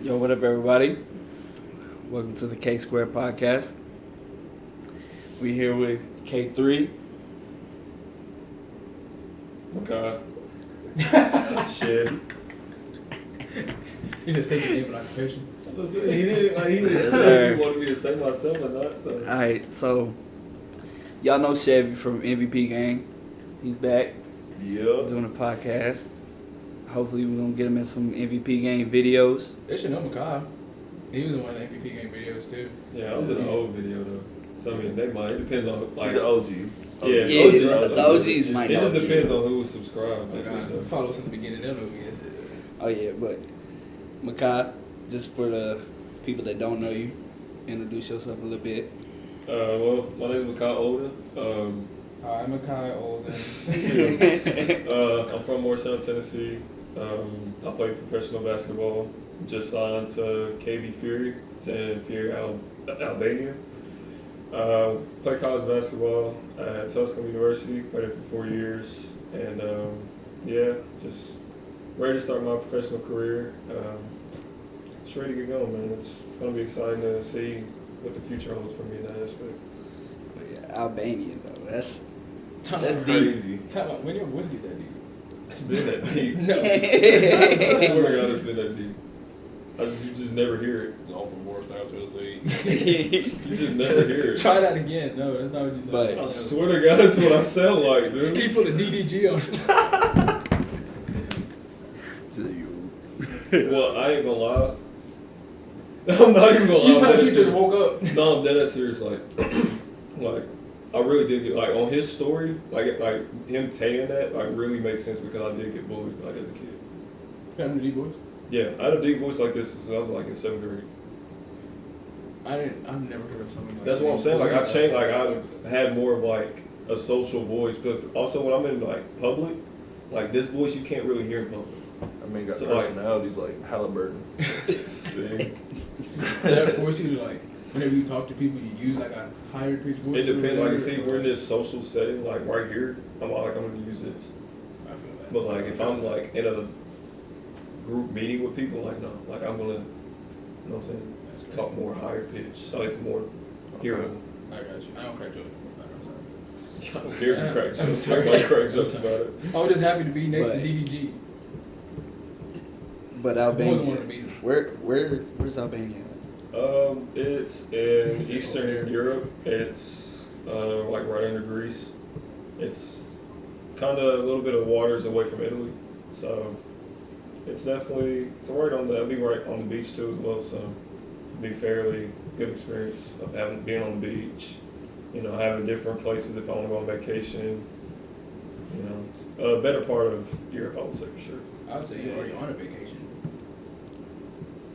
Yo, what up, everybody? Welcome to the K Square Podcast. We here with K3. Makai. Chevy. He said, "State your name and occupation." He didn't say he wanted me to say myself or not. So. Alright, so y'all know Chevy from MVP Gang. He's back Yep. doing a podcast. Hopefully we're gonna get him in some MVP Gang videos. They should know Makai. He was in one of the MVP game videos too. Yeah, I was in an old video though. So I mean, they might. It depends on like. He's an OG. Yeah, The OGs might It know. just depends on who was subscribed. Oh, God. Follow us in the beginning. They'll know who he is. Oh yeah, but Makai, just for the people that don't know you, introduce yourself a little bit. Well, my name is Makai Olden. Hi, I'm Makai Olden. I'm from Morristown, Tennessee. I play professional basketball. Just signed to KB Fury. It's in Fury, Albania. Played college basketball at Tuscany University. Played there for 4 years. And just ready to start my professional career. Just ready to get going, man. It's going to be exciting to see what the future holds for me in that aspect. But yeah, Albania though, that's That's Crazy. Tell me, when your whiskey that deep? It's been that deep. No. I swear to God, it's been that deep. You just never hear it. All from Morristown, Tennessee. You just never hear it. Try that again. No, that's not what you said. But- I swear to God, that's what I sound like, dude. He put a DDG on it. Well, I ain't gonna lie. I'm not even gonna lie. You I'm thought dead you just serious. woke up. No, I'm dead serious. Like, I really did get on his story. Like him saying that really makes sense because I did get bullied as a kid. Got the deep voice? Yeah, I had a deep voice like this since I was in 7th grade. I've never heard of something like That's that. what I'm saying. Like I've changed. Like I had more of a social voice. Because also when I'm in public, this voice you can't really hear in public. I mean, got So, personalities like Halliburton. See, Does that force you to whenever you talk to people, you use a higher pitched voice? it depends. or See, we're in this social setting. Right here, I'm gonna use this. I feel that. But if I'm in a group meeting with people, no, I'm gonna, you know what I'm saying, That's great. talk more higher pitch, so it's more hearable. I got you. I don't crack jokes about it. I'm sorry. I don't hear you crack I'm jokes. sorry. I crack jokes about it. I was just happy to be next to But- DDG. But I always Albania, wanted to be there. where's Albania? It's in Eastern Europe. It's right under Greece. It's kind of a little bit of waters away from Italy, so it's definitely I'll be right on the beach too as well. So it'll be fairly good experience of being on the beach. Having different places if I want to go on vacation. A better part of Europe, I would say for sure. I would say you're already on a vacation.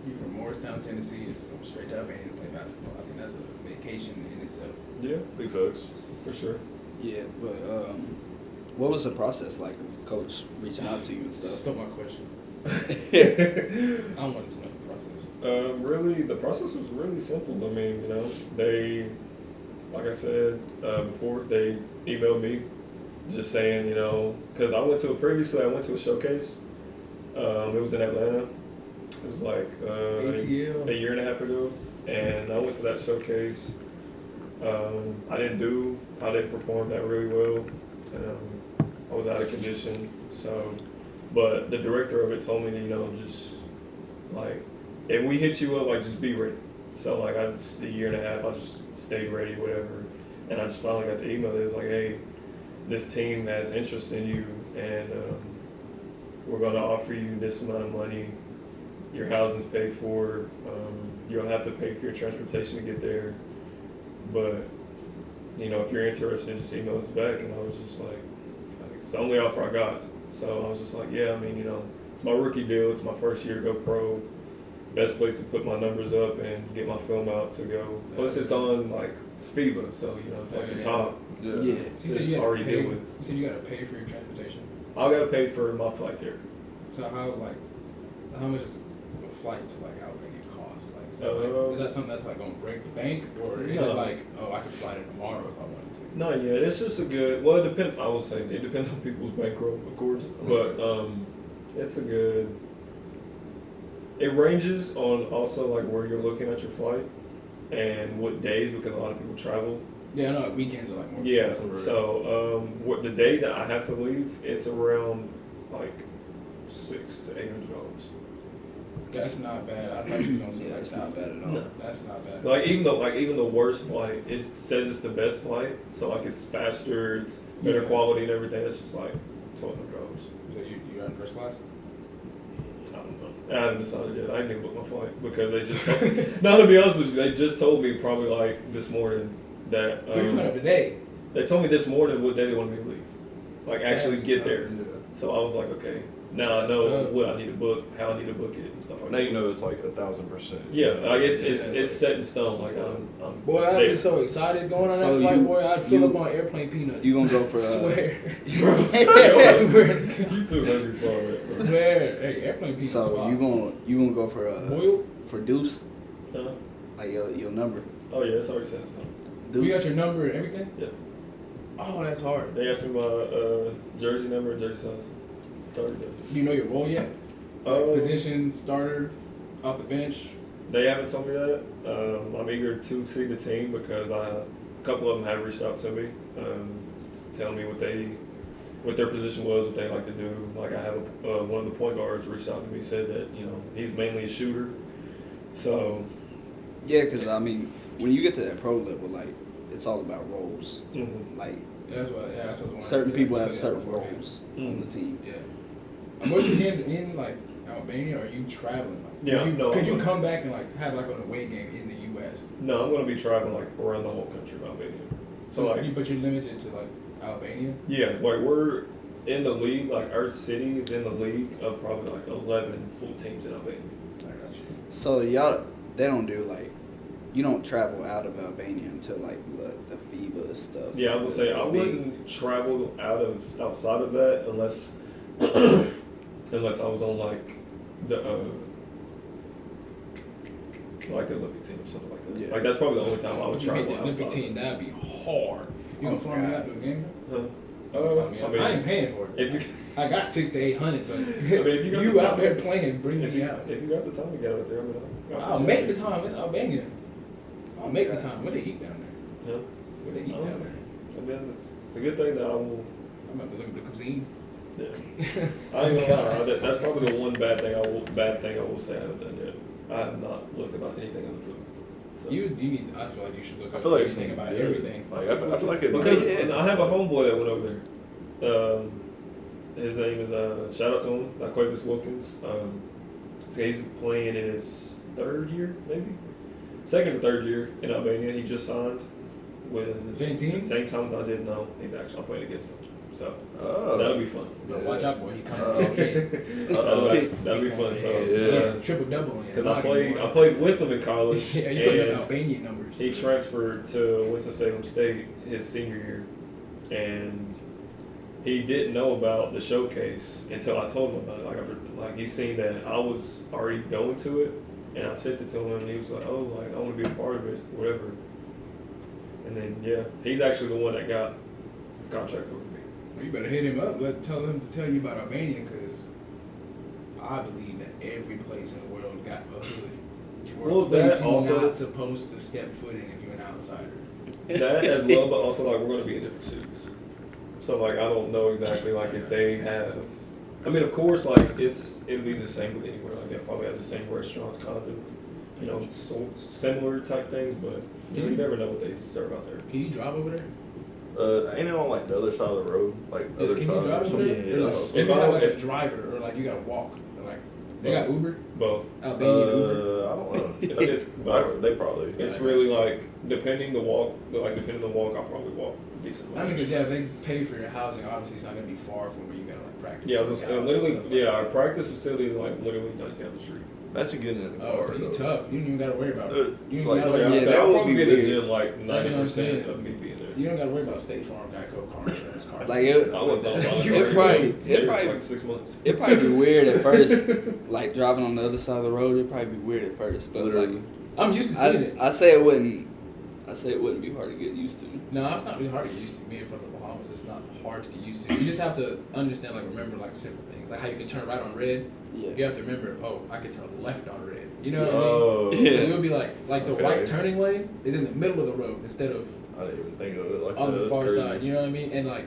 You're from Morristown, Tennessee. It's going straight to Albania to play basketball. I think that's a vacation in itself. Yeah, Big folks. for sure. Yeah, but what was the process like of coach reaching out to you and stuff? Stole my question. I wanted to know the process. Really, the process was really simple. I mean, they, like I said before, they emailed me just saying, because I went to a showcase. It was in Atlanta. It was ATL. a year and a half ago, and I went to that showcase. I didn't perform that really well. I was out of condition, but the director of it told me to, just if we hit you up, just be ready. So a year and a half, I just stayed ready, whatever, and I just finally got the email. It was hey, this team has interest in you, and we're going to offer you this amount of money. Your housing's paid for. You don't have to pay for your transportation to get there. But, if you're interested, just email us back. And I was just it's the only offer I got. So I was just yeah, it's my rookie deal. It's my first year to go pro. Best place to put my numbers up and get my film out to go. Plus, it's on, it's FIBA, so, it's the top. Yeah. Yeah. So you said you already had to pay. deal with. You said you got to pay for your transportation. I got to pay for my flight there. So how much is a flight to Albania cost? Is that something that's going to break the bank, or is No. it I could fly there tomorrow if I wanted to? No, yeah, it's just a good. Well, it depends. I will say it depends on people's bankroll, of course, but it's a good. It ranges on also like where you're looking at your flight and what days, because a lot of people travel. Yeah, I know. Like weekends are like more Yeah. expensive. So what the day that I have to leave, it's around like $600 to $800. That's not bad. I thought you was gonna say That's like not bad at all. No. That's not bad. Like even the worst flight, it says it's the best flight. So like it's faster, it's better Yeah. quality and everything. It's just like $1,200. So you're in first class? I don't know. I haven't decided yet. I didn't even book my flight because they just told me. No, to be honest with you, they just told me probably like this morning that Where you flying up today? they told me this morning what day they wanted me to leave. Like actually That's get tough. there. So I was like, okay, now I That's know tough. what I need to book, how I need to book it, and stuff like Now that. you know it's like 1,000%. Yeah, like it's Yeah. it's set in stone. Like I'm Boy, I'd there. be so excited going on So that flight, you- boy. I'd fill you- up on airplane peanuts. You gonna go for swear. Swear. Swear. You too hungry for it, bro. Swear. Hey, airplane peanuts. So fire. you gonna go for Boil? for Deuce, Huh? like your number. Oh yeah, it's already set in stone. Deuce. You got your number and everything? Yeah. Oh, that's hard. They asked me my jersey number and jersey size. It's already done. Do you know your role yet? Um, Position, starter, off the bench. They haven't told me that. I'm eager to see the team because a couple of them have reached out to me, telling me what their position was, what they like to do. Like I have one of the point guards reached out to me, said that he's mainly a shooter. So Yeah, because I mean, when you get to that pro level, like it's all about roles. Like That's what I was wondering. certain people Tell have you certain that beforehand. roles on the team. Yeah. And most of your games in like Albania, or are you traveling? Like, Yeah, no, Could you I'm- come back and like have like an away game in the U.S.? no, I'm gonna be traveling like around the whole country of Albania. So like but you're limited to like Albania. yeah, like we're in the league. Like our city is in the league of probably like 11 full teams in Albania. I got you. So y'all, they don't do like, you don't travel out of Albania until like the FIBA stuff. Yeah, I was gonna say I The big- wouldn't travel outside of that unless unless I was on like the Olympic team or something like that. Yeah. Like that's probably the only time I would You make travel the Olympic outside. team, that'd be hard. You gonna fly me God. out to a game? Huh? You gonna fly me out? I ain't paying for it. if you I got 600 to 800, but if you got you the out time- there playing, bring if me you out. if you got the time to get out there, I mean, I'll make the time. It's Albania. I'll make the time. What they eat down there? Yeah. What they eat Oh. down there? I mean, it's a good thing that I will. I'm about to look at the cuisine. Yeah. I ain't gonna lie. That's probably the one bad thing I will say I haven't done yet. I have not looked about anything on the food. So. You need to. I feel like you should look I up feel like everything about yeah. everything. Like I feel like it. Because I have a homeboy that went over there. His name is shout out to him, Aquavius Wilkins. So he's playing in his third year, maybe second or third year in Albania. He just signed with Same team? Same time as I didn't know. I'm playing against him, so Oh. that'll be fun. But watch out, boy. He coming for your head. That'll be fun. So Yeah. Triple double on your because I noggin, boy. played with him in college. Yeah, you putting and up Albanian numbers. he transferred to Winston-Salem State his senior year, and he didn't know about the showcase until I told him about it. Like he seen that I was already going to it, and I sent it to him, and he was like, "Oh, like I want to be a part of it, whatever." And then yeah, he's actually the one that got the contract over me. Well, you better hit him up. Tell him to tell you about Albania, because I believe that every place in the world got a hood. Or Well, a place that you're also- not supposed to step foot in if you're an outsider. That as well, but also like we're going to be in different cities. So like I don't know exactly like if they have. I mean, of course, like it'll be the same with anywhere. Like they probably have the same restaurants, kind of, similar type things. But you never know what they serve out there. Can you drive over there? Ain't it on like the other side of the road? Like Yeah, other can side you drive or over something? there? Yeah. Or, like, If if you I- have like a if- driver, or like you gotta walk, or like they got Uber, Both. Albanian Uber. I don't know. It's both. They probably. It's really like depending the walk. I'll probably walk a decent. I mean, because yeah, if they pay for your housing, obviously it's not gonna be far from where you gotta like practice. Yeah, I was work gonna say, out, literally, stuff like yeah, that. our practice facility is like literally down the street. Imagine getting in the Oh, car. so you though. tough. You don't even gotta worry about it. You don't Like, gotta Like, worry I about say, that I'll would probably be be in the weird. gym like That's what I'm 90% saying. of me being there. You don't gotta worry about State Farm, Geico, car insurance, car. Like, insurance, it- stuff I went like on that. It probably- for probably- like 6 months. It'd probably be weird at first, like driving on the other side of the road. It'd probably be weird at first, but like Literally. I'm used to seeing it. I say it wouldn't I say it wouldn't be hard to get used to. No, it's not really hard to get used to. Being from the Bahamas, it's not hard to get used to. You just have to understand, like, remember, like, simple things. Like how you can turn right on red. Yeah. You have to remember, oh, I can turn left on red. You know what Oh. I mean? Yeah. So it would be like the Okay. right turning lane is in the middle of the road instead of I didn't even think of it like on that. the That's far crazy. side. You know what I mean? And, like,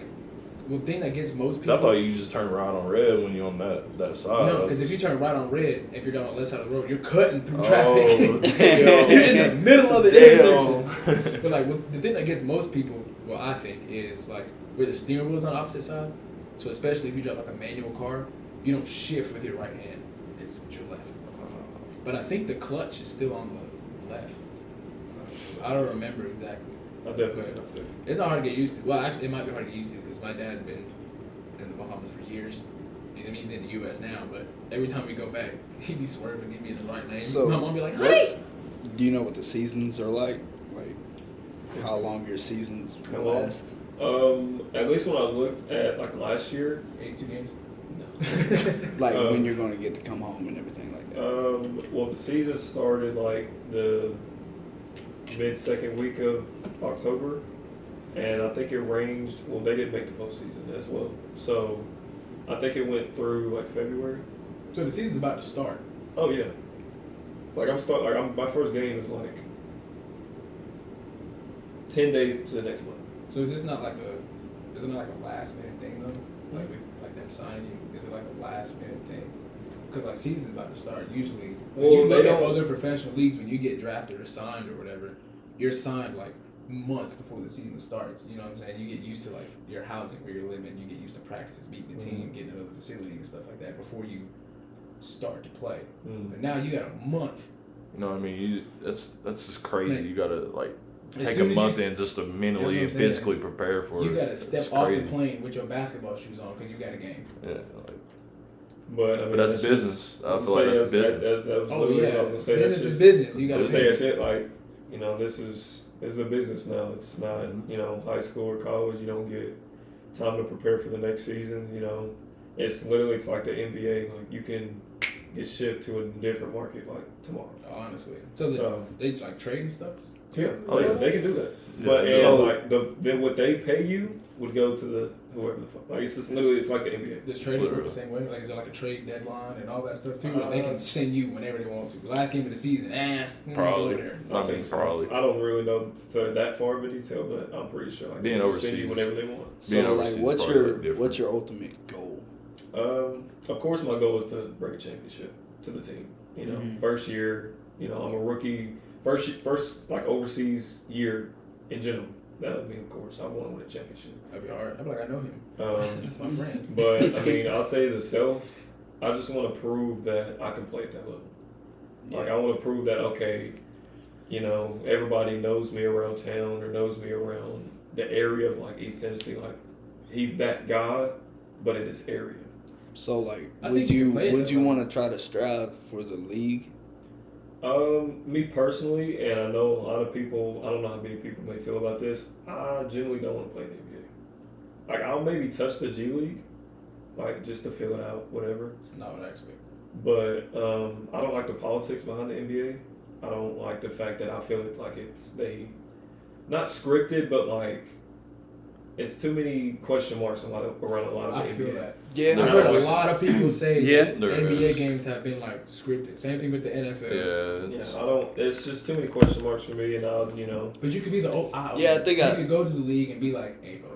the thing that gets most 'Cause I people... thought you just turn right on red when you're on that side. No, because if you turn right on red, if you're down on the left side of the road, you're cutting through Oh, traffic. damn. You're in the middle of the Damn. intersection. But like the thing that gets most people, well, I think, is like where the steering wheel is on the opposite side. So especially if you drive like a manual car, you don't shift with your right hand; it's with your left. But I think the clutch is still on the left. I don't remember exactly. I definitely not too. It's not hard to get used to. Well, actually, it might be hard to get used to because my dad had been in the Bahamas for years. I mean, he's in the U.S. now, but every time we go back, he'd be swerving, he'd be in the right lane. So, my mom be like, "Honey." do you know what the seasons are like? Like, how long your seasons How will long? last? At least when I looked at like last year, 82 games. Like, Um, when you're going to get to come home and everything like that? well, the season started like the mid-second week of October, and I think it ranged. Well, they didn't make the postseason as well, so I think it went through like February. So the season's about to start. Oh yeah, like my first game is like 10 days to the next month. So is it not like a last minute thing though? Like them signing you? Is it like a last minute thing? Because like season's about to start. Usually, when Well, you they look at don't- other professional leagues, when you get drafted or signed or whatever, you're signed like months before the season starts. You know what I'm saying? You get used to like your housing where you're living. You get used to practices, meeting the team, getting another facility and stuff like that before you start to play. But now you got a month. You know what I mean? That's just crazy. Man. You gotta like As take soon a as month you in just to That's what mentally I'm and saying. physically prepare for it. You got to It's step off the crazy. plane with your basketball shoes on because you got a game. Yeah, like, But I mean, but that's just- business. I was feel gonna like say, that's business. that was Oh literally what I yeah, was gonna say. That's business is just- business. You got I to was saying finish. that like, you know, this is the business now. It's not, you know, high school or college. You don't get time to prepare for the next season. You know, it's like the NBA. Like you can get shipped to a different market like tomorrow. Honestly, so, So they like trading stuff. yeah, Oh, yeah. they can do that. Yeah, But and so- like then what they pay you would go to the whoever the fuck. Like it's just literally it's like the NBA. Does trading work Literally. the same way? Like is there like a trade deadline and all that stuff too? Like they can send you whenever they want to. The last game of the season, Probably. over there. I think probably. I don't really know that far of a detail, but I'm pretty sure like Being they can send you overseas. whenever they want. So, being like, overseas what's probably your different. what's your ultimate goal? Of course, my goal is to bring a championship to the team. You know, Mhm. first year, you know, I'm a rookie. First like overseas year in general. That would mean, of course, I want to win a championship. That'd be hard. I'd be like, I know him. That's my friend. But I mean, I'll say as a self, I just want to prove that I can play at that level. Like I want to prove that okay, you know, everybody knows me around town or knows me around the area of like East Tennessee. Like he's that guy, but in this area. So, like, I would think you you can play at would that you level. want to try to strive for the league? Me personally, and I know a lot of people. I don't know how many people may feel about this. I generally don't want to play in the NBA. Like I'll maybe touch the G League, like just to fill it out, whatever. It's not what I expect. But I don't like the politics behind the NBA. I don't like the fact that I feel it like they not scripted, but like it's too many question marks around a lot of I the feel NBA. that. Yeah, I've They're heard not a like- lot of people say Yeah. that There NBA is. games have been like scripted. Same thing with the NFL. Yeah, Yeah, it's- I don't. It's just too many question marks for me, and you know. But you could be the Yeah, I think you I- could go to the league and be like, hey bro,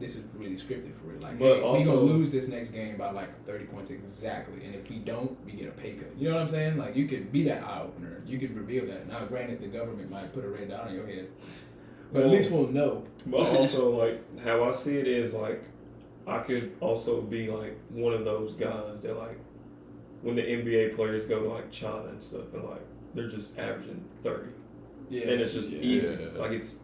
this is really scripted for real. Like, But hey, we also- gonna lose this next game by like 30 points exactly, and if we don't, we get a pay cut. You know what I'm saying? Like you could be that eye opener. You could reveal that. Now, granted, the government might put a red dot on your head, but at Well- least we'll know. But also, like how I see it is like I could also be like one of those guys that like when the NBA players go to like China and stuff, and like they're just averaging 30, Yeah, and it's just Yeah. easy. Like it's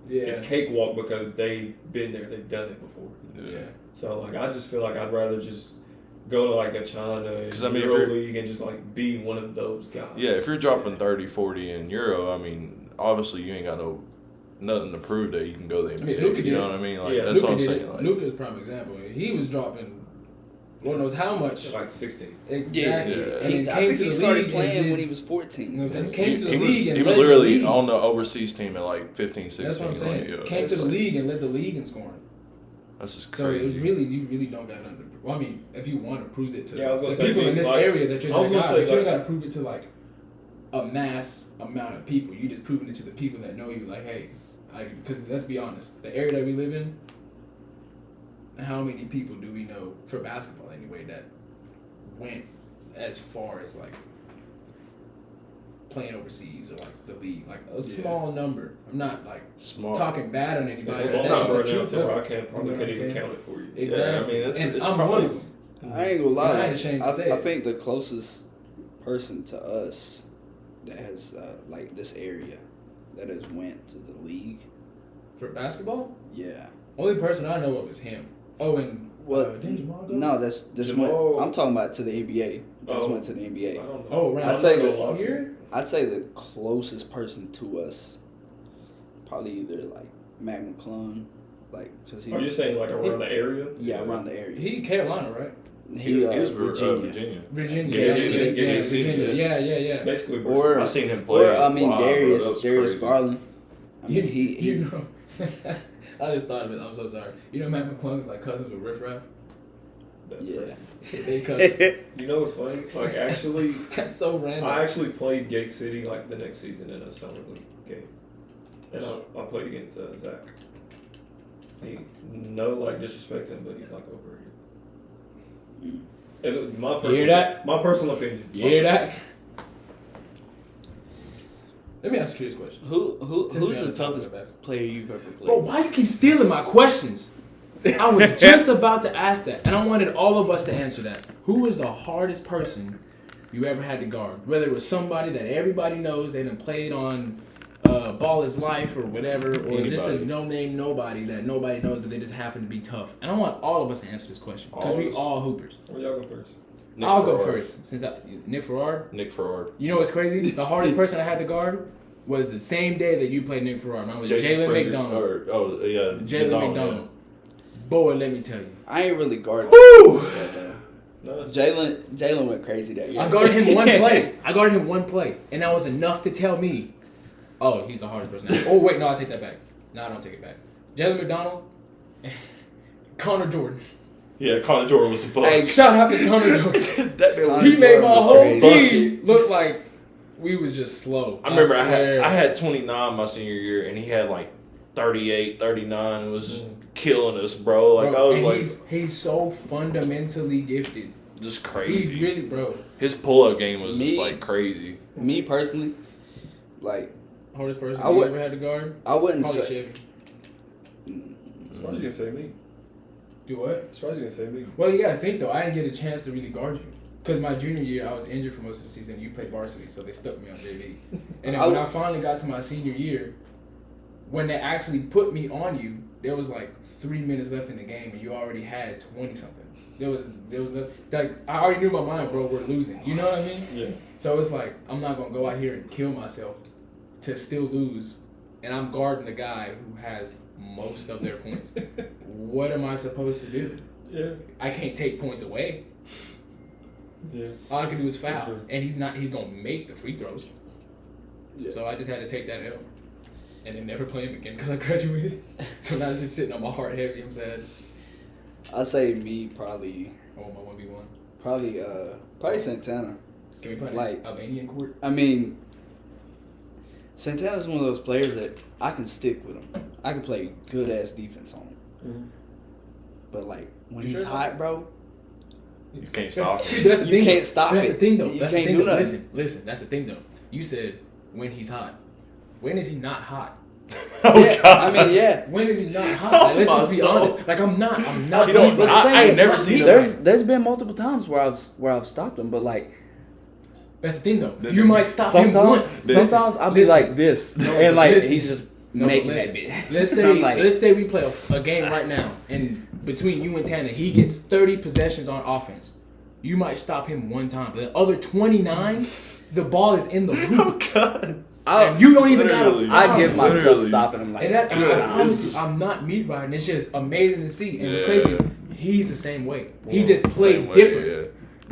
yeah, cakewalk because they've been there, they've done it before. yeah. So like I just feel like I'd rather just go to like a China and 'Cause, I mean, if Euro you're- League and just like be one of those guys. yeah. If you're dropping 30, 40 in Euro, I mean, obviously you ain't got nothing to prove that you can go to the NBA. I mean, Luka you did know it. what I mean? Like Yeah. that's Luka what I'm did saying. it. Like, Luka's prime example. He was dropping Lord knows how much. Like 16. Exactly. Yeah. And then I came think to he the started league playing and did, when he was 14. You know what I'm saying? Came to the He league and was led literally the league. on the overseas team at like 15, 16. That's what I'm saying. Like, Came to the league and led the league in scoring. That's just So crazy. it really, you really don't got nothing to prove. Well, I mean, if you want to prove it to I was gonna the say, people in this like, area that you're I was that gonna guy, say, but you don't like- got to prove it to like a mass amount of people. You just proving it to the people that know you. Like, hey, because let's be honest, the area that we live in, how many people do we know for basketball anyway that went as far as like playing overseas or like the league? Like a small number. I'm not like Small. talking bad on It's anybody. a but small that's number just the right now, truth. so I though. can't You know probably what can't I'm even saying? count it for you. Exactly. Yeah, I mean, and it's I'm probably- one of them. I ain't gonna lie. And I ain't ashamed to say I it. think the closest person to us that has like this area that has went to the league. For basketball, Yeah. only person I know of is him. Oh, and Well, didn't Jamal go? no, that's Jamal- went. I'm talking about to the NBA. That's Oh. went to the I NBA. don't know. Oh, around I'd say I'm not that- gonna lie to you. here. I'd say the closest person to us, probably either like Mac McClung, like because he. Are you saying like around the area? Yeah, around the area. He Carolina, right? He was Virginia. Virginia. Virginia. Yeah, Yeah, Virginia. Virginia. Yeah. Basically, Or- I seen him play. Or I mean Wow, bro, Darius that was Darius crazy. Garland. I mean he You know, I just thought of it. I'm so sorry. You know, Matt McClung is like cousins with Riff Raff. That's yeah. right. They cousins. You know what's funny? Like actually, That's so random. I actually played Gate City like the next season in a summer league game, and I played against Zach. No like disrespect to him, but he's like over here. Mm. My You personal, hear that? My personal opinion. You hear that? Let me ask you this question. Who's Since we the haven't talked toughest about basketball. player you've ever played? Bro, why you keep stealing my questions? I was just about to ask that, and I wanted all of us to answer that. Who is the hardest person you ever had to guard? Whether it was somebody that everybody knows, they done played on Ball is Life or whatever, or just a Anybody. no-name nobody that nobody knows, but they just happen to be tough. And I want all of us to answer this question, because All we of us. all hoopers. Where y'all go first? Nick I'll go Farrar. first, since Nick Farrar. Nick Farrar. You know what's crazy? The hardest person I had to guard was the same day that you played Nick Farrar. Mine was J.D. Jalen Springer, McDonald. Yeah. Jalen McDonald. Boy, let me tell you. I ain't really guarded Woo! that though. No. Jalen went crazy that year. I guarded him one play. And that was enough to tell me, oh, he's the hardest person. Oh, wait, no, I'll take that back. No, I don't take it back. Jalen McDonald, Connor Jordan. Yeah, Connor Jordan was the bust. Hey, shout out to Connor Jordan. that man was He made my was whole crazy. team look like we was just slow. I remember swear. I had 29 my senior year, and he had like 38, 39, and was just killing us, bro. Like, Bro, I was and like, he's so fundamentally gifted. just crazy. He's really, bro. His pull-up game was Me? just like crazy. Me personally, like Hardest person I you would- ever had to guard? I wouldn't Probably say. Chevy. Surprised you didn't say me. Do what? Surprised you didn't say me. Well, you gotta think though. I didn't get a chance to really guard you because my junior year I was injured for most of the season. You played varsity, so they stuck me on JV. And then when I finally got to my senior year, when they actually put me on you, there was like 3 minutes left in the game, and you already had 20 something. There was like I already knew in my mind, bro, we're losing. You know what I mean? Yeah. So it's like I'm not gonna go out here and kill myself to still lose, and I'm guarding the guy who has most of their points. What am I supposed to do? Yeah. I can't take points away. Yeah. All I can do is foul, For sure. and he's gonna make the free throws. Yeah. So I just had to take that L, and then never play him again because I graduated. So now it's just sitting on my heart heavy. I'm sad. I'd say me probably Oh, my 1v1. probably Santana. Can we play Like- Albanian court? I mean, Santana's one of those players that I can stick with him. I can play good ass defense on him. Mm-hmm. But like when You he's sure? hot, bro, You can't stop See, him. but that's the You thing. can't though. stop That's it. the thing, though. You That's the can't thing, do though. nothing. Listen. That's the thing, though. You said when he's hot. When is he not hot? Oh, yeah, God. I mean, yeah. When is he not hot? Like, let's just be my soul. honest. Like I'm not. You don't- but the I thing ain't is, never like, seen him. There's been multiple times where I've stopped him, but like That's the thing, though. Then- You might stop him once. sometimes I'll be Listen. like this, No, and like listen. he's just No, making but that listen, bit. Let's I'm like, say we play a game right now, and between you and Tanner, he gets 30 possessions on offense. You might stop him one time, but the other 29, the ball is in the hoop. Oh God. And you don't even gotta Literally. foul. I give myself Literally. stopping him like And that, that. I promise you, I'm not meat riding. It's just amazing to see. And what's crazy is he's the same way. He just played Same way, different. yeah.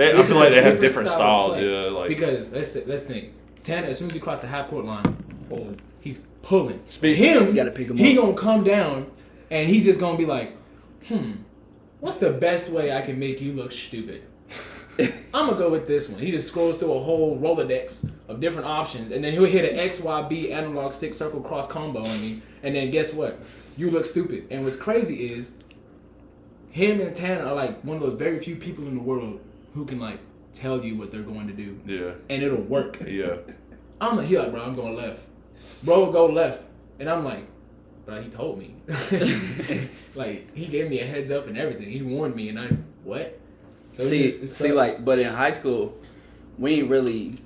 I It's feel just like a they have different different style of styles. play. Yeah, like Because let's think. Tanner, as soon as he crossed the half court line, Pulling. he's pulling. Speak- Him, You gotta pick him he up. gonna come down, and he just gonna be like, what's the best way I can make you look stupid? I'm gonna go with this one. He just scrolls through a whole Rolodex of different options, and then he'll hit an XYB analog stick circle cross combo on me, and then guess what? You look stupid. And what's crazy is, him and Tanner are like one of those very few people in the world who can like tell you what they're going to do, yeah, and it'll work. yeah. I'm like, he like, bro, I'm going left. Bro will go left, and I'm like, bro, he told me. Like, he gave me a heads up and everything. He warned me, and I what? So it See, sucks. like, but in high school, we ain't really,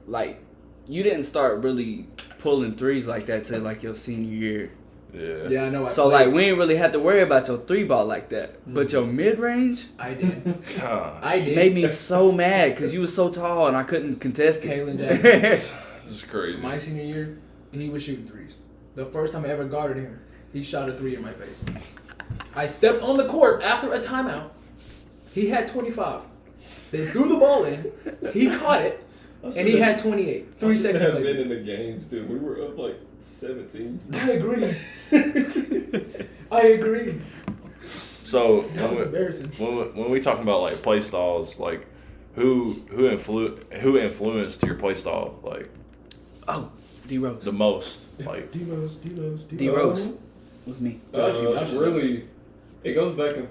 like, you didn't start really pulling threes like that till like your senior year. Yeah. Yeah, I know. So like, we ain't really had to worry about your 3-ball like that. But your mid range I did. God. I did. made me so mad because you was so tall and I couldn't contest it. Kalen Jackson. This is crazy. My senior year, he was shooting threes. The first time I ever guarded him, he shot a 3 in my face. I stepped on the court after a timeout. He had 25. They threw the ball in. He caught it, and he had 28. 3 seconds have been later. in the game still. We were up like 17. I agree. I agree. So That was embarrassing. when we talking about like play styles, like who influenced your play style like Oh, D-Rose. the most? Like D-Rose. D-Rose was me. That was you, that was you. Really, it goes back and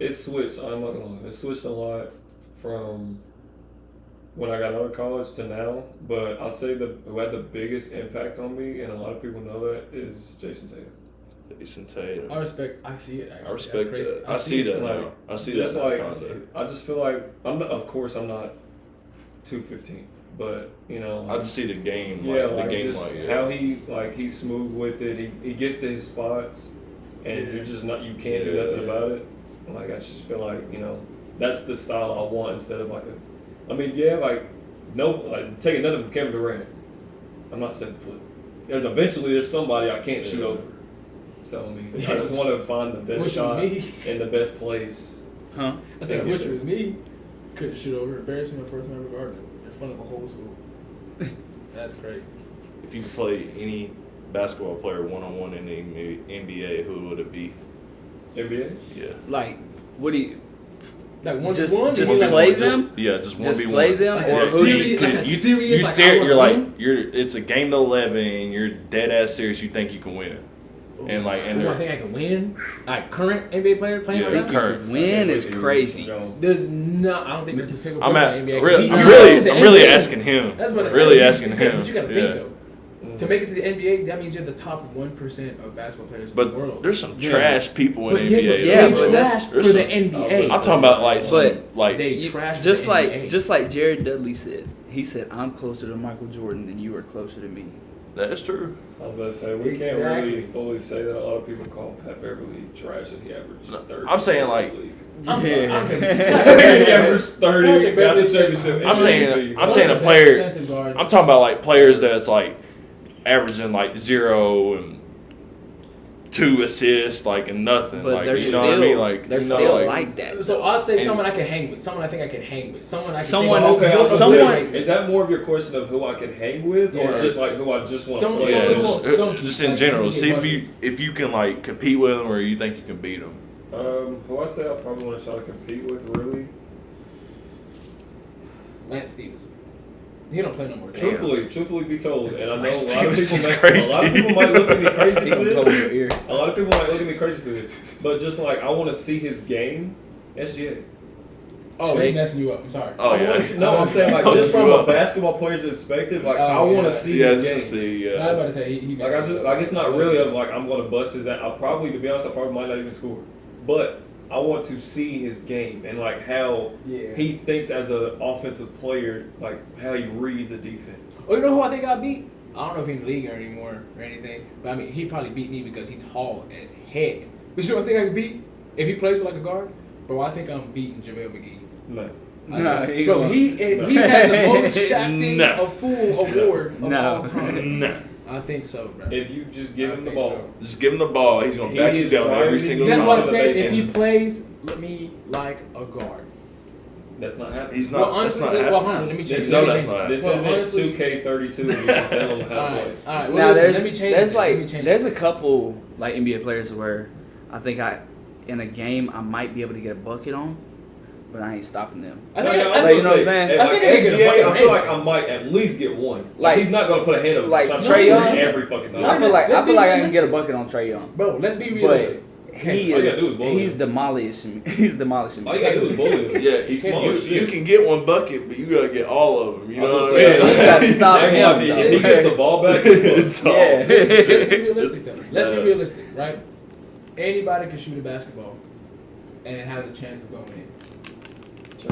it switched. I'm not gonna lie, it switched a lot from when I got out of college to now. But I'd say who had the biggest impact on me, and a lot of people know that, is Jason Tatum. Jason Tatum. I see it. Actually, I respect that's crazy. that. I see that like, now. I see just that like concept. I just feel like of course I'm not 215, but you know, I just see the game. yeah, Like, like the game, just like how he's smooth with it. He gets to his spots, and you're just not. You can't do nothing about it. Like I just feel like that's the style I want instead of like take another from Kevin Durant. I'm not 7 foot. There's somebody I can't shoot over. So I mean, I just want to find the best shot in the best place. Huh? I said, I wish it was me. Couldn't shoot over. Embarrassed me my first time ever guarding him in front of the whole school. That's crazy. If you could play any basketball player one-on-one in the NBA, who would it be? NBA? Yeah. Like, what do you... Like one Just to one, just or like play one- them? Yeah, just 1v1. Just play them? Like Or a who do serious- you... like a serious, like, you're I like wanna it's a game to 11 and you're dead ass serious, you think you can win. And like and do I think I can win? Like current NBA player playing Yeah, right now? current. Win is crazy. There's no. I don't think there's a single I'm person at, in the NBA. really, He I'm got really, to the I'm really NBA. asking him. That's what I said. Really asking him. But you gotta Yeah. think though. To make it to the NBA, that means you're the top 1% of basketball players in But the world. there's some trash people in But the guess what? NBA. Yeah, They but trash that's- for the NBA. I'm talking about like some But like They You- trash for just the like NBA. just like Jared Dudley said. He said, "I'm closer to Michael Jordan than you are closer to me." that's true. I was about to say, we can't Exactly. really fully say that. A lot of people call Pat Beverly trash and he averaged No, 30. I'm saying, like- in the league. I'm sorry. I'm he gonna- averaged 30, Patrick got the Beverly championship. I'm saying- MVP. I'm saying a One of the player- best defensive guards. I'm talking about like players that's like averaging like 0 and 2 assists, like and nothing. But like they're you still know what I mean? Like they're you know, still like that. So I'll say And- someone I can hang with. Someone I think I can hang with. Someone I can Someone- think Okay, I was someone- saying, is that more of your question of who I can hang with, or Yeah. just like who I just want to Someone- play? yeah, someone with? just in like, general. you See get if you can like compete with them or you think you can beat them. Who I say I probably want to try to compete with, really. Lance Stevenson. He don't play no more. Truthfully be told, and I know Lance a lot of people, Stevenson's a lot of crazy. people might look at me crazy He for gonna blow in this. your ear. A lot of people might look at me crazy for this, but just like I want to see his game. SGA. Oh, he's messing you up. I'm sorry. Oh I yeah. wanna see, no, I'm saying like just from a basketball player's perspective, like I Oh, want yeah. to see Yeah, his just game. to see. I was about to say he Like I just like it's not really of like I'm gonna bust his ass. I probably, to be honest, I probably might not even score, but I want to see his game and like how Yeah. he thinks as an offensive player, like how he reads a defense. Oh, you know who I think I beat? I don't know if he's in the league anymore or anything, but I mean he probably beat me because he's tall as heck. But you know what I think I could beat if he plays with like a guard? Bro, I think I'm beating JaVale McGee. No, Bro, he has the most Shaqtin' a Fool awards of all time. No. I think so, bro. If you just give him the ball. So. Just give him the ball. He's going to back you down every single That's time. why I said if he plays me like a guard. That's not happening. He's not. Well, honestly, that's not well, hold happening. on, let me change This, it. No, Let me that's change it. not. this Well, honestly- isn't 2K32. You can tell him how to All play. right. Well, Now listen, there's let me change there's it. like Let me change there's it. a couple like NBA players where I think in a game I might be able to get a bucket on, but I ain't stopping them. I think, Yeah, I was like, you think, know what I'm saying? I think I can get a bucket SGA, I feel on like I might at least get one. Like- he's not gonna put a hand up. like try to Trae shoot Young? every fucking time. I feel like let's be I can get a realistic. bucket on Trae Young, bro, let's be but realistic. he All you gotta do is bully he's him. demolishing. He's demolishing. All you gotta do is bully him. Yeah, He's small as you shit. can get one bucket, but you got to get all of them. You I was know gonna what say, I mean? You gotta stop That's him, why if though. he gets the ball back, It's all- Yeah. Let's be realistic though. Let's be Yeah. realistic, right? Anybody can shoot a basketball, and it has a chance of going in.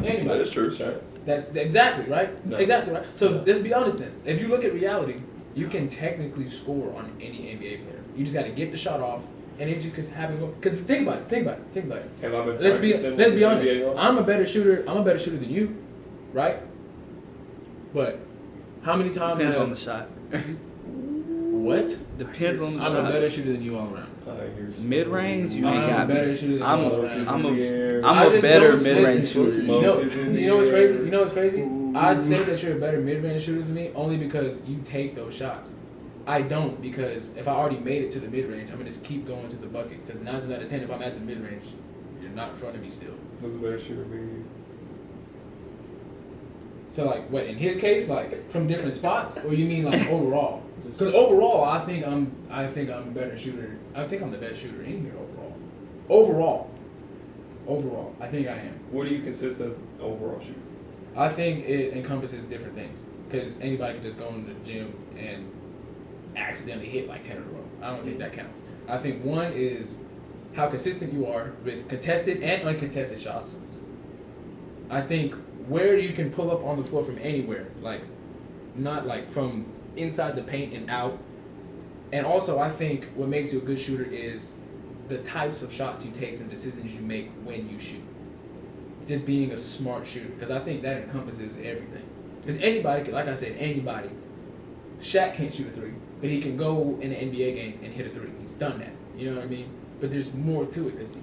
Anybody. That is true. Sure. That's exactly right. No. Exactly right. So No. let's be honest then. If you look at reality, you can technically score on any NBA player. You just got to get the shot off, and then you just have it go. Because think about it. Think about it. Think about it. Have I been Let's be practicing honest. NBA law? I'm a better shooter. I'm a better shooter than you, right? But how many times Depends have on the shot. what? Depends on the I'm shot. a better shooter than you all around. Mid range, you ain't I'm a got better me. shooter than I'm you all a- around. I'm a I just better don't- mid-range listen, shooter. You know, Smoke is in you know what's the crazy? air. You know what's crazy? I'd say that you're a better mid-range shooter than me only because you take those shots. I don't, because if I already made it to the mid-range, I'm gonna just keep going to the bucket. Because 9 times out of 10, if I'm at the mid-range, you're not in front of me still. Who's a better shooter? Be So like, what in his case, like from different spots, or you mean like overall? Because overall, I think I'm a better shooter. I think I'm the best shooter in here overall. Overall, I think I am. What do you consist as overall shooter? I think it encompasses different things. Because anybody can just go in the gym and accidentally hit like 10 in a row. I don't think that counts. I think one is how consistent you are with contested and uncontested shots. I think where you can pull up on the floor from anywhere, like not like from inside the paint and out. And also, I think what makes you a good shooter is the types of shots you take and decisions you make when you shoot. Just being a smart shooter, because I think that encompasses everything. Because anybody, like I said, anybody. Shaq can't shoot a three, but he can go in an NBA game and hit a three. He's done that. You know what I mean? But there's more to it.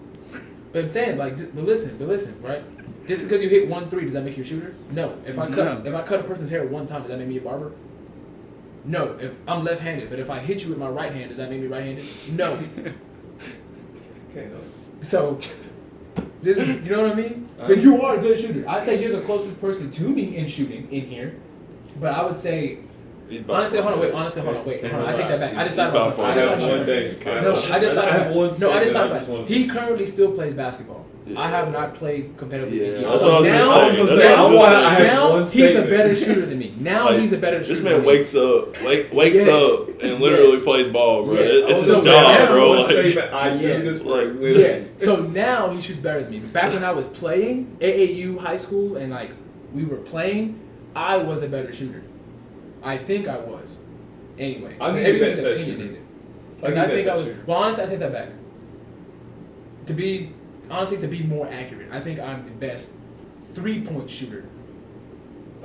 But I'm saying, like, but listen, right? Just because you hit 1 3, does that make you a shooter? No. If I cut a person's hair one time, does that make me a barber? No. If I'm left-handed, but if I hit you with my right hand, does that make me right-handed? No. Okay, no. So, you know what I mean? But you are a good shooter. I'd say you're the closest person to me in shooting in here. But I would say, honestly, hold on, wait. I take that back. I just thought about something. I have one thing. No, I just thought I have about one it. No, I just statement thought I about just it. wanted to- He currently still plays basketball. I have not played competitively in Yeah, years. that's So what now, I was gonna say. I have one now he's a statement. better shooter than me. Now Like, he's a better shooter This than man me. wakes Yes. up and literally Yes. plays ball, bro. Yes. It's So his job, now bro. One Like, statement. I knew Yes. this Like, like Yes. So now he shoots better than me. Back when I was playing AAU high school and like we were playing, I was a better shooter. I think I was. Anyway, I'll give you everything's that set opinionated. shooter. Because I think I was. Well, honestly, I take that back. To be more accurate, I think I'm the best 3-point shooter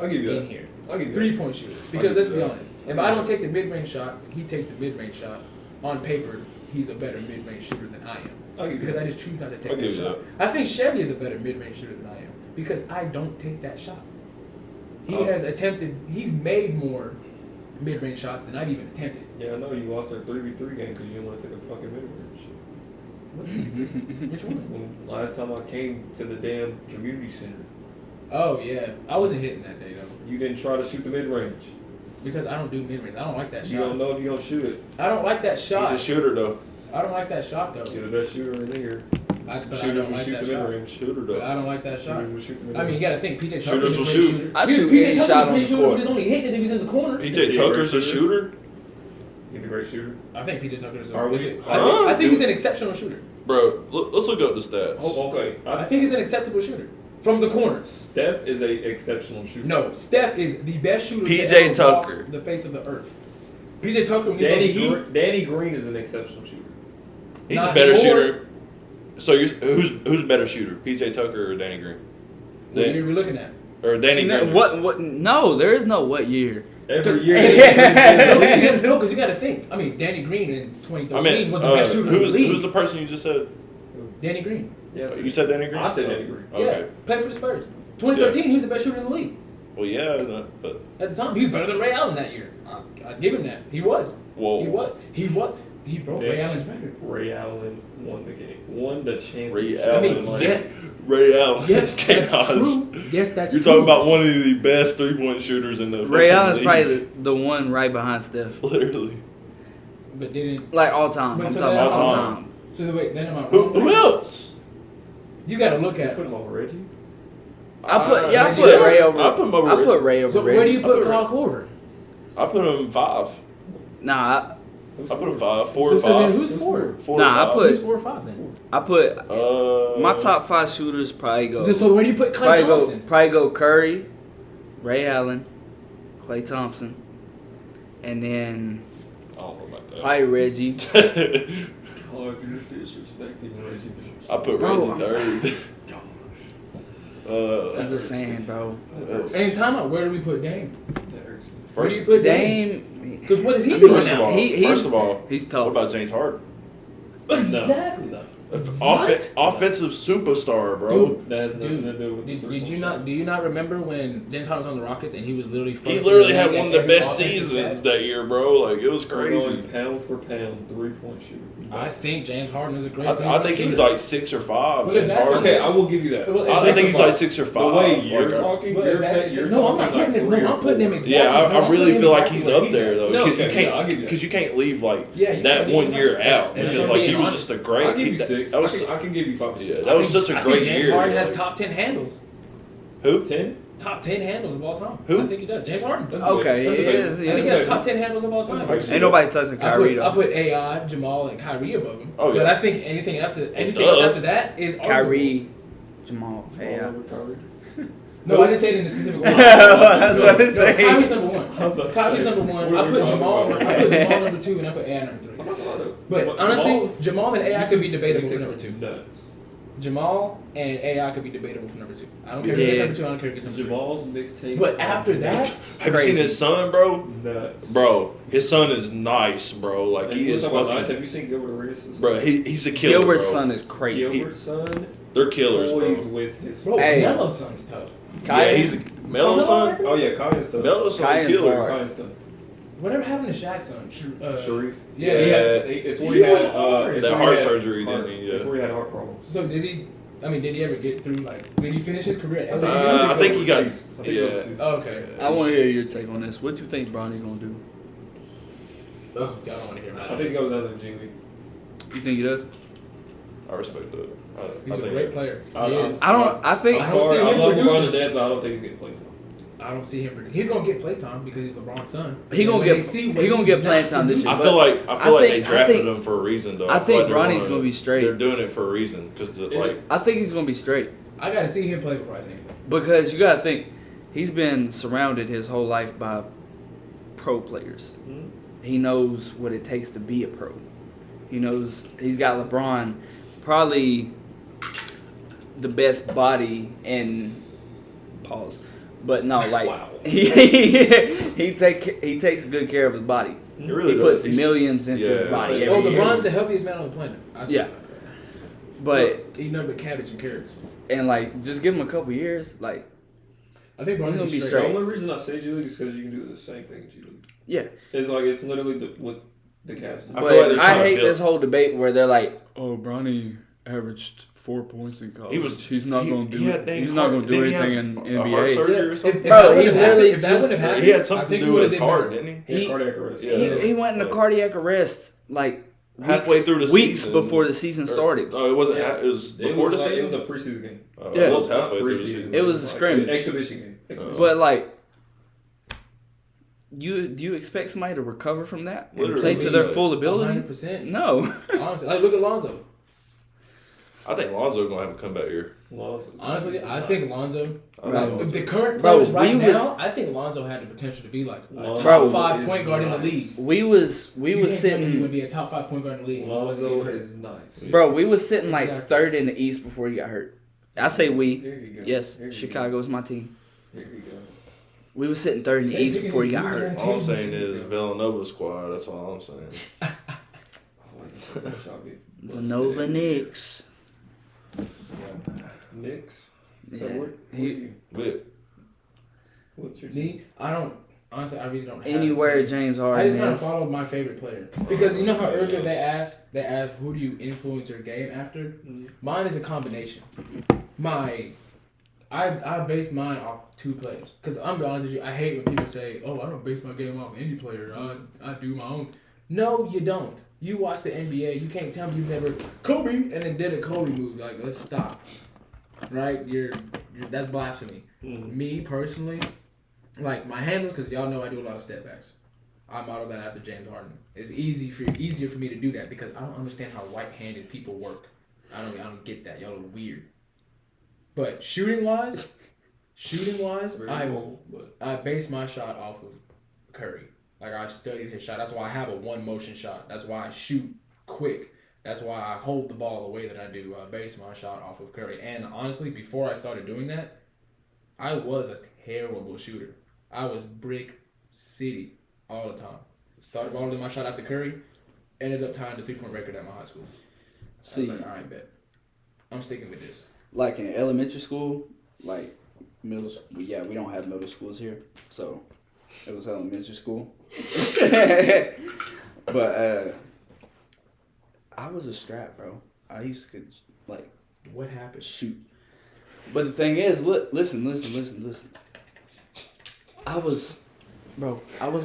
I'll give you in that. here. I'll give you 3-point shooter. I'll Because give let's you be that. honest, if I don't take the mid-range shot, he takes the mid-range shot. On paper, he's a better mid-range shooter than I am. I'll give you Because that. I just choose not to take I'll that give you shot. I think Chevy is a better mid-range shooter than I am because I don't take that shot. He's made more mid-range shots than I've even attempted. Yeah, I know you lost that 3v3 game because you didn't want to take a fucking mid-range. Which one? When last time I came to the damn community center, Oh yeah, I wasn't hitting that day though you didn't try to shoot the mid-range. because I don't do mid-range. I don't like that You don't shot. know if you don't shoot it. I don't like that he's shot. a shooter, though. I don't like that shot though. You're the best shooter in here. But I Shooters don't will like shoot that the shot. mid-range. Shooter, But though. I don't like that shot. Shooters will shoot the I mid-range. mean, you gotta think PJ Tucker's Shooters a will great shoot. shooter. I shoot PJ any Tucker's shot a on great the shooter, court. but he's only hitting it if he's in the corner. PJ Tucker's a shooter? He's a great shooter. I think PJ Tucker's Are we- I think he's an exceptional shooter. Bro, let's look up the stats. Oh, okay. I think he's an acceptable shooter from the corner. Steph is a exceptional shooter. No, Steph is the best shooter PJ to ever walk Tucker. the face of the earth. PJ Tucker, when he's on the Heat, Danny Green is an exceptional shooter. He's Not a better anymore. shooter. So who's a better shooter, PJ Tucker or Danny Green? what year are we looking at? Or Danny Green. What? No, there is no what year. Every year. No, because you got to think. I mean, Danny Green in 2013 was the best shooter in the league. Who's the person you just said? Danny Green. Yes, You said Danny Green? I said Danny Green. Yeah, Okay. played for the Spurs. 2013, he was the best shooter in the league. Well, yeah, but At the time, he was better than Ray Allen that year. I'd give him that. He was. whoa. He broke Ray Allen's record. Ray Allen won the game. Won the championship. Ray I Allen. mean, Ray Allen. yes, Chaos. that's true. Yes, that's You're true. talking about one of the best 3-point shooters in the Ray fucking Allen's league. probably the one right behind Steph. Literally. But didn't. Like all time. But I'm so talking then- about all all time. So wait, then am I Who wrong? else? You got to look at. Put him over Reggie. I put Reggie Ray over. I put him over I put Reggie. Ray over So Reggie. where do you put I put Kyle Korver? I put him 5. Nah, I put him 5. 4 So or 5. then who's 4? 4 Nah, I or 5. put- Who's 4 or 5 then? I put my Uh, top 5 shooters probably go. So where do you put Klay Thompson? Probably go Curry, Ray Allen, Klay Thompson, and then I don't know about that. probably Reggie. Oh, you're disrespecting Reggie. I put Bro, Reggie 3rd. I'm just saying, bro. Any timeout, where do we put Dame? That hurts me. Where do you put Dame? Dame. Because what is he doing First of now? all, He's he's tough. what about James Harden? Exactly. No. What? Offensive superstar, bro. Dude, That has nothing to do with the Did you three-point not? shot. Do you not remember when James Harden was on the Rockets and he was literally? First He in literally the had league one of at the every best offensive seasons stat? that year, bro. Like it was We're crazy. going pound for pound, 3-point shooter. I think James Harden is a great. I think he's like 6 or 5. Well, if James that's Harden. Okay, I will give you that. Well, I think he's like 6 or 5. The way you're Like, talking, But you're, that's- you're no, I'm talking not putting like him. 3 No, or I'm putting him 4. exactly. Yeah, No, I I'm really putting feel him like he's exactly up where there at. though. No, You okay, can't yeah, I'll give you that. because you can't leave like Yeah, you that can't one leave year that. out And if because I'm like being he was honest, just a great. I'll give you he- 6. That was I can give you 5 or 6. Yeah, that was such a I great think James year. Harden has like- top 10 handles. Who? 10? Top 10 handles of all time. Who? I think he does. James Harden. That's Okay, That's it debatable. is. I think he Yeah. has top 10 handles of all time. That's Ain't nobody touching Kyrie I though. put AI, Jamal, and Kyrie above him. Oh, But yeah. I think anything else duh. after that is Kyrie, Jamal. Yeah. No, I didn't say it in a specific order. That's what I'm saying. Kyrie's number one. I was about to Kyrie's say, number one. what I are we put talking Jamal. about? I put Jamal number 2, and I put AI number 3. I'm not gonna lie though. But honestly, Jamal's- Jamal and AI could be debatable for Mixtape number 2. Nuts. Jamal and AI could be debatable for number 2. I don't care if Yeah. it's number 2. I don't care if it's number 3. Jamal's mixtape. But after that, Have you seen his son, bro? Nuts. Bro, his son is nice, bro. Like he is Nice. fucking. Have you seen Gilbert Arenas' Bro, he's a killer. Gilbert's bro. son is crazy. Gilbert's son They're killers, toys bro. with his bro, Hey. Melo's son's tough. Yeah, he's a Melo's son. Oh yeah, Kyan's stuff. Melo's son Kyan's killer. hard. Kyan's stuff. Whatever happened to Shaq's son? Sharif. Yeah, he yeah. it's where He he was had hard. it's That where he heart had surgery, heart- didn't he? Yeah. It's where he had heart problems. So does he? I mean, did he ever get through? Like, did he finish his career at LSU? I think he got- overseas. I think yeah. overseas. Oh, okay. I want to hear your take on this. What you think Bronny gonna do? Oh, God, I don't want to hear I that. think he goes down to the G League. You think he does? I respect that. He's I a think great player. He I- is. I don't. I think. I I'm don't sorry, see I him love producing. LeBron to death, but I don't think he's getting playing time. I don't see him. He's gonna get playtime because he's LeBron's son. He gonna When get- they see he what gonna he's get playing not time this producing- year. I feel like I they think- drafted him for a reason, though. I feel think like they're Bronny's gonna be straight. They're doing it for a reason because like I think he's gonna be straight I gotta see him play before I say anything. because you gotta think he's been surrounded his whole life by pro players. Mhm. He knows what it takes to be a pro. He knows he's got LeBron, probably the best body and pause. But no, like Wow. he takes good care of his body. he really He does. puts millions into his Yeah. body Oh, every year. LeBron's the healthiest man on the planet. I swear. Yeah. But eat nothing but cabbage and carrots. and like just give him a couple years, like I think Bronny's He's gonna be The straight. only reason I say G League is because you can do the same thing in G League. yeah. It's like it's literally what the Cavs do. I feel like But they're I trying to hate build- this whole debate where they're like, "Oh, Bronny averaged 4 points in college. He's not going to do it. He's not going to do anything in a heart NBA." surgery or If something. that Bro, would he have literally happened, if that just- would have happened, He had I something think to he do would with have his heart, better. didn't he? Yeah, He- cardiac arrest. Yeah. He went into cardiac arrest like Halfway through the weeks season. before the season started. Oh, it wasn't. Yeah. It was before the It was season. a preseason game. Yeah. It was Not halfway through the preseason. season. It was a Like, scrimmage. Exhibition game. Exhibition. But like, do you expect somebody to recover from that and Literally. play to their Like, full ability? 100%. No. Honestly, like look at Lonzo. I think Lonzo gonna have a comeback year. Lonzo's Honestly, I nice. think Lonzo. I Bro, think The current Bro, players right we was- now, I think Lonzo had the potential to be like a Lonzo top Bro, 5 is point guard in the nice. league. we was You can't tell me he sitting, would be a top 5 point guard in the league. and he wasn't Lonzo getting hurt. is nice. bro. We was sitting like Exactly. third in the East before he got hurt. I say we. There you go. Yes, There you Chicago's my team. Here we go. We were sitting third in the East before he got hurt. All I'm saying is Villanova squad. That's all I'm saying. The Nova Knicks. Knicks. Yeah. So what's your team? Me, I don't. Honestly, I really don't have Anywhere a team. James I Harden just kind of is. followed my favorite player because you know how earlier they asked who do you influence your game after. Mm-hmm. Mine is a combination. I base mine off two players because I'm be honest with you, I hate when people say, "Oh, I don't base my game off any player. I do my own." No, you don't. You watch the NBA, you can't tell me you've never Kobe and then did a Kobe move. Like, let's stop. Right? You're that's blasphemy. Mm-hmm. Me personally. Like my handles, because y'all know I do a lot of step backs. I model that after James Harden. It's easier for me to do that because I don't understand how right-handed people work. I don't get that. Y'all are weird. But shooting wise, I base my shot off of Curry. Like I've studied his shot. That's why I have a one motion shot. That's why I shoot quick. That's why I hold the ball the way that I do. I base my shot off of Curry. And honestly, before I started doing that, I was a terrible shooter. I was brick city all the time. Started balling my shot after Curry, ended up tying the 3-point record at my high school. I was like, all right, bet. I'm sticking with this. Like in elementary school, like middle. Yeah, we don't have middle schools here, so it was elementary school. But I was a strap, bro. I used to like. What happened? Shoot. But the thing is, listen. I was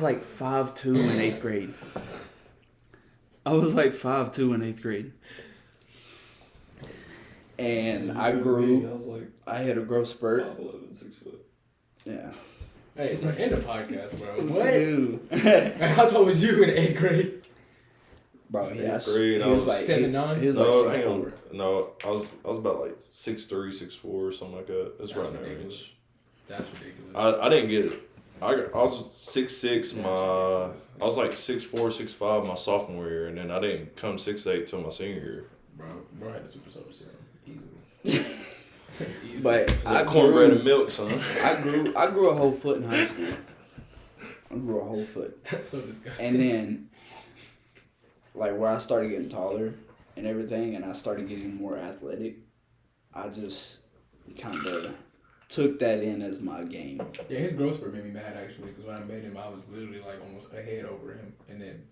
like 5'2" in 8th grade. I was like 5'2" in 8th grade. And I grew. I was like, I had a growth spurt. 5'11", 6 foot. Yeah. Hey, it's my end of podcast, bro. What? Dude. How tall was you in 8th grade? Bro, yeah. Grade, He was like 7'9". He was No, like hang 6'4". on. No, I was about like 6'3", 6'4", or something like that. It's That's right in that ridiculous. range. That's ridiculous. I didn't get it. I was 6'6". That's ridiculous. I was like 6'4", 6'5" my sophomore year, and then I didn't come 6'8" till my senior year. Bro had the super soda serum easily. Easily. But It's I like cornbread grew. and milk, son. I grew a whole foot in high school. I grew a whole foot. That's so disgusting. And then, like, where I started getting taller and everything, and I started getting more athletic, I just kind of took that in as my game. Yeah, his growth spurt made me mad, actually, because when I met him, I was literally, like, almost a head over him. And then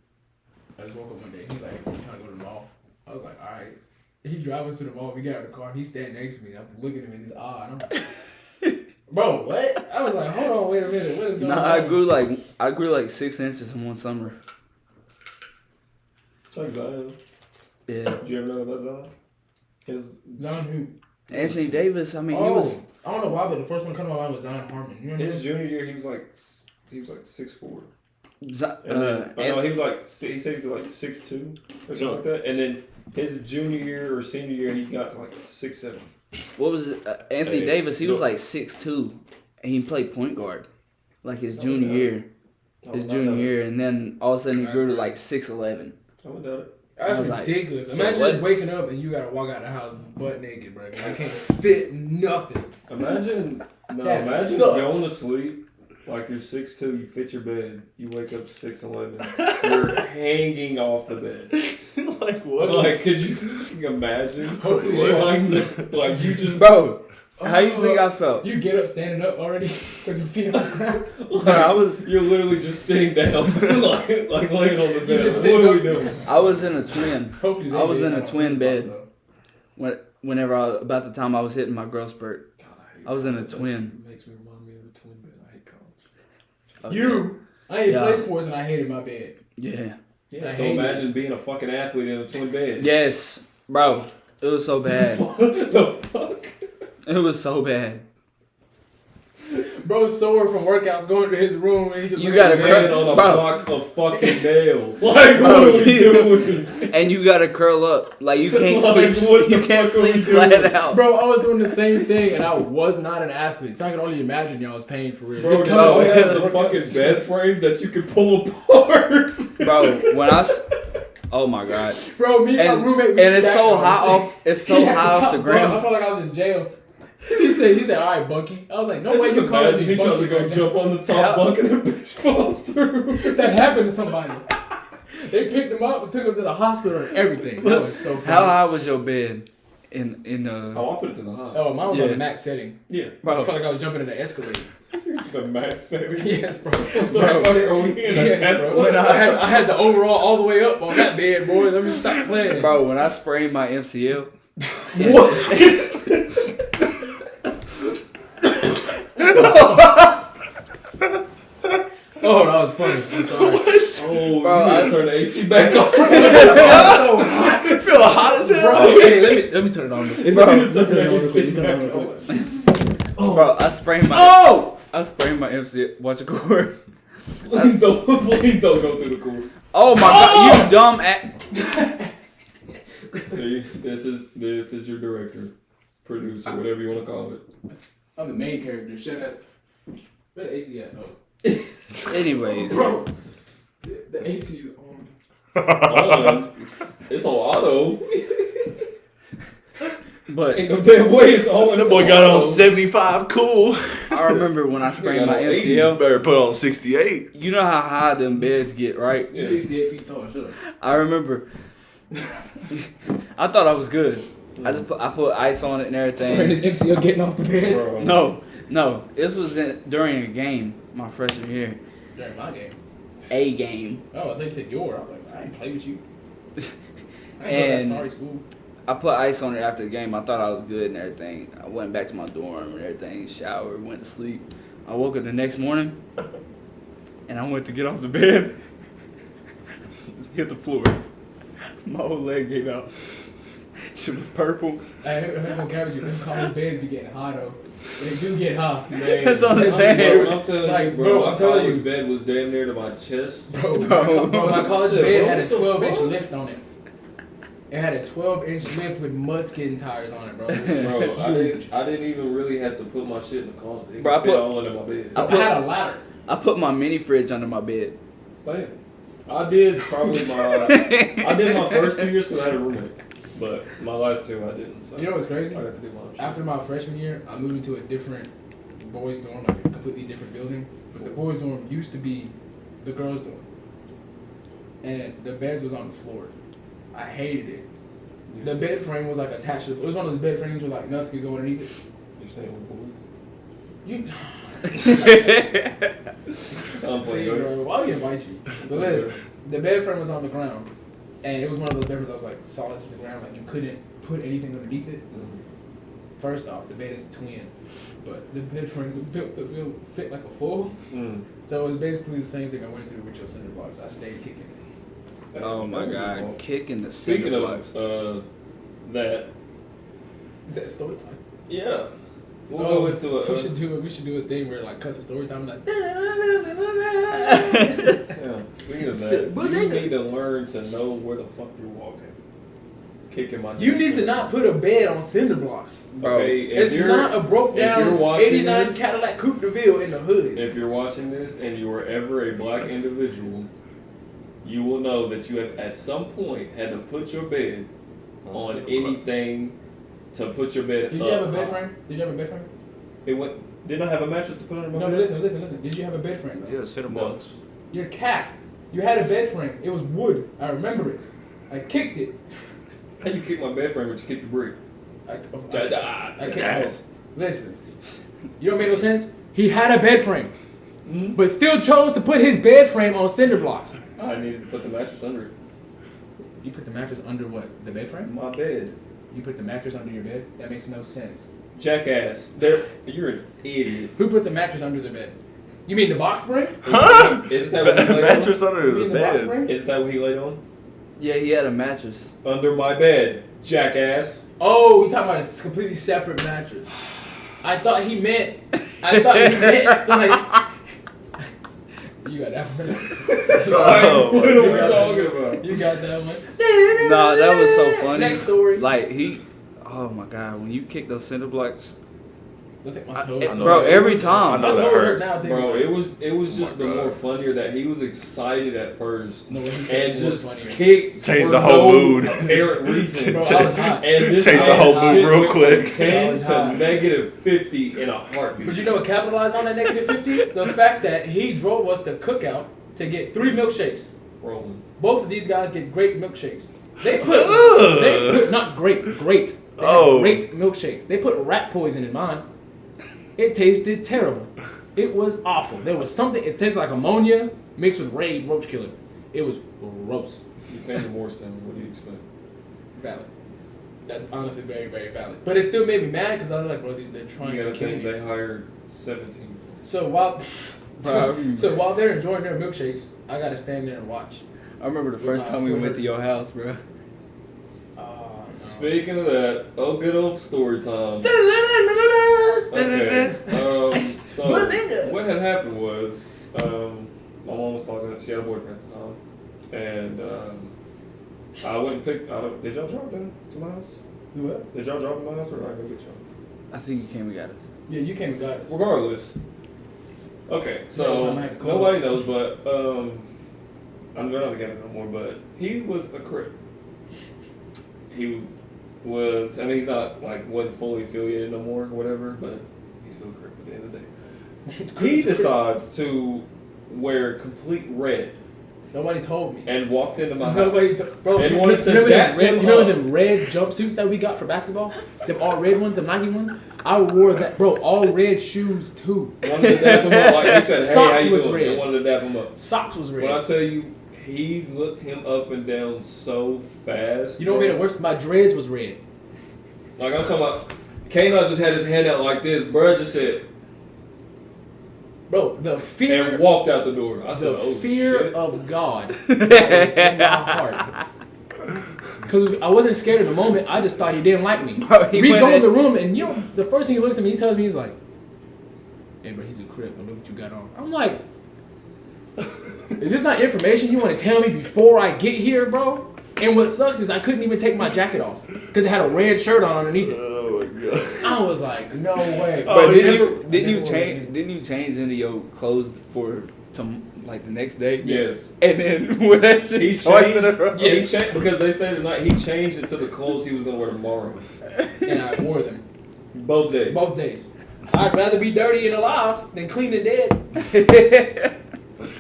I just woke up one day, and he's like, hey, you trying to go to the mall? I was like, all right. He drive us to the mall, we get out of the car, and he's standing next to me, and I'm looking at him in his eye, and I'm like, bro, what? I was like, hold on, wait a minute, what is going on? I grew like 6 inches in one summer. It's like Zion. Yeah. Did you ever know about Zion? His Zion who? Anthony Davis, I mean, Oh, he was. I don't know why, but the first one coming to my mind was Zion Harmon. You remember his him? junior year, he was like 6'4". Z- And then, no, An- he was like, he said he's like 6'2" or something like that. And then his junior year or senior year, he got to like 6'7". what was it? Anthony Hey, Davis? He was look. like 6'2", and he played point guard, like his Oh, junior no. year. I His would not junior doubt it. year, and then all of a sudden he That's grew to great. like 6'11". I would doubt it. That's I was like, ridiculous. so Imagine what? just waking up and you gotta walk out the house butt naked, bro. You can't fit nothing. Imagine That sucks. going to sleep like you're 6'2", you fit your bed, you wake up 6'11", you're hanging off the bed. Like what? Like, could you fucking imagine? Hopefully like you just Bro, how you think I felt? You get up standing up already because your feet on the ground. You're literally just sitting down, like laying on the bed. just What sitting are we up- doing? I was in a twin. Hopefully, I was in a don't twin see bed. myself. Whenever about the time I was hitting my growth spurt. I was in a twin. Makes me remind me of a twin bed. I hate college. You, I ain't Yeah. play sports and I hated my bed. Yeah. Yeah, I so hate imagine being a fucking athlete in a twin bed. Yes, bro. It was so bad. What the fuck? It was so bad. Bro's sore from workouts, going to his room and he just You looking at gotta the Man bed. on a Bro. box of fucking nails. Like, Bro, what are we doing? And you gotta curl up. Like you can't Like, sleep. what the You can't fuck are we sleep doing? flat out. Bro, I was doing the same thing and I was not an athlete, so I can only imagine y'all was paying for real. Bro, Just do come y'all on. have the fucking bed frames that you can pull apart? Bro, oh my god. Bro, me and my And, roommate, and we it's stacked so on high the same- off. It's so He had high off top, the bro, I ground. felt like I was in jail. He said, all right, Bunky. I was like, no way Just you calling imagine me each other Bunky. go right jump now. on the top bunk and the bitch falls through. That happened to somebody. They picked him up and took him to the hospital and everything. That was so funny. How high was your bed? In Oh, I put it in the hot. Oh, mine was on Yeah. the max setting. Yeah. I felt like I was jumping in the escalator. This is the max setting. Yes, bro. What the fuck are we in a Yes, Tesla? bro. I had the overall all the way up on that bed, boy. Let me stop playing. Bro, when I sprained my MCL, Oh, that was funny. I'm sorry. Oh, Bro, you I- gotta turn the AC back on. It's so hot. I feel hot as hell. Bro, hey, let me turn it on. It's Bro, let me turn it on real quick. AC Let me turn it back on real quick. on. bro, I sprained my Oh! MCL. Watch a cord. Please don't go through the core. Oh my god, you dumb ass. See, this is your director, producer, whatever you want to call it. I'm the main character. Shut up. Where the AC at? Oh. Anyways, Bro, the AC is on. On. It's on auto. but Ain't no damn way it's on. That boy got on 75 cool. I remember when I sprained my got on 80. MCL. Better put on 68. You know how high them beds get, right? You're 68 feet tall. Shut up. I remember. I thought I was good. I put ice on it and Sprained everything. his MCL getting off the bed. Bro. No. This was during a game my freshman year. During my game. A game. Oh, I think you said your. I was like, I didn't play with you. I didn't go to that And- sorry school. I put ice on it after the game. I thought I was good and everything. I went back to my dorm and everything, showered, went to sleep. I woke up the next morning and I went to get off the bed. Hit the floor. My whole leg gave out. Shit was purple. I heard on cabbage, them college beds be getting hot though. They do get hot. Man, That's what I'm That's saying. Bro, I'm telling Like, you, bro, bro, I'm my telling college you. bed was damn near to my chest. Bro, Bro. my college Shit, bed bro, had a what the 12-inch fuck? lift on it. It had a 12-inch lift with mud skin tires on it, bro. Bro, I didn't even really have to put my shit in the closet. It Bro, I could fit put- all under my bed. I had a ladder. I put my mini fridge under my bed. Damn. I did probably I did my first 2 years because I had a roommate. But my last two I didn't. So You know what's crazy? I got to do my own shit. After my freshman year, I moved into a different boys' dorm, like a completely different building. But the boys' dorm used to be the girls' dorm. And the beds was on the floor. I hated it. The bed frame was like attached to the floor. It was one of those bed frames where like nothing could go underneath it. You staying with boys? You I'm see, playing. bro, why would we invite you? But listen, the bed frame was on the ground. And it was one of those bed frames that was like solid to the ground, like you couldn't put anything underneath it. First off, the bed is twin, but the bed frame was built to fit like a full. So it was basically the same thing I went through with your cinder blocks. I stayed kicking it. Oh my god, kicking the Speaking cinder of blocks. that, Is that story time? yeah, we'll go into a. We should do a thing where like cuts a story time like. Yeah. Speaking of that, But you nigga. need to learn to know where the fuck you're walking. Kicking my. You need to not put a bed on cinder blocks. Okay, if It's you're- not a broke if you're down watching 89 this- Cadillac Coupe de Ville in the hood. If you're watching this and you were ever a black individual, you will know that you have at some point had to put your bed on anything to put your bed. Did you have a bed frame? Did you have a bed frame? It went. Didn't I have a mattress to put under my No, bed? but listen. Did you have a bed frame? Though? Yeah, cinder No. blocks. You're capped. You had a bed frame. It was wood. I remember it. I kicked it. How you kick my bed frame, but you kick the brick? I Jackass. can't. Listen, you don't make no sense. He had a bed frame, but still chose to put his bed frame on cinder blocks. I needed to put the mattress under it. You put the mattress under what? The bed frame? My bed. You put the mattress under your bed? That makes no sense. Jackass. You're an idiot. Who puts a mattress under their bed? You mean the box spring? Huh? Isn't that what he laid on? Mattress under You the mean the box bed. spring? Isn't that what he laid on? Yeah, he had a mattress. Under my bed, jackass. Oh, we talking about a completely separate mattress. I thought he meant like you got that one. Oh, What my are we God. talking about? You got that one. Nah, that was so funny. Next story. Like oh my god, when you kick those cinder blocks, I think my toes. Bro, every I time. know My that toes hurt. hurt now. Bro, it was just my the God. more funnier that he was excited at first No, what he said and was just funnier. kicked Changed for the whole no mood. apparent reason. Bro, I was hot. And this Changed the man's whole mood shit real went quick. from 10 I was to hot. negative 50 in a heartbeat. But you know what capitalized on that negative 50? The fact that he drove us to Cookout to get 3 milkshakes. Rolling. Both of these guys get great milkshakes. They put not great. They Oh. had great milkshakes. They put rat poison in mine. It tasted terrible. It was awful. There was something. It tasted like ammonia mixed with Raid Roach Killer. It was gross. You came to Morristown. What do you expect? Valid. That's honestly very, very valid. But it still made me mad because I was like, bro, they're trying You to gotta kill think me. they hired 17. So while Bro. so while they're enjoying their milkshakes, I gotta stand there and watch. I remember the With first my time we foot went to hurt. your house, bro. No. Speaking of that, good old story time. Okay. So Bazinga! what had happened was, my mom was talking. She had a boyfriend at the time, and I went and picked. Did y'all drop down to my house? Do what? Did y'all drop at my house, or did I go get y'all? I think you came and got us. Yeah, you came and got us. Regardless. Okay, Yeah, so time I had to call. nobody knows, but I'm not together no more. But he was a Crip. He was. I mean, he's not wasn't fully affiliated no more or whatever, but he's still a Crip at the end of the day. He decides to wear complete red Nobody told me. and walked into my Nobody, house. bro. And You wanted to remember dap them red? him You remember up. them red jumpsuits that we got for basketball? Them all red ones, them Nike ones. I wore that, bro. All red shoes too. Wanted to dap him up. Like he said, hey, Socks how you was doing? red. And wanted to dap him up. Socks was red. When I tell you, he looked him up and down so fast. You know what made it worse? My dreads was red. Like I'm talking about, Kano just had his hand out like this. Bruh just said, Bro, the fear, and walked out the door. I said, the oh fear shit. of God that was in my heart. Because I wasn't scared in the moment. I just thought he didn't like me. Bro, he We went go in in- the room, and you know, the first thing he looks at me, he tells me, he's like, hey, bro, he's a Crip. Look what you got on. I'm like, is this not information you want to tell me before I get here, bro? And what sucks is I couldn't even take my jacket off because it had a red shirt on underneath it. Oh my god. I was like, no way. Oh, But he didn't just- you didn't you I never change wore didn't you change into your clothes for like the next day? Yes. And then when that shit He twice in a changed, row. Yes. he changed because they stayed the night. He changed it to the clothes he was gonna wear tomorrow. And I wore them Both days. both days. I'd rather be dirty and alive than clean and dead.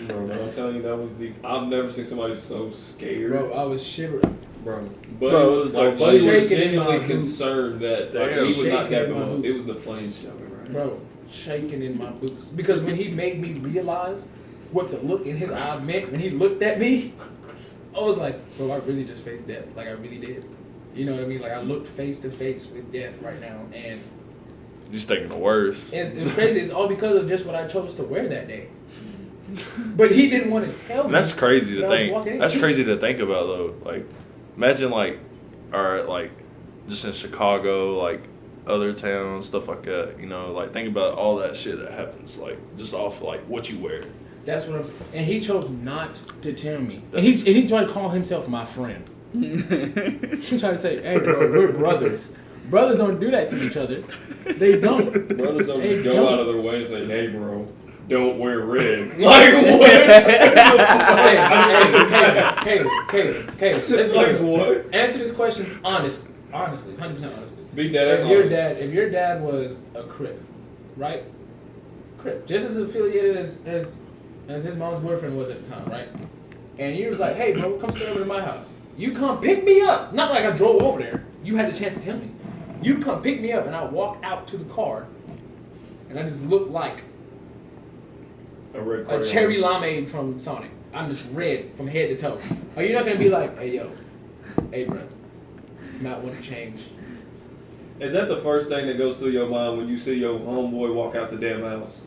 Bro, man, I'm telling you, that was the. I've never seen somebody so scared. Bro, I was shivering. Bro, Bro, it was so like, Buddy was shaking in genuinely my boots. concerned that like, Damn. he would not Shaking have in my him up. It boots. was the flame show, right? Bro, shaking in my boots. Because when he made me realize what the look in his eye meant when he looked at me, I was like, bro, I really just faced death. Like, I really did. You know what I mean? Like, I looked face to face with death right now. And You're just thinking the worst. it was crazy. It's all because of just what I chose to wear that day. But he didn't want to tell And me. that's crazy to when I was think. walking in. That's crazy to think about though. Like, imagine like, or like, just in Chicago, like other towns, stuff like that. You know, like think about all that shit that happens, like just off like what you wear. That's what I'm saying. And he chose not to tell me. And That's- he tried to call himself my friend. He tried to say, hey, bro, we're brothers. Brothers don't do that to each other. They don't. Brothers don't They just go don't. out of their way and say, "Hey, bro, don't wear red." Like what? Caleb, let's be Like real. what? Answer this question honestly, 100% honestly. Be dead ass honest. If your dad was a Crip, right? Crip, just as affiliated as his mom's boyfriend was at the time, right? And he was like, hey, bro, come stay over to my house. You come pick me up. Not like I drove over there. You had the chance to tell me. You come pick me up, and I walk out to the car, and I just look like A red a card. cherry limeade from Sonic. I'm just red from head to toe. Are you not gonna be like, hey, yo, hey, bro, you might want to change? Is that the first thing that goes through your mind when you see your homeboy walk out the damn house?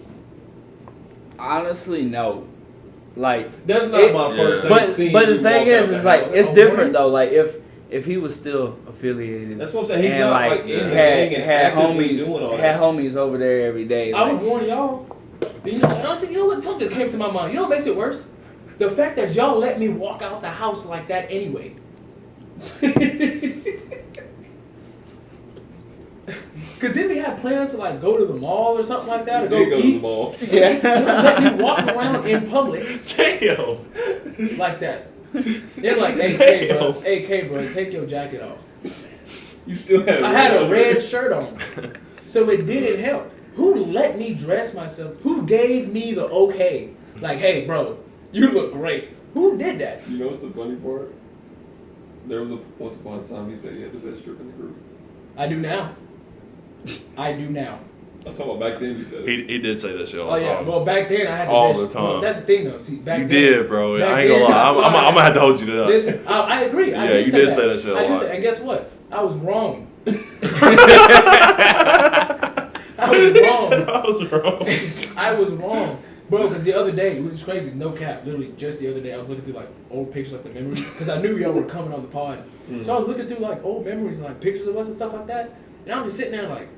Honestly, no. Like That's not it- my first thing. but seeing but the you thing walk out is, the it's like house. it's Oh, different really? though. Like if he was still affiliated, That's what I'm saying. He's and not like like in the had gang and had actively homies doing all had that. homies over there every day. I Like, would warn y'all. You know, honestly, you know what? Something just came to my mind. You know what makes it worse? The fact that y'all let me walk out the house like that anyway. Because then we had plans to like go to the mall or something like that, or Did go go to the eat. mall. Yeah. Let me walk around in public Damn. like that. Then like, hey, K, bro, take your jacket off. You still had. I had a red shirt on, so it didn't help. Who let me dress myself? Who gave me the okay? Like, hey, bro, you look great. Who did that? You know what's the funny part? There was once upon a time he said he had the best drip in the group. I do now. I'm talking about back then. You said it. He did say that shit all Oh the yeah, time. well back then I had the All best. the time. Well, that's the thing though. See, back You then, did, bro. back I ain't gonna then, lie. I'm gonna have to hold you to that. Listen, I agree. I Yeah, did you say did that. say that shit a I did lot. say, and guess what? I was wrong. I was wrong. I was wrong. I was wrong, bro. Because the other day, which was crazy, no cap. Literally, just the other day, I was looking through like old pictures, like the memories, because I knew y'all were coming on the pod. So I was looking through like old memories and like pictures of us and stuff like that, and I'm just sitting there like,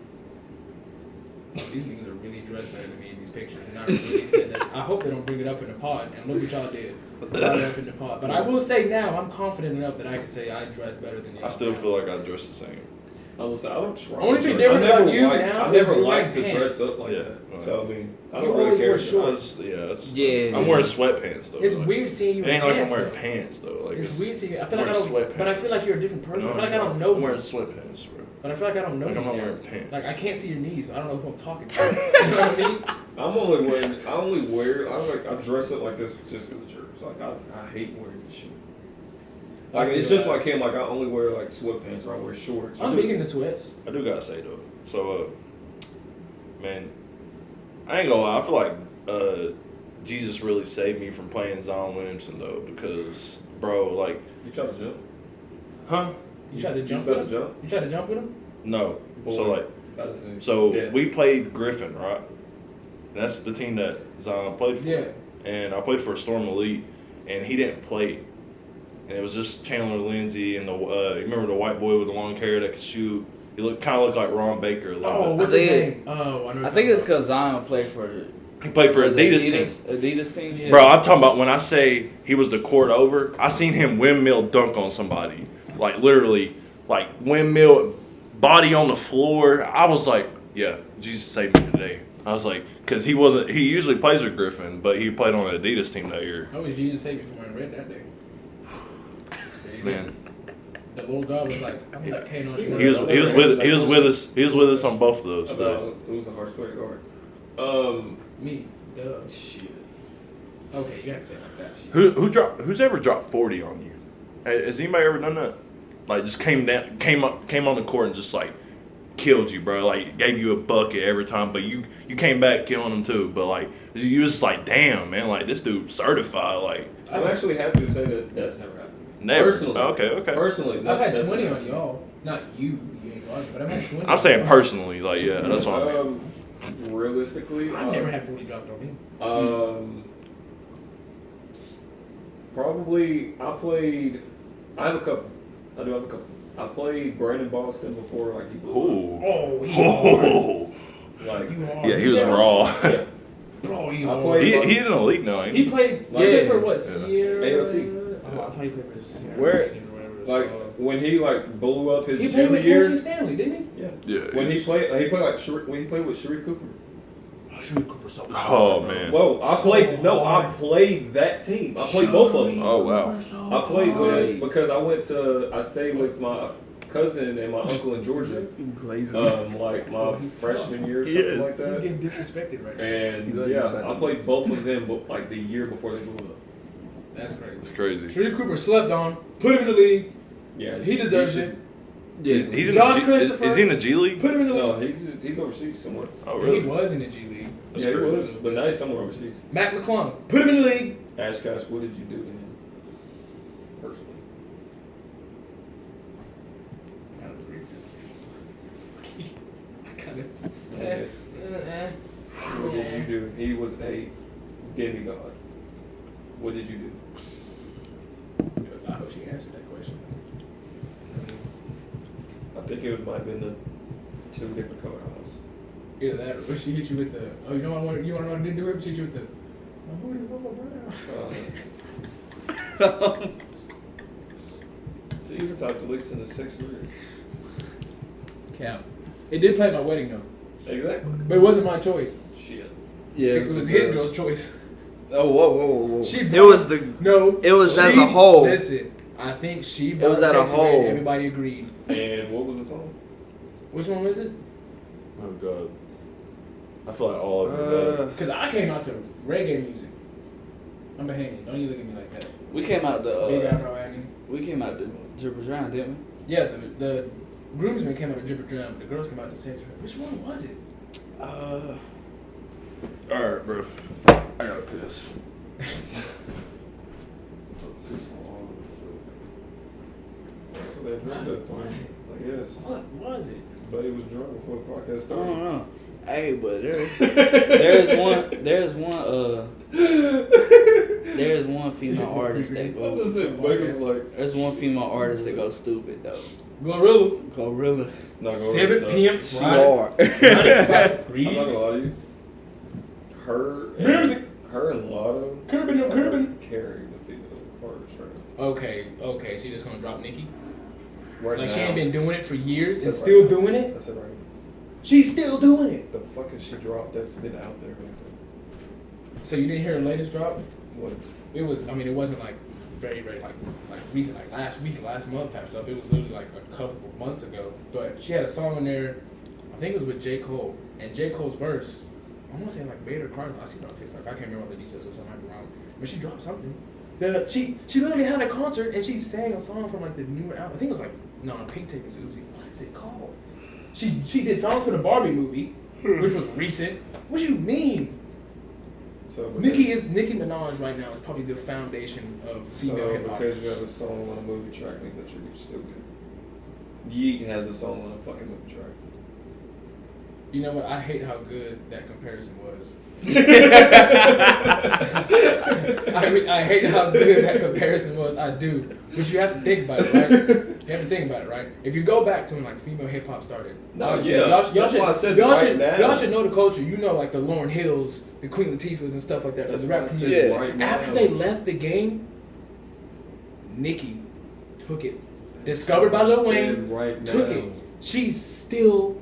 oh, these niggas are really dressed better than me in these pictures. And I really said that. I hope they don't bring it up in the pod. And look what y'all did. Brought it up in the pod. But I will say now, I'm confident enough that I can say I dress better than you. I still feel like I dress the same. I will say I don't try. Only thing I different never about you liked- now I is never you liked like to pants. dress up like Yeah, that. right. So I mean, I You don't really always care. wear shorts. Yeah. I'm wearing sweatpants though. It's like, weird seeing you It in ain't like I'm pants, wearing though. pants though. Like It's weird seeing you. I feel I'm like I wearing don't. But I feel like you're a different person. I feel like I don't know I'm you. wearing sweatpants, bro. But I feel like I don't know Like you I'm not now. wearing pants. Like I can't see your knees. So I don't know who I'm talking to. You know what I mean? I dress up like this just for the church. Like I hate wearing this shit. I Like feel it's just that. like him. Like I only wear like sweatpants or I wear shorts. I'm big into sweats. I do gotta say though. So, man, I ain't gonna lie. I feel like Jesus really saved me from playing Zion Williamson though, because bro, like, You try to jump? huh? You tried to You jump about with to him? jump? You tried to jump with him? No. Boy. So like, About to say. so Yeah. we played Griffin, right? That's the team that Zion played for. Yeah. And I played for Storm Elite, and he didn't play. And it was just Chandler Lindsay and the you remember the white boy with the long hair that could shoot. He kind of looked like Ron Baker a little Oh, bit. what's I his think- name? Oh, I know. I think it's because Zion played for He played for Adidas team. Adidas team. Yeah. Bro, I'm talking about when I say he was the court over, I seen him windmill dunk on somebody. Like literally, like windmill, body on the floor. I was like, yeah, Jesus saved me today. I was like, because he usually plays with Griffin, but he played on an Adidas team that year. I was Jesus saved me from wearing red that day. Man, The Lord God was like, I'm like, Kane on he was with us on both of those. About who's the hardest player guard? Me. Duh. Shit. Okay, you gotta say it like that. Shit. Who's ever dropped 40 on you? Has anybody ever done that? Like just came on the court and just like killed you, bro. Like gave you a bucket every time, but you came back killing them too. But like you was like, damn, man, like this dude certified. Like I'm actually happy to say that that's never happened. never. Personally. Okay. Personally, I've had that's 20 never on y'all. Not you ain't lying, but I've had 20. I'm saying personally, like yeah, that's what I mean. Realistically, I've never had 40 dropped on me. Probably I have a couple. I do have a couple. I played Brandon Boston before, like he blew Ooh. Oh, he Oh. up. Like You hard. Yeah, he was raw. yeah. Bro, he I hard. played- He's in the league now. Ain't He he? played. Like, Yeah. yeah. For what? Yeah. Sierra? AOT. Oh, I thought he played for Sierra. Where- Or whatever it's Like called. when he like blew up his He played junior with year. Casey Stanley, didn't he? Yeah. Yeah. When he he's- played when he played with Sharif Cooper. Oh, Sharif Cooper so hard, Oh bro. man. Whoa, I So played. No, I hard. played that team. I played both of them. Oh, wow. I played with because I stayed with my cousin and my uncle in Georgia. Like my freshman year or something Yes. like He's that. getting disrespected right now. And You gotta yeah, know about I that. played both of them, but like the year before they blew up. That's crazy. It's crazy. Sharif Cooper slept on. Put him in the league. Yeah, He deserves should- it. He's in Josh the G- Christopher. Is he in the G League? Put him in the No, league. he's overseas somewhere. Oh He really? was in the G League. That's Yeah, he crazy. was, but now he's somewhere overseas. Mac McClung. Put him in the league. Ash Cash, what did you do to him personally? I kind of agree with this. I kind of. What did you do? He was a demigod. What did you do? I hope she answered that question. I think it might have been the two different color eyes. Either that, or she hit you with the. Oh, you want to know what I didn't do it? She hit you with the. My booty, Oh, that's nice. So you even typed at least in the 6th grade. Cap. It did play at my wedding though, Exactly. but it wasn't my choice. Shit. Yeah, It was his girl's choice. Oh, whoa. She It brought- was the. No, It was she- as a whole. Listen, I think she brought was as a Sexy Red, whole. Everybody agreed. And what was the song? Which one was it? Oh god. I feel like all of them are bad. Because I came out to reggae music. I'm behaving. Don't you look at me like that. We came out Big the. eyebrow at me. We came out the Drippers Round, didn't Yeah, the groomsmen came out to Dripper Drum. The girls came out to Sex Red. Which one was it? we? Alright, bro. I gotta piss. That's what that drunk does to me. Like, yes. What was it? Buddy was drunk before the podcast I started. don't know. Hey, but there's one female artist that What goes. is it? Mike was like, There's one female artist that goes stupid though. Glorilla. Glorilla. not gonna 7 stop. p.m. She Friday. are. 95 I'm not degrees. gonna lie to you. Music. Her and Lotto Curbin, no curbin. carry the female artist right Okay, so you just gonna drop Nicki? now. Right Like now. she ain't been doing it for years and That's still right. doing it? That's it right now. She's still doing it. The fuck has she dropped that's been out there? So you didn't hear her latest drop? What? It was, I mean, it wasn't like very like recent, like last week, last month type stuff. It was literally like a couple of months ago. But she had a song in there, I think it was with J. Cole. And J. Cole's verse, I want to say like made her cars. I see it on TikTok. I can't remember all the details, so I might be wrong. But she dropped something. She literally had a concert and she sang a song from like the newer album. I think it was like, no, Pink Tape is Uzi. What is it called? She did songs for the Barbie movie, which was recent. What do you mean? So Nicki Minaj right now is probably the foundation of female hip hop. because you have a song on a movie track means that you're stupid. Yeet has a song on a fucking movie track. You know what? I hate how good that comparison was. I hate how good that comparison was. I do. But you have to think about it, right? You have to think about it, right? If you go back to when like female hip hop started, No, obviously, yeah. y'all That's why I said y'all right should now. y'all should know the culture. You know, like the Lauryn Hills, the Queen Latifahs, and stuff like that That's for the why I rap said community. Yeah. right now. After they left the game, Nicki took it. Discovered by Lil Wayne, right took it. She's still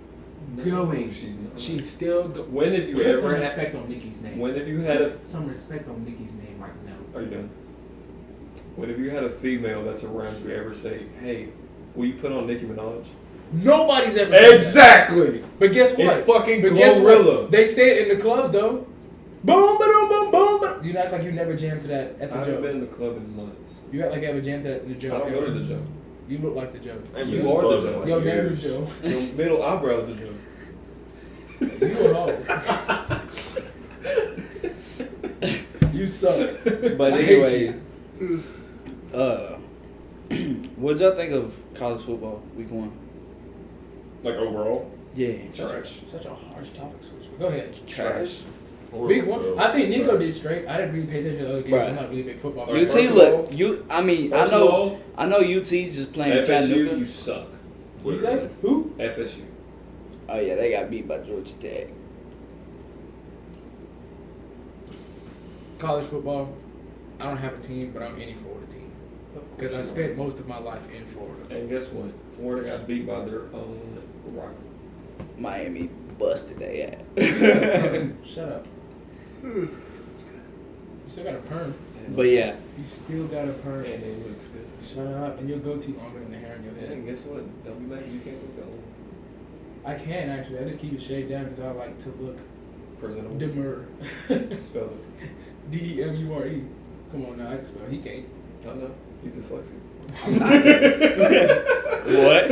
going. She's not. She's still going. When have you Put some ever had? respect on Nicki's name. When have you had a? Some respect on Nicki's name right now. Are you done? When have you had a female that's around you ever say, "Hey, will you put on Nicki Minaj?" Nobody's ever said that. Exactly. But guess what? It's fucking But guess Glorilla. what? They say it in the clubs though. Boom, boom, boom, boom, boom. You act like you never jammed to that at I the haven't been joke. in the club in months. You act like you ever jammed to that in the I joke. don't go to the joke. You look like the joke. Ain't You been are to the clubs in, joke. like, Your name years. is Joe. Your middle eyebrows are joke. You a hoe. You suck. But I hate anyway, what'd y'all think of college football week 1? Like overall, Yeah, trash. Such a harsh topic switch. But go ahead. trash. Big one. Horrible, I think Nico Trash. did straight. I didn't really pay attention to other games. Right. I'm not really a big football Alright, fan. UT first of look. all- I mean, First of all, I know UT's just playing FSU, Chattanooga. you suck. You say? Who? FSU. Oh yeah, they got beat by Georgia Tech. College football. I don't have a team, but I'm in it for the team. Because I spent most of my life in Florida. And guess what? Florida got beat by their own rival. Miami busted they ass. Shut up. You still got a perm. But yeah, You still got a perm. And it looks good. Shut up. And your goatee longer than the hair on your head. And guess what? Don't be mad 'cause you can't look that long. I can actually. I just keep it shaved down because I like to look Presentable. demure. Spell it. Demure. Come on now, I can spell. He can't. I know. He's dyslexic. What?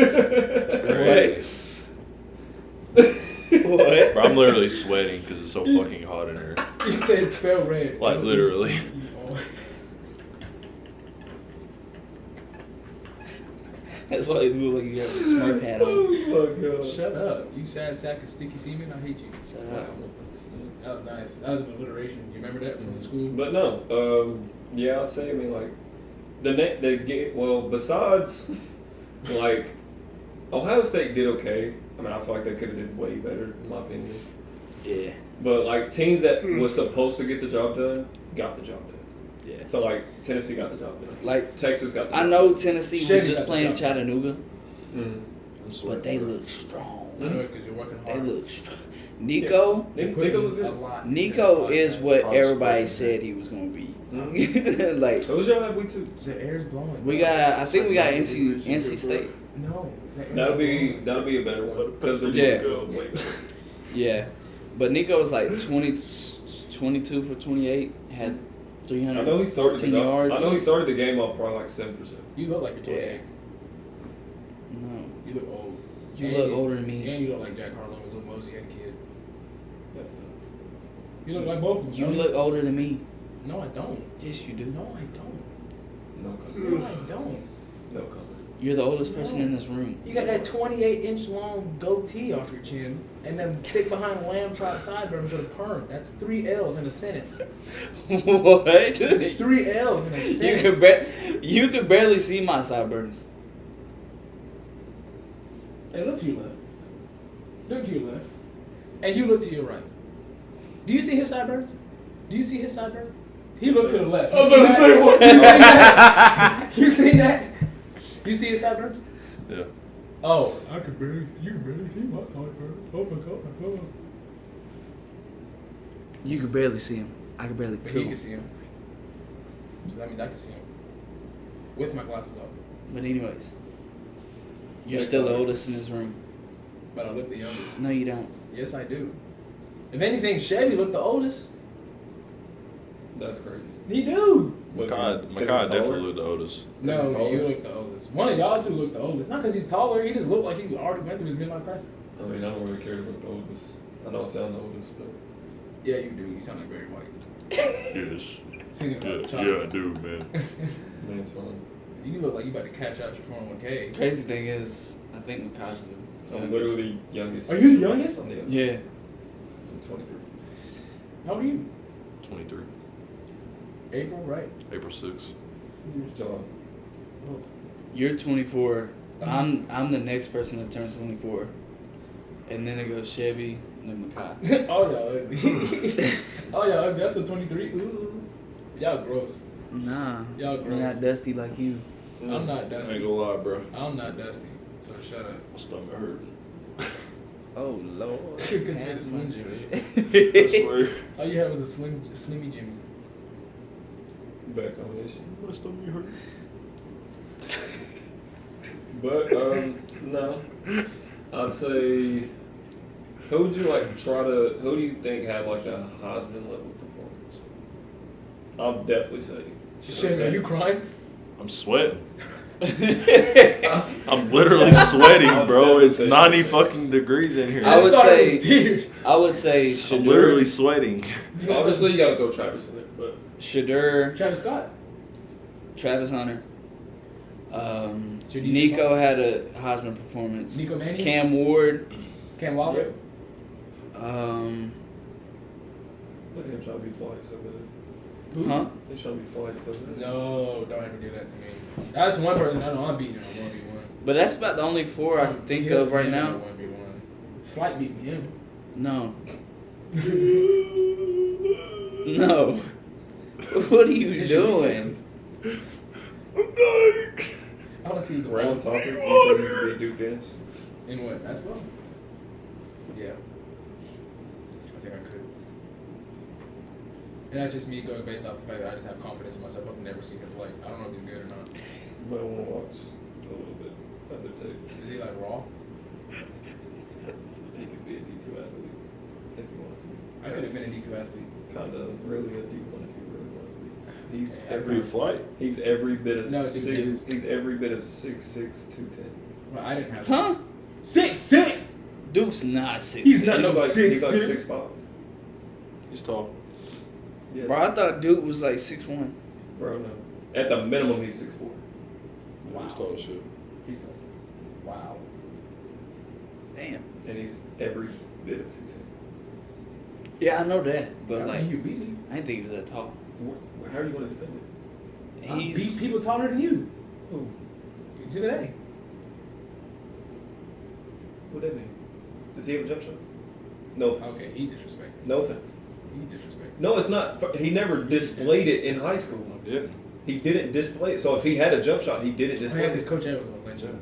What? Bro, I'm literally sweating because it's so fucking hot in here. He said spell red. Like, literally. That's why you look like you have a smart hat on. Oh my god. Shut up. You sad sack of sticky semen. I hate you. Shut up. That was nice. That was an alliteration. You remember that from school? But no, yeah, I'd say, I mean, like, the game, well, besides, like, Ohio State did okay. I mean, I feel like they could have did way better, in my opinion. Yeah. But, like, teams that was supposed to get the job done, got the job done. Yeah. So, like, Tennessee got the job done. Like, Texas got the I job know Tennessee Chevy was just got the playing job. Chattanooga, done. but they look strong. I know it because you're working They hard. look Nico. They put Nico in look good. a lot. Nico into this is podcast. what Probably everybody surprising. said he was gonna be. Mhm. Like Who's y'all have week 2? The air's blowing. we got, I think we got NC State. No. the air's That'll blowing. be a better one because they're Yeah. way better. Yeah, but Nico was like 22 for 28, had I 300. know he started. 14 yards. I know he started the game off probably like 7%. You look like you're 28. No, You look old. you And look older than me. And you look like Jack Harlow and Lil Mosey had a kid. That's tough. You look like both of them. You don't look older than me. No, I don't. Yes, you do. No, I don't. No comment. No, I don't. No comment. You're the oldest person in this room. You got that 28-inch long goatee off your chin and them thick behind lamb chop sideburns with a perm. That's 3 L's in a sentence. What? It's 3 L's in a sentence. You could barely see my sideburns. Hey, look to your left. Look to your left. And you look to your right. Do you see his sideburns? Do you see his sideburns? He looked to the left. I was about to say, what? You seen that? You seen that? You see his sideburns? Yeah. Oh, you can barely see my sideburns. Oh my god. Oh. You could barely see him. I could barely But feel he can him. see him. So that means I can see him. With my glasses off. But anyways, you're Yeah, still the sorry. oldest in this room. But I look the youngest. No, you don't. Yes, I do. If anything, Chevy looked the oldest. That's crazy. He do. Makai taller? definitely looked the oldest. No, he's taller? you look the oldest. One of y'all two look the oldest. Not because he's taller. He just looked like he already went through his midlife crisis. I mean, I don't really care about the oldest. I know I sound the oldest, but Yeah, you do. You sound like Barry White. Yes. Singing about Yeah, chocolate. I do, man. man, it's fine. You look like you about to cash out your 401k. Crazy thing is, I think Makai's the I'm youngest. literally youngest. Are you the youngest? I'm the youngest. Yeah. I'm 23. How old are you? 23. April, right? April 6th. Who's John? You're 24. I'm the next person to turn 24. And then it goes Chevy, and then Makai. Oh, y'all ugly. Oh, y'all ugly. That's a 23. Ooh. Y'all gross. Nah. Y'all I'm gross. not dusty like you. I'm not I ain't dusty. gonna lie, bro. I'm not dusty. So shut up. My stomach hurt. Oh, Lord. Because you had a Slim Jimmy. I swear. All you had was a Slimmy Jimmy. Bad combination. My stomach hurt. But no, I'd say. Who would you like try to? Who do you think had like a Heisman level performance? I'll definitely say. Chevy, are you crying? I'm sweating. I'm literally sweating, bro. It's 90 fucking degrees in here. I would thought say- it was tears. I would say I'm literally Shadur, sweating. Obviously, you got to throw Travis in there, but Shadur, Travis Scott. Travis Hunter. Jadise Nico Moss. had a Heisman performance. Nico Mannion. Cam Ward. Cam Waller. look at him trying to be flight so good. Who? Huh? He's trying to be flight so good. No, don't ever do that to me. That's one person I know I'm beating in a 1v1. But that's about the only four I can think of right now. 1v1. Flight beating him. No. No. What are you doing? I'm dying. I want to see his Round balls. topic. You think you can beat Duke Dance? In what? Basketball? Yeah. I think I could. And that's just me going based off the fact that I just have confidence in myself. I've never seen him play. I don't know if he's good or not. You might want to watch a little bit of the tape. Is he like raw? He could be a D2 athlete if he wanted to. I could have been a D2 athlete. Kind of really a D1 if you really want to be. He's Yeah, every Every flight. He's every bit of No, dude, dude. He's every bit of 6'6", 210. Well, I didn't have Huh? 6'6". Duke's not 6'6". He's not no He's like 6'6". 6'5". He's tall. Yes. Bro, I thought Duke was like 6'1". Bro, no. At the minimum, he's 6'4". Wow. He's tall as shit. He's tall. Wow. Damn. And he's every bit of 210. Yeah, I know that, but I like, mean, you beat me. I didn't think he was that tall. How are you going to defend it? I beat He's people taller than you. Who? Exhibit A. What that mean? Does he have a jump shot? No offense. Okay, he disrespected. No offense. He disrespected. No, it's not. He never displayed it in high school. Yeah. He didn't display it. So if he had a jump shot, he didn't I display mean, it. this coach Evans will let you.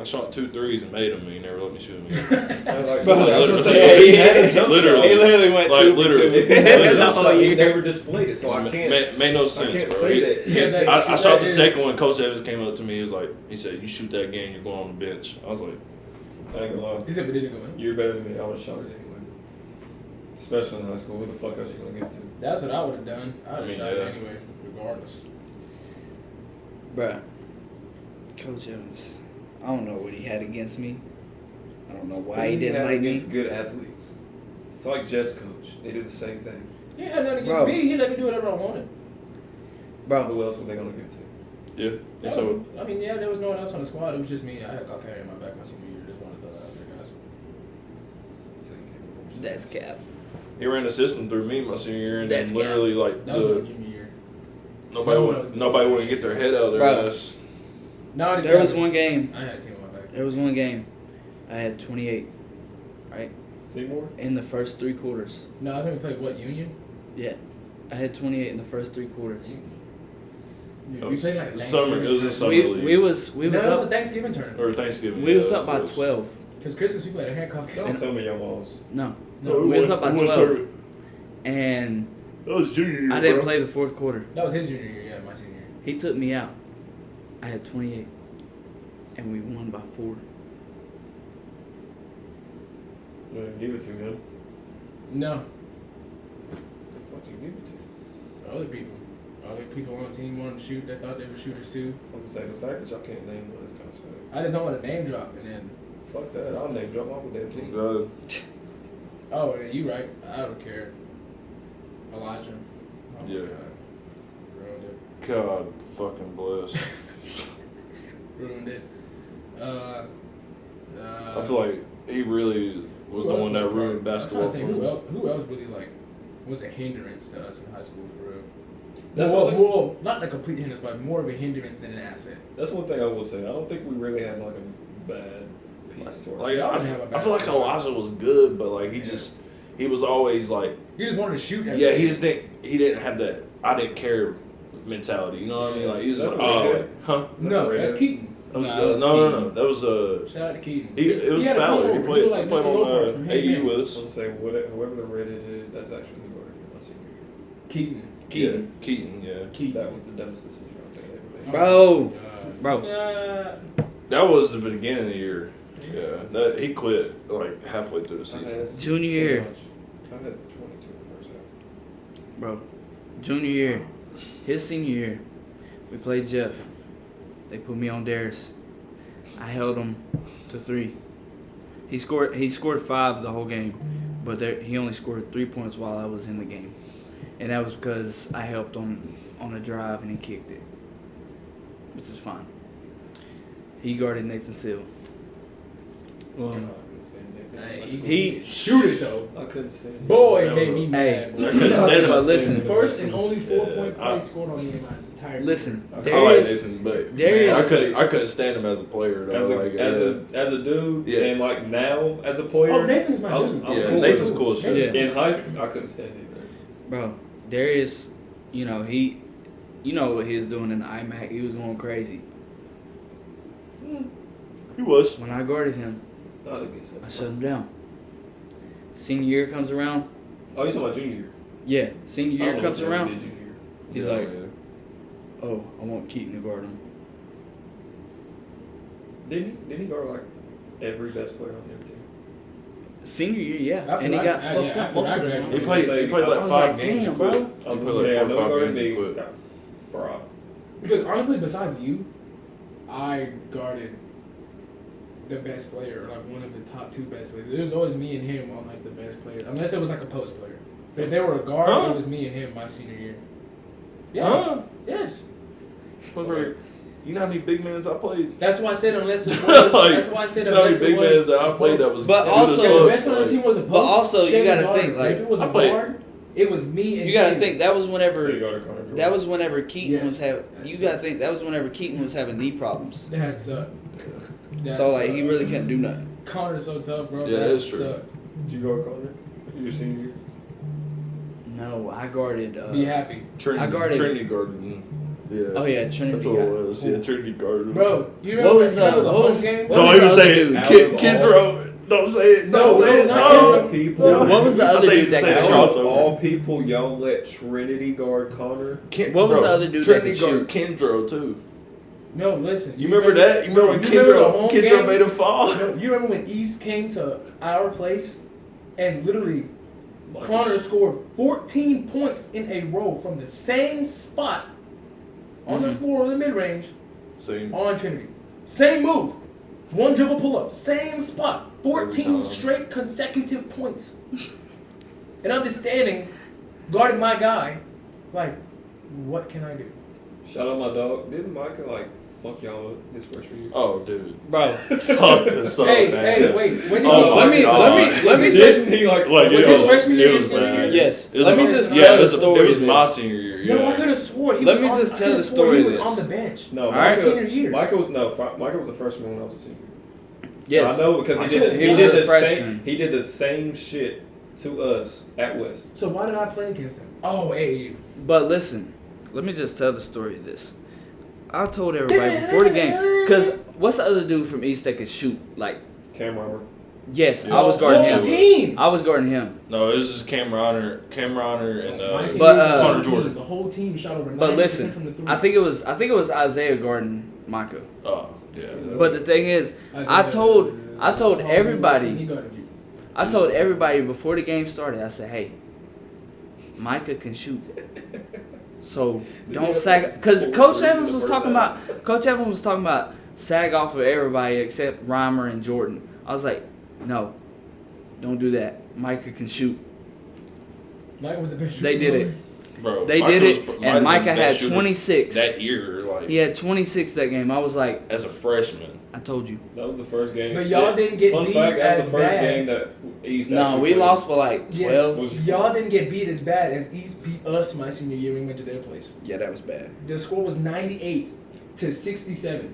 I shot 2 threes and made them, and he never let me shoot them again. Like, Bro, I was gonna literally. say, he had a jump Literally. He literally went Like, 2 for literally. 2. If he had a jump Oh, shot, he you- never displayed it, so I can't. Made no I sense, can't bro. say that. Yeah, that- I shot the is- second one. Coach Evans came up to me. He said, "You shoot that game, you're going on the bench." I was like, I ain't gonna lie. He said, but didn't go in. You're better than me. I would have shot it anyway. Especially in high school. Who the fuck else you gonna give it to? That's what I would have done. I would have I mean, shot yeah. it anyway, regardless. Bruh, Coach Evans, I don't know what he had against me. I don't know why he didn't like me. against good athletes. It's like Jeff's coach. They do the same thing. He had nothing Bro. against me. He let me do whatever I wanted. Bro, Who else were they gonna give it to? "Yeah." And That so was- I mean, yeah, there was no one else on the squad. It was just me. I had Makai in my back my senior year. Just wanted to throw that out there, guys. that's cap. he ran the system through me my senior year, and That's then literally like That was my junior year. nobody would get their head out of their Bro. ass. No, I just There got was it. one game. I had a team on my back. There was one game. I had 28, right? Seymour? In the first 3 quarters. No, I was going to play what, Union? Yeah. I had 28 in the first 3 quarters. Dude, It we was played like a summer. It was a Thanksgiving summer We league. was tournament. No, that was a up. Thanksgiving tournament. Or Thanksgiving. We yeah, was that's up by what it was. 12. Because Christmas we played at Hancock. Don't tell me y'all was. No. No, we was up by we won 12. tournament. And That was junior year. I didn't bro. play the 4th quarter. That was his junior year, yeah, my senior year. He took me out. I had 28. And we won by 4. Give it to him. No, The fuck you give it to? other people. Other people on the team wanted to shoot that thought they were shooters too. I'm gonna say the fact that y'all can't name one is kind of sad. I just don't want to name drop and then, Fuck that. I'll name drop my whole damn team. God. oh, yeah, you right. I don't care. Elijah. Oh my Yeah. God. Ruined it. God fucking bless. Ruined it. I feel like he really was the one that ruined basketball for Who me. else really like was a hindrance to us in high school for real? That's More, not a complete hindrance, but more of a hindrance than an asset. That's one thing I will say. I don't think we really had like a bad piece to our Like team. Y'all I, didn't have a I bad feel like squad. Elijah was good, but like he was always like, He just wanted to shoot. yeah, he didn't have that I didn't care mentality. You know what I mean? Like he was That's like, what oh, we like, huh? No, Red that's Hat? Keaton. That was, Nah, that was no. That was Shout out to Keaton. it was had a Fowler. come He over. played, was like he played Mr. Lopez on from AU Him. with I'm us. gonna say whoever the redhead is, that's actually who guarded me my senior year. Keaton. Keaton. Yeah, Keaton. Yeah, Keaton. That was the dumbest decision I think I ever made. Bro. God. Bro. that was the beginning of the year. Yeah, he quit like halfway through the I season. had Junior year. I had 22 in the first half. Bro. Junior year. His senior year. We played Jeff. They put me on Darius. I held him to 3. He scored 5 the whole game, but he only scored 3 points while I was in the game, and that was because I helped on a drive and he kicked it, which is fine. He guarded Nathan Seal. I couldn't stand Nathan. He shoot it though. I couldn't stand him. Boy, That it made was me a- mad. I boy. couldn't stand him. But listen, First and only 4-point Yeah, play scored on me in my entire listen. I I like Darius, Nathan, but Darius- I couldn't stand him as a player though. As a dude, Yeah. and like now as a player. Oh, Nathan's my I'm- dude. I'm yeah, cool with Nathan's him. cool as shit. Yeah. In high school, I couldn't stand Nathan. bro, Darius, you know what he was doing in the IMAC. He was going crazy. He was. When I guarded him, Thought it'd be so. I shut him down. Senior year comes around. Oh, you talking about junior year? Yeah, senior I year don't know comes what Jerry around. did junior year. He's Yeah, like, yeah. oh, I want Keaton to guard him. Didn't he guard like every best player on every team? Senior year, yeah. After And he I- got yeah, fucked up after most I of the graduated. time. He played I like was 5 like, games. damn, and bro. quit. I was He gonna played say, like I know 4 or 5 guarded games and me. quit. God, bro. Because honestly, besides you, I guarded the best player, like one of the top 2 best players. It was always me and him on like the best player, unless it was like a post player. If they were a guard, Huh? it was me and him my senior year. Yeah. Huh? Yes. You know how many big mans I played? That's why I said unless it was. Like, that's why I said You know how many unless it big was. mans that I played that was But good also- as Yeah, the fuck. best player on the team was a post. But also, you Chevy gotta guard. think, But like, if it was I a played- guard, it was me and You gotta him. think that was So you whenever guarded Connor Jordan. that was whenever Keaton Yes. was having. You That's gotta it. think that was whenever Keaton was having knee problems. That sucks. That So like he sucks. really couldn't do nothing. Connor's so tough, bro. Yeah, that that's true. sucks. Did you guard Connor? Your senior year? No, I guarded. Be happy. I guarded- Trinity guarded. Yeah. Oh yeah, Trinity. That's what it was. Yeah, Trinity guarded. Bro, you What remember, was you remember the what home was game? what Don't was even the say other it. dude? Don't say it. No, Don't say it. not No. Kendra. People, No. What was the I other think dude that you could said shoot? crossover. all people, y'all let Trinity guard Connor. What was the other dude that Trinity could guard Kendro too. No, listen. You remember that? You remember when you remember the home Kendro game? made him fall? No, you remember when East came to our place and literally Connor scored 14 points in a row from the same spot on the floor of the mid-range Same. on Trinity. Same move. One dribble pull-up. Same spot. 14 straight consecutive points. And I'm just standing, guarding my guy, like, what can I do? Shout out my dog. Didn't Micah like fuck y'all up his freshman year? Oh, dude. Bro. Fuck this up, Hey, man. wait. When did Oh, you my God. let me Didn't he like? Like, Was it his was- freshman year it your was senior bad. year? Yes. It was Let me my- just yeah, tell it the was, story. It was of my this. senior year. No, Yeah. I could have swore he Let was me on, just I tell coulda the swore story he of was this. on the bench. No, my senior year. Micah was the freshman when I was a senior. Yes. I know because I he told did. you He he did was the a same. freshman. He did the same shit to us at West. So why did I play against him? Oh, AAU. But listen, let me just tell the story of this. I told everybody before the game, because what's the other dude from East that could shoot? Like, Cam Reimer. yes, Yeah. I was guarding Whole him. team. I was guarding him. No, it was just Cam Ronner, and My senior But, year, the Connor whole team- Jordan. The whole team shot over 90% But from listen, the three. I think it was Isaiah guarding Micah. Oh, yeah. But the thing is, I told everybody, I told everybody before the game started. I said, "Hey, Micah can shoot, so don't sag." Because Coach Evans was talking about sag off of everybody except Reimer and Jordan. I was like, "No, don't do that. Micah can shoot." Mike was the best shooter. They did it. Bro, They Micah did was- it, might have and been Micah the best had shooter 26. that year. Like, He had 26 that game. I was like, as a freshman. I told you. That was the first game. But y'all didn't get Fun beat fact, that was as the first bad. game that East. No, actually we played. lost by like 12. Was- Y'all didn't get beat as bad as East beat us my senior year when we went to their place. Yeah, that was bad. The score was 98 to 67,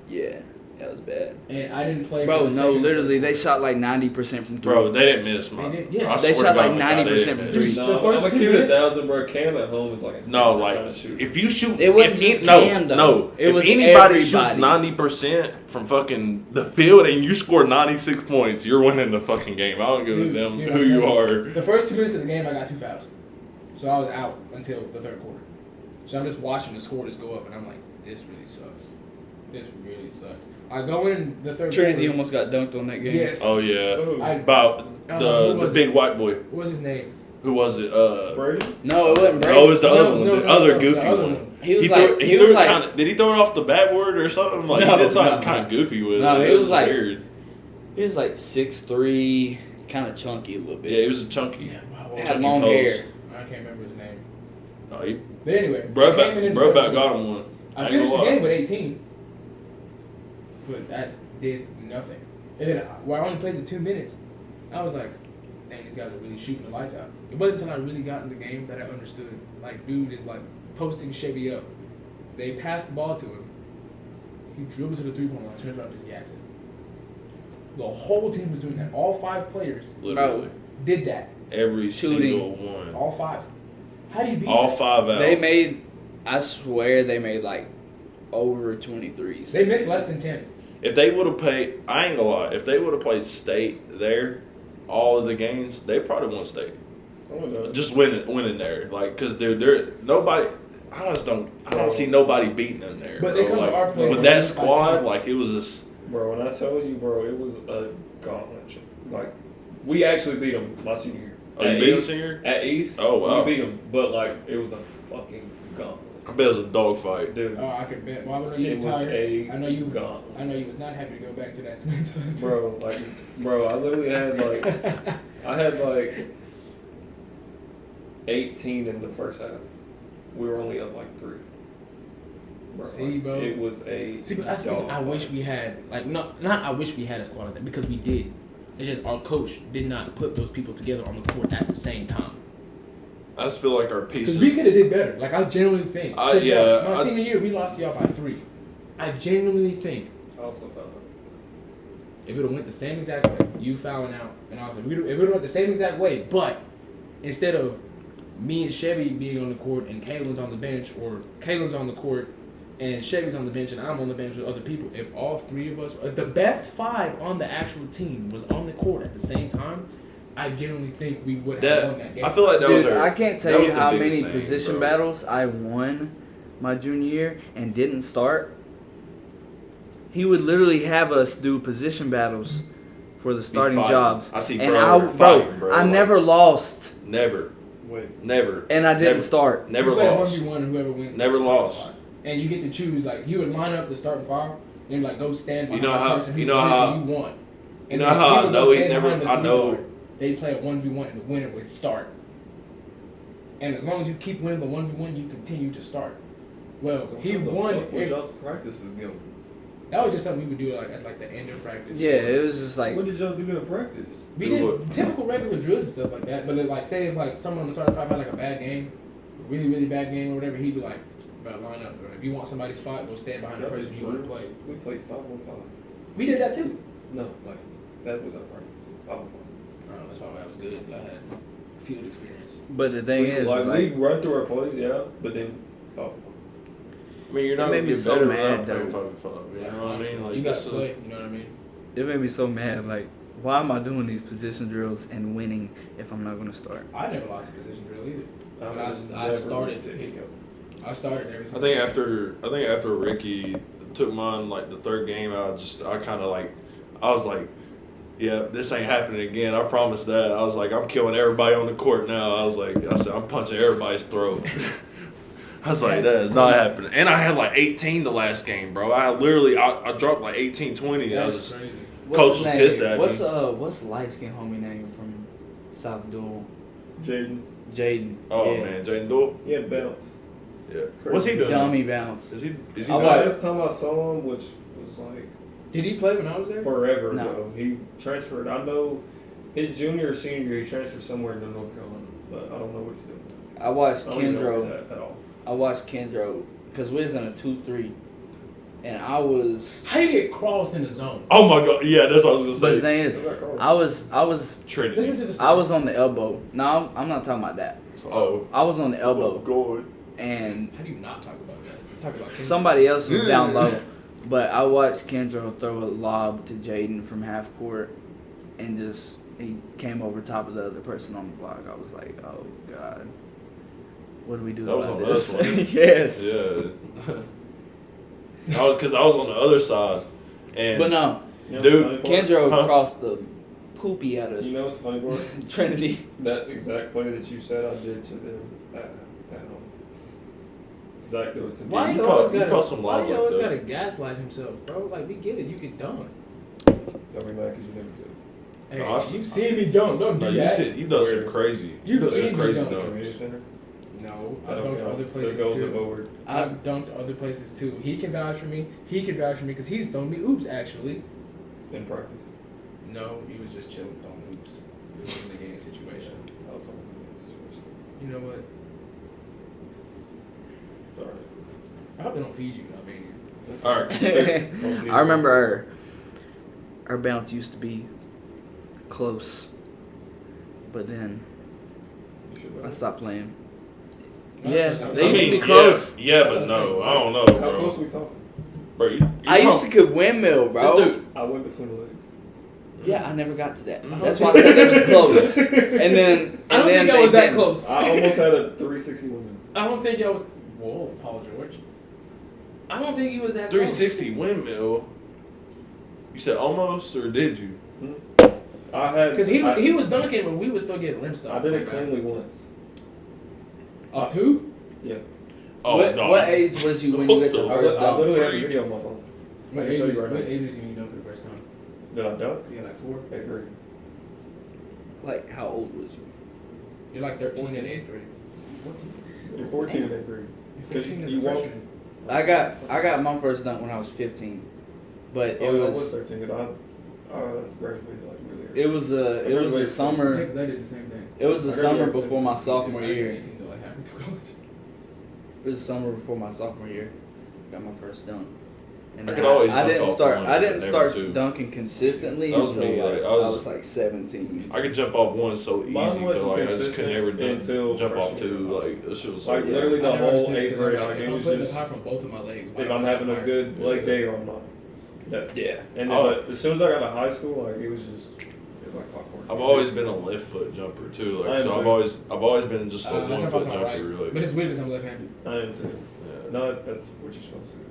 Yeah, that was bad. and I didn't play. Bro, for the no, second literally, quarter. they shot like 90% from three. Bro, they didn't miss, man. They did, yes. I They swear shot to like God, they 90% didn't from miss. three. No, The first I'm 2 gonna keep it minutes? 1,000, bro. Cam at home is like a No, different like kind of shooter. if you shoot, It wasn't if just no, Cam, though. no. It If was anybody shoots everybody. 90% from fucking the field and you score 96 points, you're winning the fucking game. I don't give a Dude, damn dude, who I'm you telling are. The first 2 minutes of the game, I got 2 fouls, so I was out until the third quarter. So I'm just watching the score just go up, and I'm like, this really sucks. This really sucks. I go in the third Trinity quarter. almost got dunked on that game. Yes. Oh yeah, I- about who the was big it? white boy. What was his name? Who was it? Brady. No, it wasn't Brady. Oh, it was the No, other one, no, the no, other no, goofy the other one. one. He was threw, like, he he threw was it like, kinda, did he throw it off the backboard or something? Like No, he did something no. kind of goofy with No, it. it was like- weird. he was like 6'3", kind of chunky a little bit. Yeah, he was a chunky. Wow, Had Chunky long post. hair. I can't remember his name. No, he, But anyway, bro, I came in the bro, third back quarter. got him one. I ain't finished the gonna lie. game with 18, but that did nothing. And then where I only played the 2 minutes, I was like, dang, these guys are really shooting the lights out. It wasn't until I really got in the game that I understood. Like, dude is like posting Chevy up. They passed the ball to him. He dribbles to the 3-point line, turns around, just yaks it. The whole team was doing that. All 5 players Literally, did that. every Shooting. single one. All 5. How do you beat All that? 5 out. They made, I swear they made like over 23s. They missed less than 10. If they would have played, I ain't gonna lie. If they would have played state there, all of the games, they probably won state. Oh no. Just winning there, like, cause they're nobody. I don't see nobody beating them there. But bro. they come to like, our place with and that win by squad. 10. Like it was just. Bro, when I told you, bro, it was a gauntlet. Like, we actually beat them my senior year. Oh, you At beat East- us here? At East, Oh, wow. we beat them, but like it was a fucking gauntlet, I bet it was a dogfight. dude. Oh, I could bet. Well, I know you It was was tired. a I know you. gauntlet. I know you was not happy to go back to that twin size. Bro, I literally had like 18 in the first half. We were only up like 3. Bro, See, bro. It was a. See, but that's the thing. I wish we had not I wish we had a squad like that because we did. It's just our coach did not put those people together on the court at the same time. I just feel like our Because pieces. we could have did better. Like I genuinely think. 'Cause, yeah, my senior year we lost to y'all by 3. I genuinely think I also found out. if it would have went the same exact way, you fouling out, and I was like, if it would have went the same exact way, but instead of me and Chevy being on the court and Kaylin's on the bench, or Kaylin's on the court and Chevy's on the bench and I'm on the bench with other people, if all three of us, the best 5 on the actual team was on the court at the same time, I genuinely think we would have won that game. I feel like that was Dude, our, I can't that tell was you the how biggest many thing, position bro. battles I won my junior year and didn't start. He would literally have us do position battles for the starting fighting. jobs. I see and bro fighting, bro. I Like, never lost, Never. Wait. Never. and I didn't Never. start. Never you play lost. 1v1 and whoever wins. Never gets the starting lost. spot. And you get to choose, like, he would line up the starting 5, and like go stand behind You know the how- person you whose know position how- you want. You know then how he I would know go he's stand never. behind the I 3 know. guard. They play a 1v1 and the winner would start. And as long as you keep winning the 1v1, you continue to start. Well, So he how the won. fuck was y'all's practices going? That was just something we would do at like the end of practice. Yeah, it was just like What did y'all do in practice? We Do did what? typical regular drills and stuff like that. But like, say if like someone on the starting 5 had like a bad game, really really bad game or whatever, he'd be like, "About line up. If you want somebody's spot, go stand behind the Y'all person did you want to drills? play." We played 5-on-5. We did that too. No, like that was our practice. 5-on-5. I don't know, that's probably why I was good. I had field experience. But the thing is, like, like, we run through our plays, yeah, but then 5-on-5. I mean, you're That not made gonna me get so better mad, without though. playing 5-on-5. You know what I Honestly, mean? Like, you gotta that's a- play. You know what I mean? it made me so mad. Like, why am I doing these position drills and winning if I'm not going to start? I never lost a position drill either. But I never started to hit you. I started every I single think game. after Ricky took mine like the 3rd game, I kind of like, I was like, yeah, this ain't happening again. I promise that. I was like, I'm killing everybody on the court now. I said, I'm punching everybody's throat. I was like, that is not happening. And I had like 18 the last game, bro. I dropped like 18, 20. I was That's just, crazy. Coach was pissed at me. What's light skin homie name from South Dual? Jaden. Jaden. oh yeah. man, Jaden Doyle. He had bounce. Yeah. What's he doing? Dummy bounce. Is he I Last time I saw him, which was like Did he play when I was there? forever No. ago, he transferred. I know his junior or senior year, he transferred somewhere in North Carolina, but I don't know what he's doing. I watched I don't even know where Kendro. he's at all. I watched Kendro because we was in a 2-3, and I was. How you get crossed in the zone? Oh my god, yeah, that's what I was But the gonna say. thing is, Who's that called? I was Trinity. Listen to the story. I was on the elbow. No, I'm not talking about that. Oh, I was on the elbow, God. and How do you not talk about that? Talk about somebody else was down low. But I watched Kendro throw a lob to Jaden from half court, and just he came over top of the other person on the block. I was like, oh god, what do we do That was about on this? us, wasn't it? Yes. Yeah. Because I was on the other side. And But no, You know Dude, what's the funny Kendro Huh? crossed the poopy out part? of You know what's the funny part? Trinity. That exact play that you said I did to them at home. Exactly what to me. Why you you caught- always you gotta? caught some Why lob you like always that. gotta gaslight himself, bro? Like we get it, you can dunk. Don't be mad because you never did. Hey, No, I've- you seen me dunk? Don't do no, that. you've done Where? some crazy. You've done some seen me crazy dunk. Community dunks. center. No, I I've don't dunked count. other places There goes a too. forward. I've dunked other places too. He can vouch for me. He can vouch for me because he's thrown me oops actually. In practice. No, he was just chilling throwing oops. It wasn't a game situation. That was something in that situation. You know what? It's alright. I hope they don't feed you. I mean, That's All right. It's gonna be- I remember our bounce used to be close, but then You should I know. stopped playing. I Yeah, was they gonna used say- to be close. Yeah, but no, I don't know, How bro. close are we talking? Bro, I used to could windmill, bro. This dude, I went between the legs. Yeah, I never got to that. Mhm. That's why I said it was close. And then I don't and then think I was they that didn't. close. I almost had a 360 woman. I don't think I was. Whoa, Paul George. I don't think he was that close. 360 windmill. You said almost, or did you? I had Because he I was dunking, but we was still getting rim stuff. I did it cleanly once. Off two? Yeah. Oh, what, no. what age was you when you got your I, first I dunk? literally have a Freak. video on my phone. What I age can show was you right what now. age was you when you dunked the first time? Did I dunk? You got like 4? 8th grade. Like, how old was you? You're like 13 in 14. 8th grade. You're 14 in 8th grade. You're 14 as You a walk- freshman. I got my first dunk when I was 15, but it I was was 13 because I graduated like really early. it was the I graduated the Yeah, summer. because I did the same thing. It was the I graduated summer at before my 17, sophomore I was year. 18 until I happened to college. It was the summer before my sophomore year. Got my first dunk. And I could always I dunk didn't off start. one, I but didn't never start two. dunking consistently That was until me, like, like, I was like 17. I could jump off one so easy, Mine but wasn't like I just consistent couldn't ever until jump off freshman two. year. Like that shit was Like so literally I the never whole understood it 8th because I'm grade, like, like if it I'm was putting it just high from both of my legs, why if not I'm jump having a higher? good leg day or I'm not. That, Yeah. and then Oh. but as soon as I got to high school, like it was like clockwork. I've always been a left foot jumper too. I Like am so, too. I've always been just a I one jump foot off my jumper. right, Really. but it's weird because I'm left-handed. I am too. Yeah. No, that's what you're supposed to do.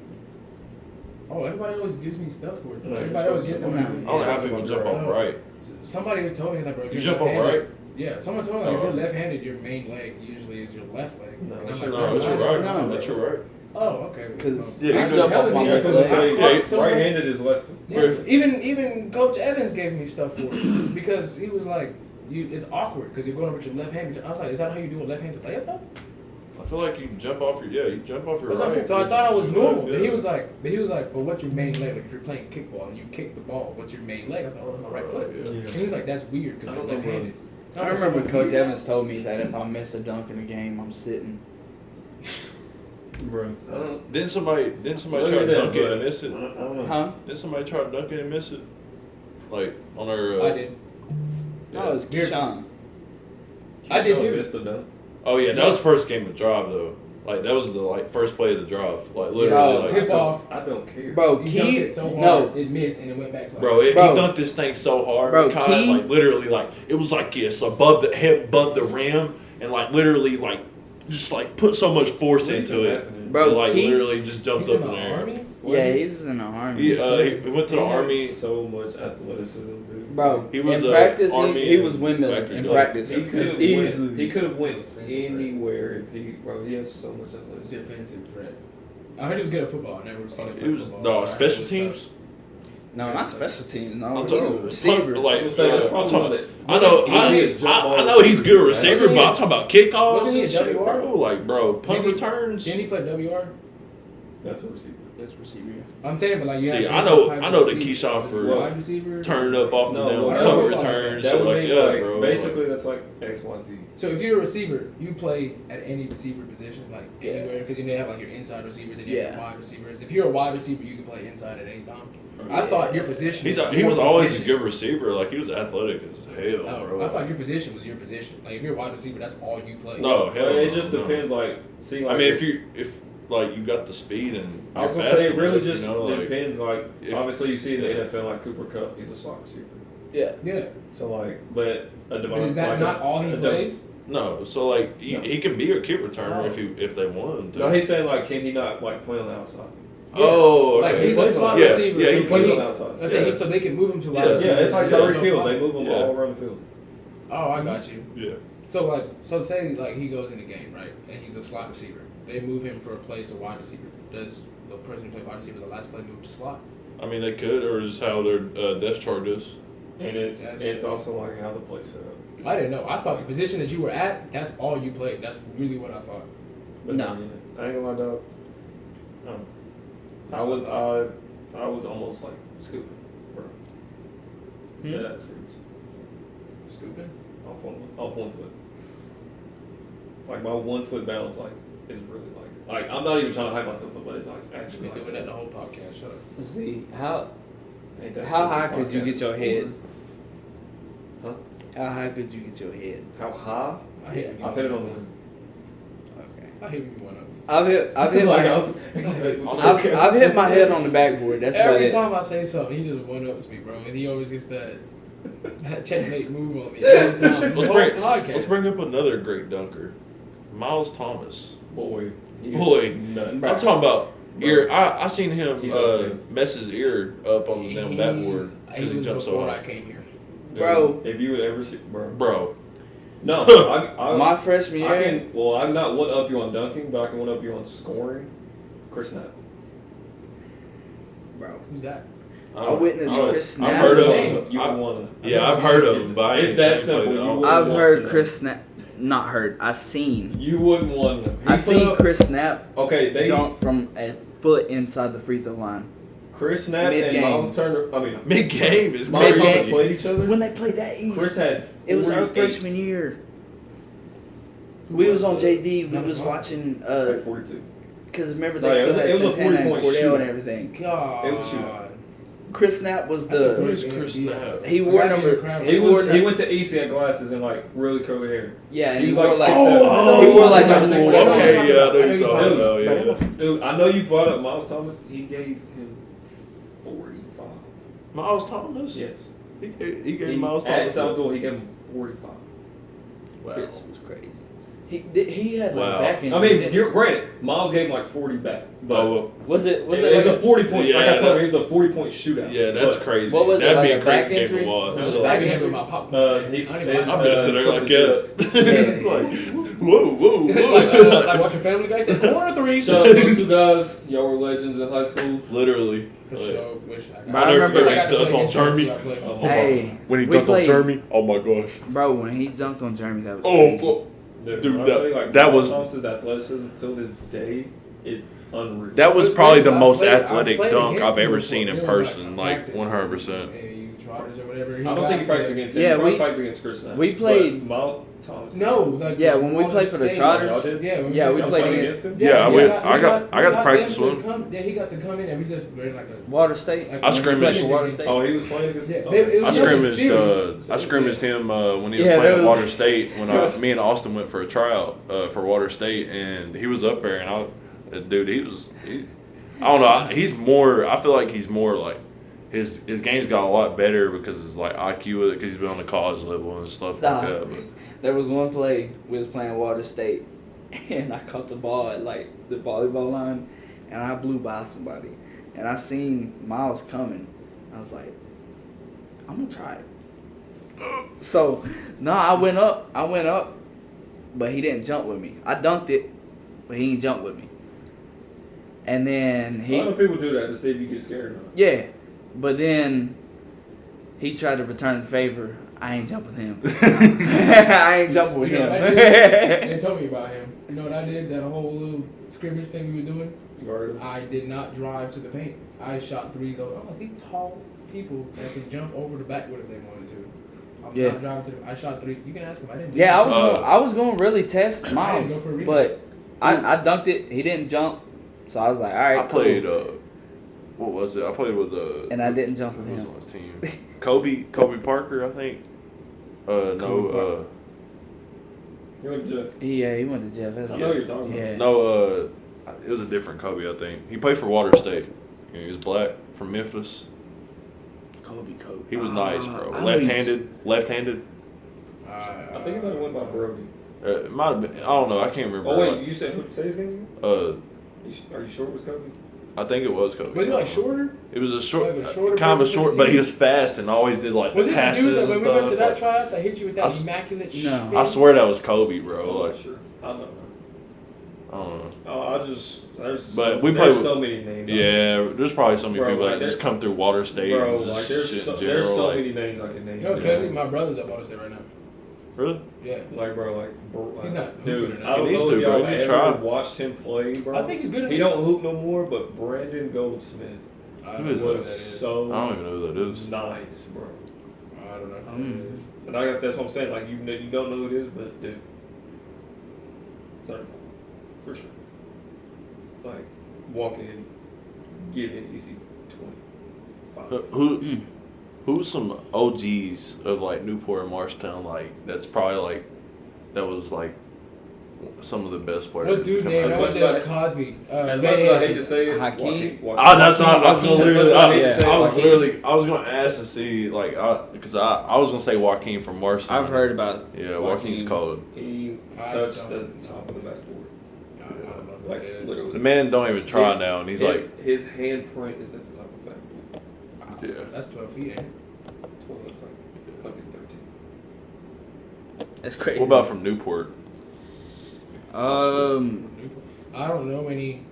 Oh, everybody always gives me stuff for it. No, you're Everybody always supposed gets to. me. I don't know how people jump off Oh. right. Somebody told me, it's like, bro, if You you're jump off left-handed- right? Yeah, someone told me like, if Oh. you're left-handed, your main leg usually is your left leg. No, And that's I'm your like, No, that's your mine is right. No. That's your right. Oh, okay. Because Yeah, I you jump telling off my me left because leg. it's like- Say, so right-handed is left. Yeah, even Coach Evans gave me stuff for it because he was like, it's awkward because you're going over with your left hand. I was like, is that how you do a left-handed layup though? I feel like you jump off your you jump off your That's what I'm right. saying. So I thought I was Shoot normal, left, but he yeah. was like, but what's your main leg? Like if you're playing kickball and you kick the ball, what's your main leg? I was like, oh, that's my right foot. Yeah. And he was like, that's weird I because don't you're know, bro. left-handed. And I was like, remember so Coach weird. Evans told me that if I miss a dunk in a game, I'm sitting. Bro. I don't, Didn't somebody Look try at to that, dunk it but and miss it? I don't know. Huh? Didn't somebody try to dunk it and miss it? Like on their. I did. No, it's Here. Keyshawn. I did Keyshawn too. missed the dunk. Oh yeah, that was first game of drive though. Like that was the first play of the drive. Like literally, No, like, tip off. I don't care. Bro, He dunked Key. it so hard, No. it missed and it went back. So Bro, he Bro. dunked this thing so hard, Bro, Makai, Key- like literally, like it was like this above the head, above the rim, and like literally, like just like put so much force What into it, happening? Bro, and, like Key- literally just jumped he's up in in the the air. army. Yeah, he's in the army. He went to the He has army. So much athleticism, dude. Bro, He was in a practice, army he was and windmilling factory in job. practice. He could have Easily. went. He could have went Defensive anywhere if he. Bro, he has so much athleticism. Defensive threat. I heard he was good at football. I never seen him play He was football. no but I heard special his teams. stuff. No, not special teams. No, I'm he's talking a receiver. Like, I was gonna say, that's I'm probably talking- one of the- I know, Wasn't he a jump ball I know he's good at receiver, receiver, right? but I'm talking about kickoffs Wasn't he and a shit, WR? bro. Like, bro, punt Didn't he- returns. Didn't he play WR? That's a receiver. That's receiver. I'm saying, but like you See, have I different know- types I of know the receivers. Keyshawn Was for he wide receiver. turning up off No, of them what I punt feel like returns, That shit would like mean that, like bro. basically that's like X Y Z. So if you're a receiver, you play at any receiver position, like Yeah. anywhere, because you may have like your inside receivers and you have Yeah. your wide receivers. If you're a wide receiver, you can play inside at any time. I thought your position. He your was always a position- good receiver. Like he was athletic as hell, Oh, bro. I thought your position was your position. Like if you're a wide receiver, that's all you play. No, hell, It no, just no. depends. Like, see, like I mean, if like you got the speed and I was you're gonna say it fast really enough, just you know, like, depends. Like if- obviously you see in the yeah. NFL like Cooper Kupp, he's a slot receiver. Yeah. Yeah, So like, but a but is that like not all he plays? no. So like No. he can be a kick returner Oh. if they want him to. No, he's saying like, can he not like play on the outside? Oh, Like okay. he's a plays slot on- receiver. yeah, so he He can plays he- on the outside. Let's say Yeah. so they can move him to wide Yeah. receiver. Yeah, it's like There's Tyreek no Hill. problem. They move him Yeah. all around the field. Oh, I got you. Yeah. So say like he goes in the game, right, and he's a slot receiver. They move him for a play to wide receiver. Does the person who played wide receiver the last play move to slot? I mean, they could, or just how their depth chart is. And it's That's true. also like how the play set up. I didn't know. I thought the position that you were at, that's all you played. That's really what I thought. But No. I ain't gonna lie, dog. I was almost like scooping, bro. Hmm? Dead ass serious. Scooping? Off one foot. Like my 1 foot bounce, like is really like I'm not even trying to hype myself up, but it's like I've actually been like doing that the whole podcast. Shut up. See how Ain't that how what high the could you podcast get is your for? head? Huh? How high could you get your head? How high? I hate when you I've hit it on one the. Okay. I hate when you one up. I've hit Like, I've hit my head on the backboard. That's about Every it. time I say something, he just one ups me, bro, and he always gets that checkmate move on me. Every time. The whole podcast. Let's bring up another great dunker, Miles Thomas. boy. Boy. Nuts. I'm talking about ear. I seen him He's insane. mess his ear up on the damn backboard He because he was jumped so before high. I came here. Dude, Bro. If you would ever see, bro. Bro, No, My freshman I year, can. Well, I'm not one up you on dunking, but I can one up you on scoring. Chris Knapp. bro. Who's that? I witnessed Chris I've Knapp. heard of Name. him. You would want to. Yeah, I've heard of him, but I It's ain't- that I ain't simple. played it You all. would- I've want heard to. Chris Snap. Not heard. I seen. You wouldn't want to. I seen Chris Snap Okay, they dunk from a foot inside the free throw line. Chris Knapp and Mid-game. Miles Turner. I mean, Mid game is Miles Mid-game. Thomas played each other. When they played that East, Chris had. it was our 48. freshman year. We was on JV. We That was was fun. watching Like 42. because remember they Right, still had it was a Santana and 40-point Cordell shootout. and everything. God. It was a shootout. Chris Knapp was That's a the. great Who's Chris idea. Knapp? He wore number. He went to EC had glasses and like really curly hair. Yeah, and He he was wore like like. 6'7". He wore like He was number 6'7". 6'7". Okay, yeah, I know I know you're you're talking talking about, yeah. Dude, I know you brought up Miles Thomas. He gave him 45. Miles Thomas? Yes. He gave Miles At Thomas. Salvador, he gave him 45. Wow. Chris was crazy. He had like Wow. back injury. I mean, didn't you're granted, Miles gave him like 40 back. But Oh, was it it was a 40-point. Yeah, like I told that- you, it was a 40-point shootout. yeah, that's But, crazy. What was it, That'd like be a a crazy back game injury? to watch. Was it I back can injury? my popcorn. he's- I don't even- I'm messing there something like yes. Yeah. Like, whoa. like watching Family Guy. Said corner three. Shout out to those two guys. Y'all were legends in high school. Literally. For sure. Wish I Bro, got. I remember wish I when got he to play dunked on against you, Jeremy. so I played. Oh, Hey, When he we dunked on played- Jeremy, oh my gosh. Bro, when he dunked on Jeremy, that was Oh, crazy. fuck. Dude, I'll that- tell you, like, that Miles was- Thomas's athleticism till this day is unreal. That was What's probably crazy the is most I athletic played dunk against I've him ever before. seen in It was person. Like practice. 100%. AAU Trotters or whatever. I don't think he practiced against him. Yeah, he probably we- practiced against Chris Knapp. we played- But Miles Thomas. No, like Yeah, when we Walter played for the State. Trotters. Y'all did? Yeah, Yeah, we Y'all played played against. him? Yeah, we I got to got practice them to with him. come- Yeah, he got to come in and we just ran like a. Water State. Like I scrimmaged. For Water State. Oh, he was playing against. Yeah, oh. it was I nothing scrimmaged. serious. I scrimmaged him when he was Yeah, playing that at was- Water State. When me and Austin went for a tryout for Water State, and he was up there, and dude, I don't know. He's more. I feel like he's more like his game's got a lot better because it's like IQ with it because he's been on the college level and stuff Nah. like that. But There was one play we was playing Water State, and I caught the ball at like the volleyball line, and I blew by somebody, and I seen Miles coming. I was like, I'm gonna try it. So, no, I went up, but he didn't jump with me. I dunked it, but he didn't jump with me. And then A lot of people do that to see if you get scared or not. yeah, but then he tried to return the favor. I ain't jumping him. I ain't jumping with You know him. what I did? They told me about him. You know what I did? That whole little scrimmage thing we were doing. You guarded him. I did not drive to the paint. I shot threes over. I'm like, these tall people that can jump over the backwood if they wanted to. I'm Yeah. not driving to the, I shot threes. You can ask him. I didn't. do Yeah, that. I was going to really test Miles, go for a rebound. but I dunked it. He didn't jump, so I was like, all right, I played. cool. What was it? I played with And I didn't jump with who was him. on his team? Kobe Parker, I think. No. You went to Jeff. Yeah, he went to Jeff. I know you're talking about. Yeah. No. It was a different Kobe, I think. He played for Water State. He was black from Memphis. Kobe. He was nice, bro. I know Left-handed. I think he might have went by Brody. It might have been. I don't know. I can't remember. Oh wait, you said who? Say his name again? Are you sure it was Kobe? I think it was Kobe. Was he like shorter? It was a short, Like a shorter kind of a person for short, the but team? he was fast and always did like Was the it the passes dude that and when we went to stuff. that Like, tryout that hit you with that immaculate No. spin? I swear that was Kobe, bro. I'm Like, not sure. I don't know. I don't know. Oh, there's But we there's played so many names. Yeah, there's probably so many Bro, people like, that just there- come through Water State. Bro, and just like shit there's in there's general, so like- many names I can name. You know what's crazy? My brother's at Water State right now. Really? Yeah. Like He's not hooping dude. or nothing. I don't He needs know if to, bro. y'all He needs to ever try. watched him play, bro. I think he's good at He it. don't hoop no more, but Brandon Goldsmith I Who don't is know what was that is. so I don't even know who that is. nice, bro. I don't know. Who Mm. that is. And I guess that's what I'm saying. Like you don't know who it is, but dude, certified for sure. Like walk in, give it easy 25. Who's some OGs of like Newport and Marshtown? Like that's probably like that was like some of the best players. What's to dude come name? out. That much was as I- Cosby. As much as I hate to say it, Hakeem? Joaquin. That's what I was gonna literally. Joaquin. I was gonna ask to see like because I was gonna say Joaquin from Marshtown. I've heard about Yeah, Joaquin's cold. He I touched the don't- top of the backboard. I don't know who Like that is. literally. The man don't even try His- now, and he's his handprint is at the top of the backboard. like, yeah. That's 12 feet, ain't it? 12, it's like fucking 13. That's crazy. What about from Newport? I don't know any.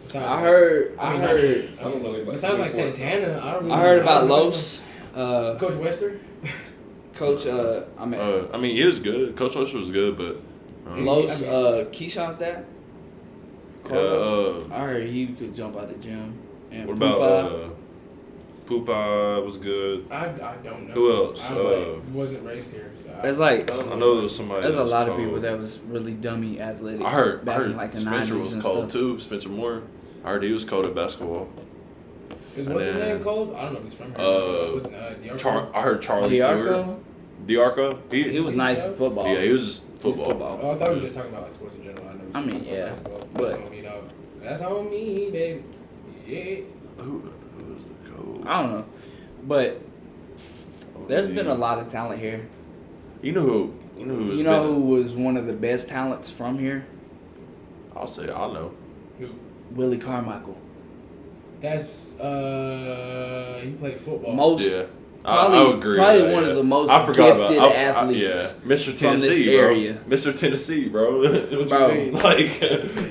Besides, I heard. I mean, I heard. I don't know anybody. Besides like Santana, I don't really. I heard about don't really Los. know. Coach Wester. Coach. I mean, I mean, he was good. Coach Usher was good, but Los. I mean- Keyshawn's dad. yeah, I heard he could jump out the gym. And what poop out. about Pupa was good. I don't know. Who else? I wasn't raised here. So It's like I know there was somebody. there's a that was lot of cold. people that was really dummy athletic. I heard in like the Spencer 90s was and cold stuff. too. Spencer Moore. I heard he was cold at basketball. Is what's his And then, name called? I don't know if he's from here. Wasn't Diarco? I heard Charlie Stewart. Diarco. He was nice at football. Yeah, he was just football. Oh, I thought we were just talking about like sports in general. I know. I mean, yeah, Basketball. but- That's on me, dog. That's on me, baby. Yeah. Who was the cold? I don't know, but there's been a lot of talent here. You know who? You know who was one of the best talents from here? I'll say I know. Who? Willie Carmichael. That's he played football. Most Yeah. probably I agree. probably with that, one yeah. of the most I forgot gifted about athletes yeah, Mr. from Tennessee, this bro. area. Mr. Tennessee, bro. What Bro. you mean? Like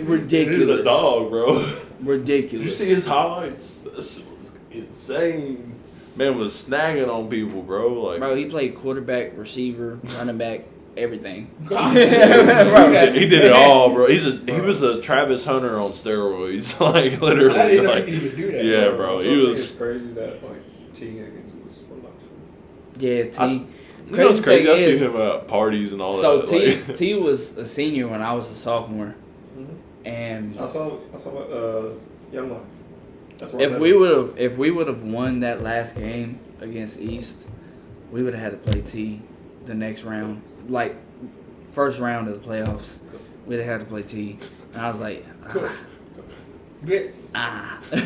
Ridiculous. He's a dog, bro. Ridiculous. Did you see his highlights? That shit was insane. Man was snagging on people, bro. Like Bro, he played quarterback, receiver, running back, everything. Bro. he did it all, bro. He was a Travis Hunter on steroids, like literally. I didn't know like, he could even do that. yeah, bro. So He I think was. It's crazy that like T Higgins was from Knoxville. Yeah, T. You know what's crazy? I thing see is- him at parties and all So that. T like- T was a senior when I was a sophomore, Mm-hmm. and I saw Young Life. That's where I if met we would have won that last game against East, we would have had to play T the next round, like first round of the playoffs. We'd have had to play T, and I was like, Grits. ah. Who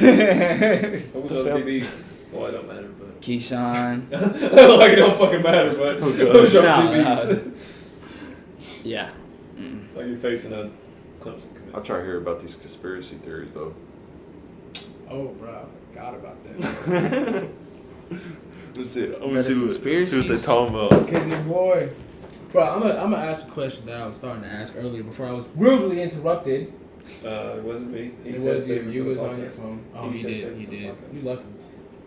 was those DBs? Well, it don't matter, but Keyshawn, like it don't fucking matter, but Oh, God. who's your Nah, DBs? yeah. Mm. Like you're facing a Clemson I'll commit. try to hear about these conspiracy theories though. Oh, bro, I forgot about that. Let's see. I'm But gonna the see what they conspiracies- talking about. Cause your boy, bro, I'm gonna ask a question that I was starting to ask earlier before I was rudely interrupted. It wasn't me. He It said was you. save it You for was the on your podcast. phone. Oh, He he said did. save it He for the did. podcast. You lucky.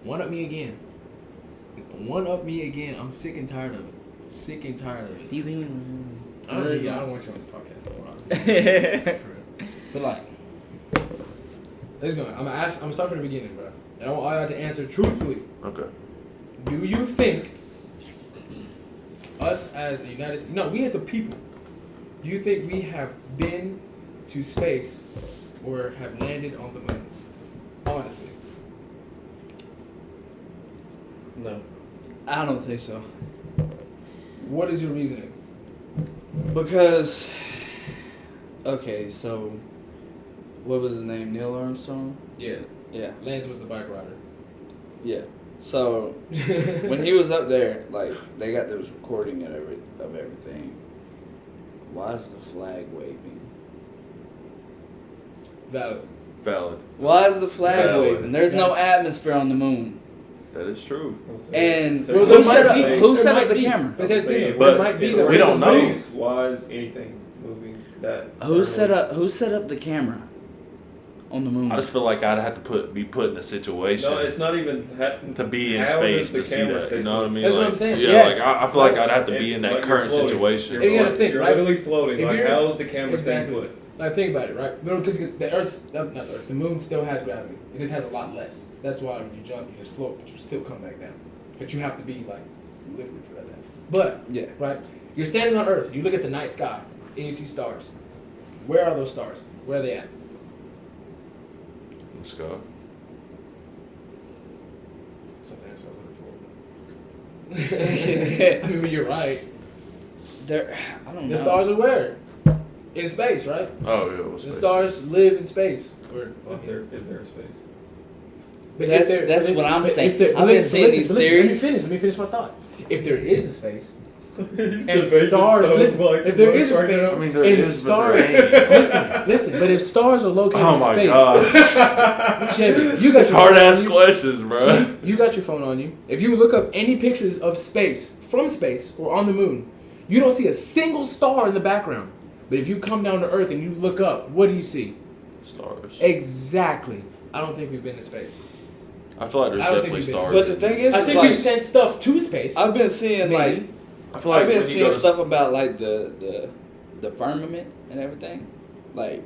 One up me again. One up me again. I'm sick and tired of it. Sick and tired of it. I don't want you on this podcast anymore, honestly. For real. But like, let's go. I'm gonna start from the beginning, bro. And I want all y'all to answer truthfully. Okay. Do you think us as a United States, we as a people, do you think we have been to space or have landed on the moon? Honestly. No. I don't think so. What is your reasoning? Because, okay, so what was his name? Neil Armstrong? Yeah. Yeah. Lance was the bike rider. Yeah. So when he was up there, like they got those recording of everything. Why is the flag waving? Valid. Why is the flag Valid. waving? There's no atmosphere on the moon. That is true. And Well, who there set might up be- who there set might up the be. camera? But that's the thing. But There might be the we don't know. Why is anything moving that? Who set up the camera on the moon? I just feel like I'd have to be put in a situation No, it's not even to be in how space does the to see camera that. stay You know what I mean? That's what Like, I'm saying. Yeah, Yeah. like I feel like I'd have to be in that Like current you're floating. situation. And you gotta think, You're right? literally floating. If Like you're- how's the camera Exactly. staying put? Like, think about it, right? Because the Earth's, not the Earth, the moon still has gravity. It just has a lot less. That's why when you jump, you just float, but you still come back down. But you have to be, like, lifted for that. But, Yeah. right, you're standing on Earth, you look at the night sky, and you see stars. Where are those stars? Where are they at? Let's go. Something that's what I was looking for. I mean, you're right. I don't know. The stars are where? In space, right? Oh yeah. What's The stars live in space. Or, Is there a space? But That's- if there- that's but what I'm but saying. if there- I've been listen, seeing listen, these listen, theories. Let me finish my thought. If there is a space, He's and debating stars, so listen, much if there is a right space, now. I mean, there and is, but stars, there ain't. listen, but if stars are located Oh in my space, gosh. Chevy, you got It's your hard phone on ass you. questions, bro. See, you got your phone on you. If you look up any pictures of space, from space, or on the moon, you don't see a single star in the background. But if you come down to Earth and you look up, what do you see? Stars. Exactly. I don't think we've been to space. I feel like there's I don't think definitely we've been- stars. But the thing is, I think like, we've sent stuff to space. I've been seeing Maybe. like I feel like I've been when you go seeing to stuff about like the firmament and everything. Like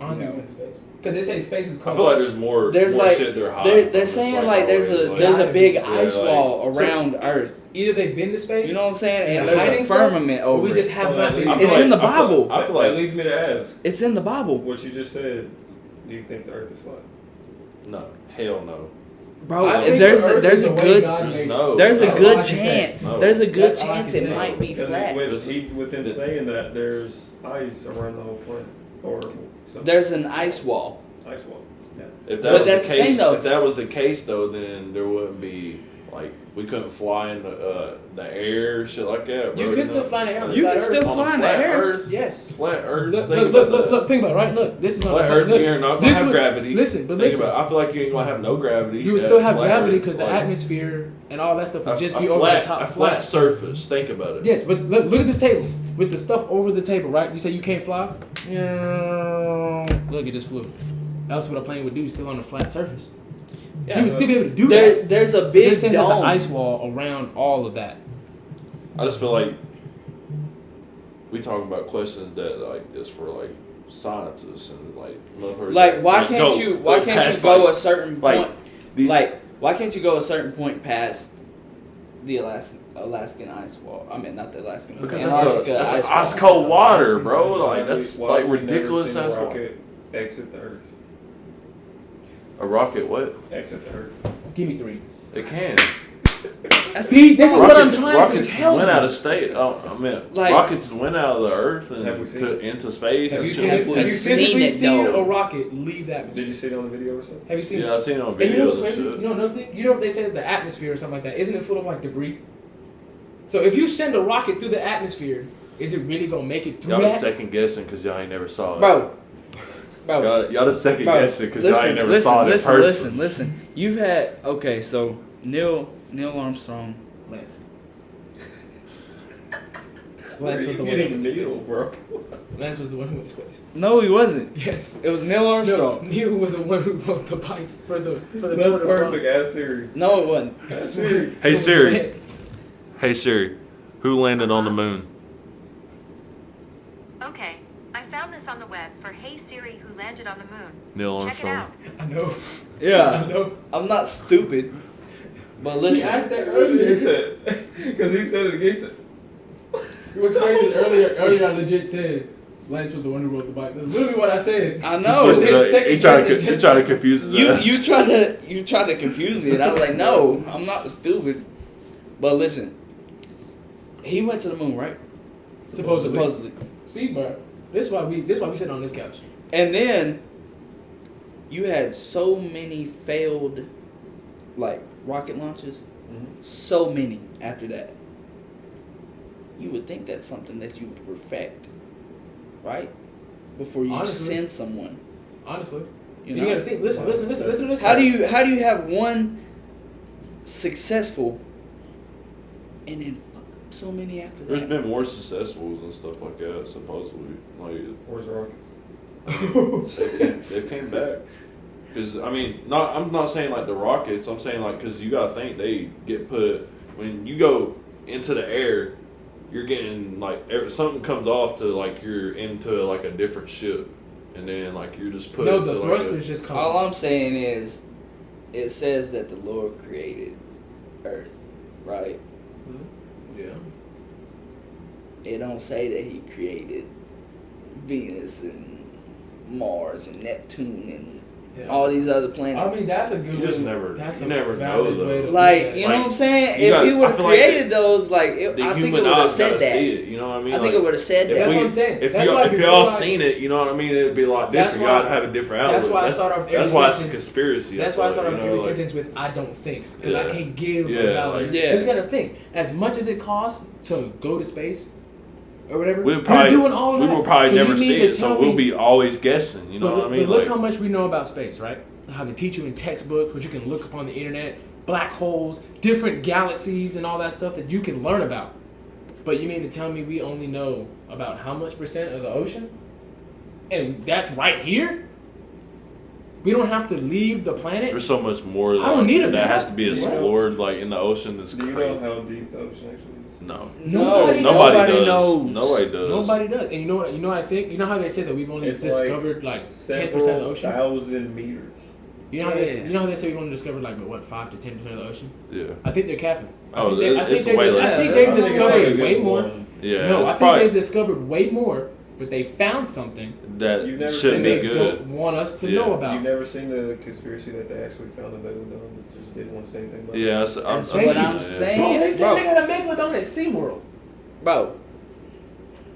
I don't think you we've know. been to space. Because they say space is I cold. feel like there's more like shit they're hiding. they're from saying us, like there's a big ice like- wall around Earth. Either they've been to space. You know what I'm saying? And they're there's hiding a stuff, firmament or over we just it. have So not that been. leads- It's in the I feel- Bible. I feel That like leads me to ask It's in the Bible, what you just said. Do you think the Earth is flat? no, hell no. bro. I think There's the a Earth there's is a the way good God There's made it. no. there's a That's all I good can say. chance. No. There's a good That's all I chance can it say. might be Because flat. with him saying that there's ice around the whole planet, or something. There's an ice wall. ice wall. If But that was that's the the thing, case, though. if that was the case though, then there wouldn't be like we couldn't fly in the air, shit like that. Bro, You can still know? fly in the air on a You flat can Earth. still On a fly in the flat air. Earth, Yes. flat Earth. Look, think look, about look, that. look, think about it, right? Look, this is not Flat a Earth, look, you're not gonna this have would- gravity. Listen, but Think listen. about it. I feel like you ain't gonna have no gravity. You would at still have flat gravity Earth, because the like, atmosphere and all that stuff would just be a over flat, the top. a flat surface. Think about it. Yes, but look at this table. With the stuff over the table, right? You say you can't fly? Look, it just flew. That's what a plane would do, still on a flat surface. So you would still be able to do that. There's a They're big saying there's an dome. ice wall around all of that. I just feel like we talking about questions that like is for like scientists and like motherfuckers. Like that, why can't you past, go like, a certain like, point? these- Like why can't you go a certain point past the Alaskan ice wall? I mean not the Alaskan. because Antarctica that's ice ice wall. cold water, bro. So Like that's why like have we never ridiculous. seen a That's why. rocket exit the Earth. A rocket, what? Exit the Earth. Give me 3. It can. See, this is what I'm Rockets- trying rockets to tell went you. out of state. Oh, I mean, Like- rockets went out of the Earth and Have we seen it? into space. Have and you shit. seen Have it? we Have you seen physically it, seen though? a rocket leave that atmosphere? Did you see it on the video or something? Have you seen it? Yeah, I've seen it on And you know videos what's and crazy? shit. You know another thing? You know what they say, the atmosphere or something like that. Isn't it full of like debris? So if you send a rocket through the atmosphere, is it really gonna make it through Y'all just that? second guessing because y'all ain't never saw it. Bro. Y'all just second Bro, guessing because y'all ain't never saw it in person. Listen. You've had so Neil Armstrong. Lance. Where Lance are was you the one who getting went to Neil, space. bro? Lance was the one who went to space. No, he wasn't. Yes. It was Neil Armstrong. Neil was the one who rode the bikes for the That's Tour de perfect. France. Ask Siri. No, it wasn't. I swear. Hey, It was Siri. Lance. Hey Siri, who landed on the moon? Okay, I found this on the web for Hey Siri who landed on the moon. Neil Check it out. Armstrong. I know. I Yeah. know. I'm not stupid. But He listen. asked that He earlier. said, because he said it again. He said, What's crazy is earlier I legit said Lance was the one who rode the bike. That's literally what I said. I He know. switched it up. Second He tried guessing to just- confuse his You ass. you tried to confuse me, and I was like, no, I'm not stupid. But listen, he went to the moon, right? Supposedly. See, bro. This why we sit on this couch. And then you had so many failed, like rocket launches, so many after that. You would think that's something that you would perfect, right? Before you Honestly. send someone. Honestly. You You, know? gotta think. Listen to this. How do you have one successful and then fuck up so many after that? There's been more successfuls and stuff like that, supposedly. Like where's the rockets? they came back. Because I mean, I'm not saying like the rockets. I'm saying like because you gotta think they get put when you go into the air, you're getting like something comes off to like you're into like a different ship, and then like you're just put. No, into, the like, thrusters just come. All I'm saying is, it says that the Lord created Earth, right? Yeah. It don't say that He created Venus and Mars and Neptune and Yeah. all these other planets. I mean, that's a good. You just way- never- That's you a never valid know, way though. to like, look at it. you know what I'm saying? you If gotta- He would I have feel like created those, like, the I think human it would have eyes said gotta that. see it. You know what I mean? I think it would have said If that. That's what I'm saying. If That's y'all, why if before y'all I- seen it, you know what I mean. It'd be a lot That's different. why- Y'all have a different outlook. that's why I start off every That's why it's a sentence- conspiracy. That's why I start off you know, every like- sentence with "I don't think" because I Yeah. can't give Yeah, a valid. like- answer. Yeah. Because you gotta think, as much as it costs to go to space or whatever, We'll you're probably, doing all of we that. will probably So you never mean see to it, so tell we'll me- be always guessing. You know But, what I mean? but look Like, how much we know about space, right? How they teach you in textbooks, what you can look up on the internet, black holes, different galaxies, and all that stuff that you can learn about. But you mean to tell me we only know about how much percent of the ocean? And that's right here? We don't have to leave the planet? there's so much more I don't need a that map. has to be Yeah. explored, like in the ocean. That's Do you crazy. know how deep the ocean actually is? No. Nobody Nobody knows. Nobody does. Nobody does. And you know what? You know what I think? You know how they say that we've only It's discovered like 10% of the several ocean. thousand meters. You know how they say we've only discovered like what 5 to 10% of the ocean? Yeah. I think they're capping. Oh, I think it's way less. they've I think it's discovered like a way good more. one. Yeah. No, it's I think probably- they've discovered way more, but they found something that You've never shouldn't seen be they it. good. don't want us to Yeah. know about. You've never seen the conspiracy that they actually found a megalodon that just didn't want to say anything about it? Yeah, That's I'm what thinking I'm that. saying. Bro, they said Bro. they got a megalodon at SeaWorld. Bro,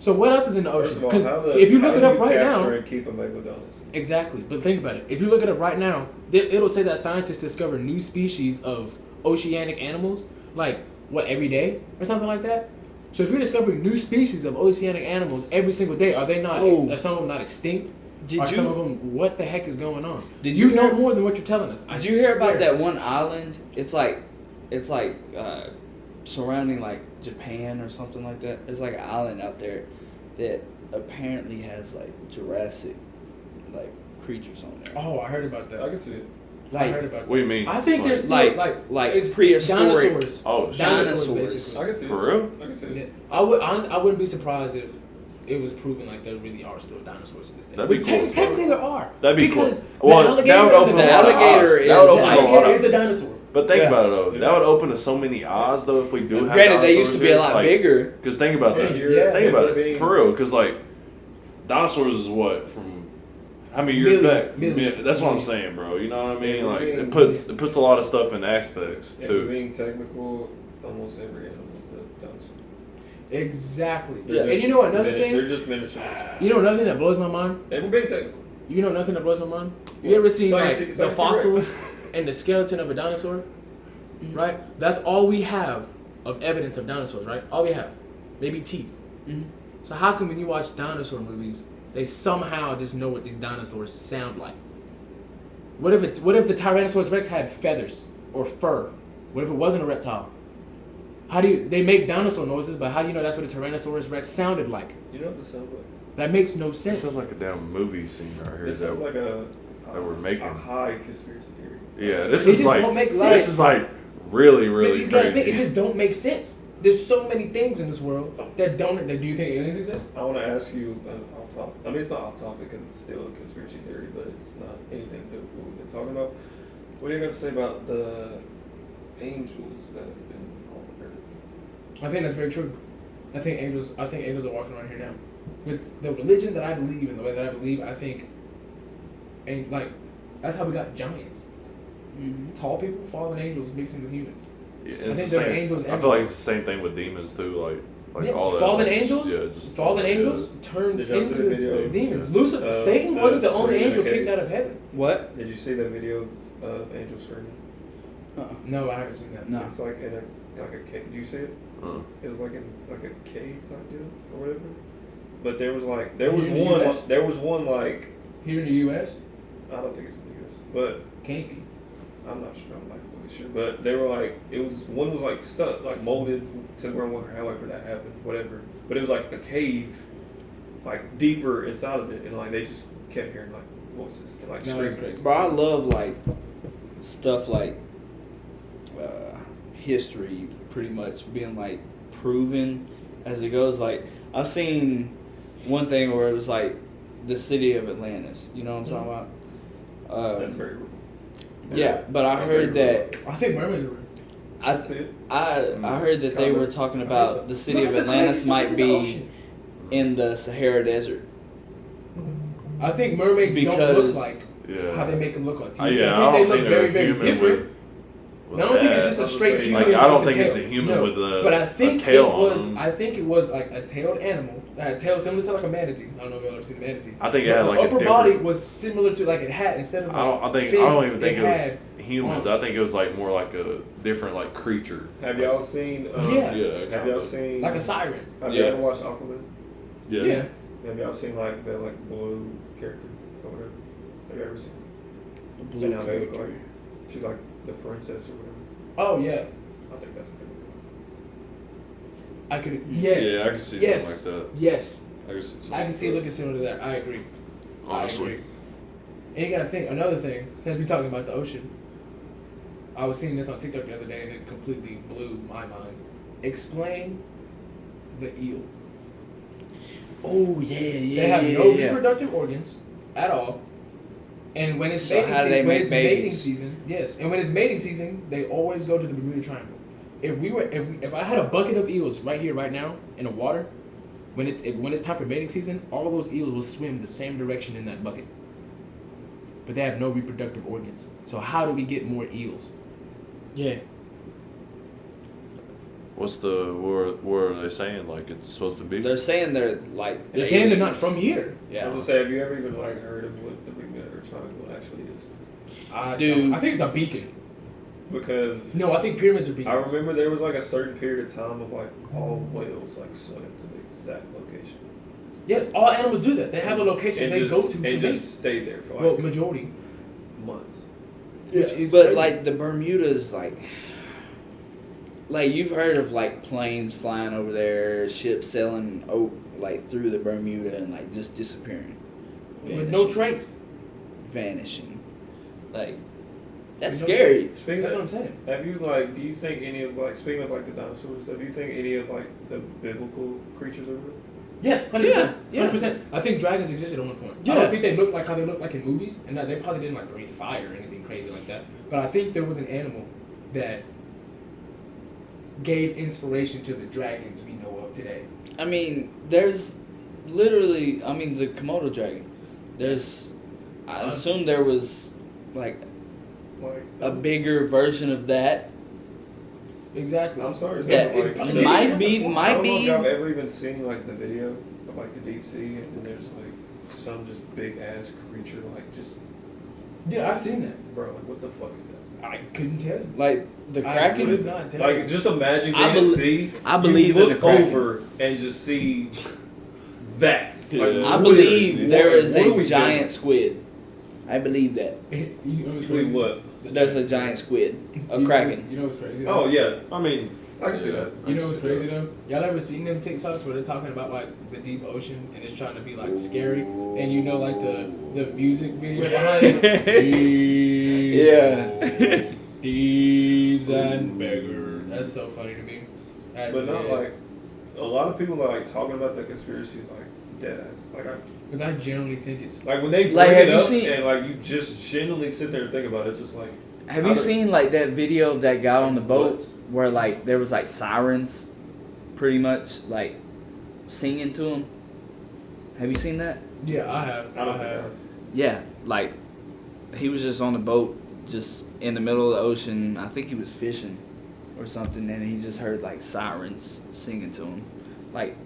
So what else is in the First ocean? of all, Because how the- if you look how it do up right capture now, and keep a megalodon at sea? exactly. But think about it. If you look it up right now, it'll say that scientists discover new species of oceanic animals, like what every day or something like that. So if you're discovering new species of oceanic animals every single day, are they not? Oh. Are some of them not extinct? did Are some of you them? What the heck is going on? Did you you know hear- more than what you're telling us? I did you hear about swear. that one island? It's like surrounding like Japan or something like that. There's like an island out there that apparently has like Jurassic like creatures on there. Oh, I heard about that. I can see it. I heard Like about that. What do you mean? I think there's Like- still, like it's prehistoric- dinosaurs. Oh, shit. Dinosaurs, Dinosaurs. basically. I can see it. For real? I can see Yeah. it. I would honestly, I wouldn't be surprised if it was proven like there really are still dinosaurs to this day. That'd be Which cool. technically there are. That'd be because cool. Well, the that would open the a lot of alligator eyes. is- That would the open a lot alligator is of. the dinosaur. But think Yeah. about it though. That would open to so many eyes though if we do have. Granted, they dinosaurs used to be here. a lot Like, bigger. Because think about Yeah, that. you're- Think about being- it for real. Because like dinosaurs is what from how many years Millions, back? millions, That's what I'm millions. saying, bro. You know what I mean? Yeah, Like being- it puts a lot of stuff in aspects Yeah, too. being technical, almost every animal is a dinosaur. Exactly. They're And just you know another They're thing? just miniature. You know another thing that blows my mind? They were being technical. You know nothing that blows my mind? You ever seen It's like like a T- it's the like a T-Rex. fossils and the skeleton of a dinosaur? Right? That's all we have of evidence of dinosaurs, right? All we have. Maybe teeth. Mhm. So how come when you watch dinosaur movies, they somehow just know what these dinosaurs sound like? What if the Tyrannosaurus Rex had feathers or fur? What if it wasn't a reptile? How do you they make dinosaur noises, but how do you know that's what a Tyrannosaurus Rex sounded like? You know what this sounds like? That makes no This sense. sounds like a damn movie scene right here. This sounds like a that we're making. a high conspiracy theory. Yeah, this It is just like don't make this sense. is like really really You gotta crazy. think, it just don't make sense. There's so many things in this world that don't. That do you think aliens exist? I want to ask you off topic. I mean, it's not off topic because it's still a conspiracy theory, but it's not anything to do with what we've been talking about. What are you gonna say about the angels that have been on Earth? I think that's very true. I think angels are walking around here now. With the religion that I believe and the way that I believe, I think, and like, that's how we got giants. Mhm. Tall people, fallen angels mixing with humans. Yeah, I it's think the there are same. angels I feel everywhere. like it's the same thing with demons too. Like Yeah, all that. fallen like, angels, Yeah, just fallen angels turned Did y'all see the into video? demons. Lucifer, Uh, Satan wasn't the only screaming angel in a kicked cave? out of heaven. What? Did you see that video of angels screaming? No, I haven't seen that. No. It's like in a cave. Do you see it? It was like in like a cave type deal or whatever. But there was In the US? there was one like Here in the U.S., I don't think it's in the U.S. but can't be. I'm not sure. I'm not really sure. But they were like one was like stuck like molded to the ground, however that happened, whatever. But it was like a cave, like deeper inside of it, and like they just kept hearing like voices and like No, that's screaming. crazy. Bro, I love like stuff like history pretty much being like proven as it goes. Like I've seen one thing where it was like the city of Atlantis. You know what I'm talking about? That's very real. Yeah, but I That's heard very that I think mermaids are real. That's it. I heard that they Kinda. were talking I think about so. the city Look of at the Atlantis crazy stuff might that's in the be ocean. in the Sahara Desert. I think mermaids don't Because- look like Yeah. how they make them look on TV. Yeah, I think they look they're very, very human different. with I don't think it's that. just a I was straight saying, human. like, I don't with think a it's tail. a human No, with a- but I a think tail it was. on them. I think it was like a tailed animal that had a tail similar to like a manatee. I don't know if y'all ever seen a manatee. I think it But had the like a upper different. body was similar to like it had instead of like I don't fins, even think it had was humans. arms. I think it was like more like a different like creature. Have y'all seen? Yeah. Yeah. Have y'all seen? like a siren. Have you Yeah. ever watched Aquaman? Yeah. Have y'all seen like the like blue character or whatever? Have you ever seen? Blue And how they look character. like? She's like the princess or whatever. Oh yeah, I think that's what they look I could. Yes. Yeah, I can see Yes. something like Yes. that. I can see something. I can see it looking similar to that. I agree. Honestly. I agree. And you gotta think another thing. Since we're talking about the ocean, I was seeing this on TikTok the other day, and it completely blew my mind. Explain the eel. Oh yeah. They have no reproductive organs at all. And when it's So mating how do they season, make babies? and when it's mating season, they always go to the Bermuda Triangle. If I had a bucket of eels right here, right now, in the water, when it's time for mating season, all those eels will swim the same direction in that bucket. But they have no reproductive organs. So how do we get more eels? Yeah. What are they saying? Like it's supposed to be? They're saying they're like. They're saying they're not aliens. from here. I Yeah. was just say, have you ever even like heard of what the Bermuda Triangle actually is? Dude. I think it's a beacon. Because No, I think pyramids are beacons. I remember there was like a certain period of time of like all whales like swim to the exact location. Yes, all animals do that. They have a location And they just, go to and mate. just stay there for Well, like majority. months. Which is But crazy. like the Bermudas, like you've heard of like planes flying over there, ships sailing like through the Bermuda and like just disappearing, with no trace. vanishing. Like that's With no scary. trace. Speaking That's of, what I'm saying. have you like? Do you think any of like speaking of like the dinosaurs stuff? Do you think any of like the biblical creatures are real? Yes, 100%. Yeah. 100%. I think dragons existed at one point. Yeah. I don't think they look like how they look like in movies, and that they probably didn't like breathe fire or anything crazy like that. But I think there was an animal that gave inspiration to the dragons we know of today. I mean, there's literally. The Komodo dragon. I assume there was like Like a bigger version of that. Exactly. I'm sorry. That like, it the- might I be. don't know if y'all ever even seen like the video of like the deep sea, and then there's like some just big ass creature like just Yeah, I've seen that. bro, like what the fuck is that? I couldn't tell you. Like the I Kraken. could not tell you. Like just imagine I being bel- at sea. I believe you in look the Kraken. over and just see that. Yeah. Like, I I what believe is- there what- is what are a we giant doing? squid. I believe that. You know what's Wait, crazy? what? There's a giant squid. A You know kraken. what's- You know what's crazy? Oh yeah, I mean, I can see that. You know what's crazy though? Y'all ever seen them TikToks where they're talking about like the deep ocean and it's trying to be like scary, and you know like the music video behind it? Yeah. Thieves and beggars. That's so funny to me. That But really not is. like a lot of people are like talking about the conspiracies like dead ass. Because I generally think it's Like when they bring Like, it have you up seen- and like you just genuinely sit there and think about it, it's just like Have How you do- seen like that video of that guy on the boat What? where like there was like sirens, pretty much like singing to him? Have you seen that? yeah, I have. I don't I have. think Yeah, like he was just on the boat, just in the middle of the ocean. I think he was fishing or something, and he just heard like sirens singing to him, like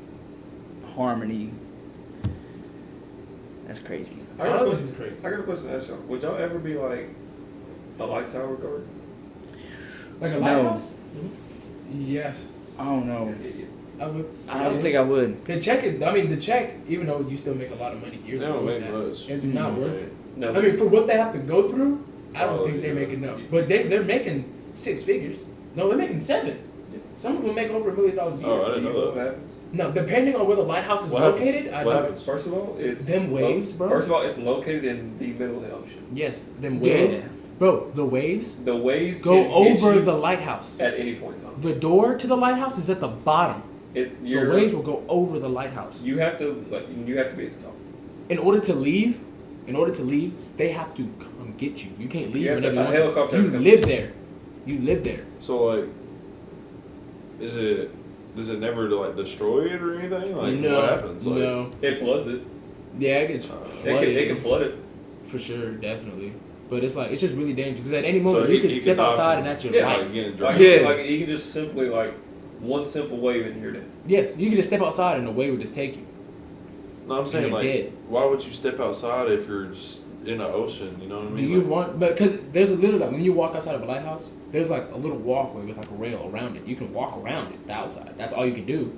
harmony. That's crazy. I got a All this question. is crazy. I got a question to ask y'all. Would y'all ever be like a light tower guard? Like a No. lighthouse? Yes, I don't know. I would. I don't think I would. The check is. I mean, the check. Even though you still make a lot of money yearly, They don't with make that, much. it's not worth it. No. I mean, for what they have to go through, I don't Oh, think they yeah. make enough. But they're making 6 figures. No, they're making 7. Some of them make over $1 million a year. Oh, I Do didn't you know know what that. happens? No, depending on where the lighthouse is What located, happens? I What don't. happens? First of all, it's Them waves, bro. First of all, it's located in the middle of the ocean. Yes, them Yeah. waves, bro. The waves The waves go can hit over you the lighthouse. at any point in time. The door to the lighthouse is at the bottom. The waves will go over the lighthouse. You have to be at the top. In order to leave, they have to come get you. You can't leave You have whenever to- you a want helicopter to. has You to come live get you. there. You live there. so like, does it never like destroy it or anything? Like, no, what happens? Like, no. It floods it. Yeah, it gets flooded. It can flood it. For sure, definitely. But it's like it's just really dangerous because at any moment So you he- can he step could die outside from- and that's your Yeah, life. like getting Like, drowned. Yeah. like you can just simply like one simple wave and you're dead. Yes, you can just step outside and the wave would just take you. No, I'm saying you're like, dead. why would you step outside if you're just in the ocean? You know what I mean? Do you Like, want? But because there's a little like when you walk outside of a lighthouse, there's like a little walkway with like a rail around it. You can walk around it, the outside. That's all you can do.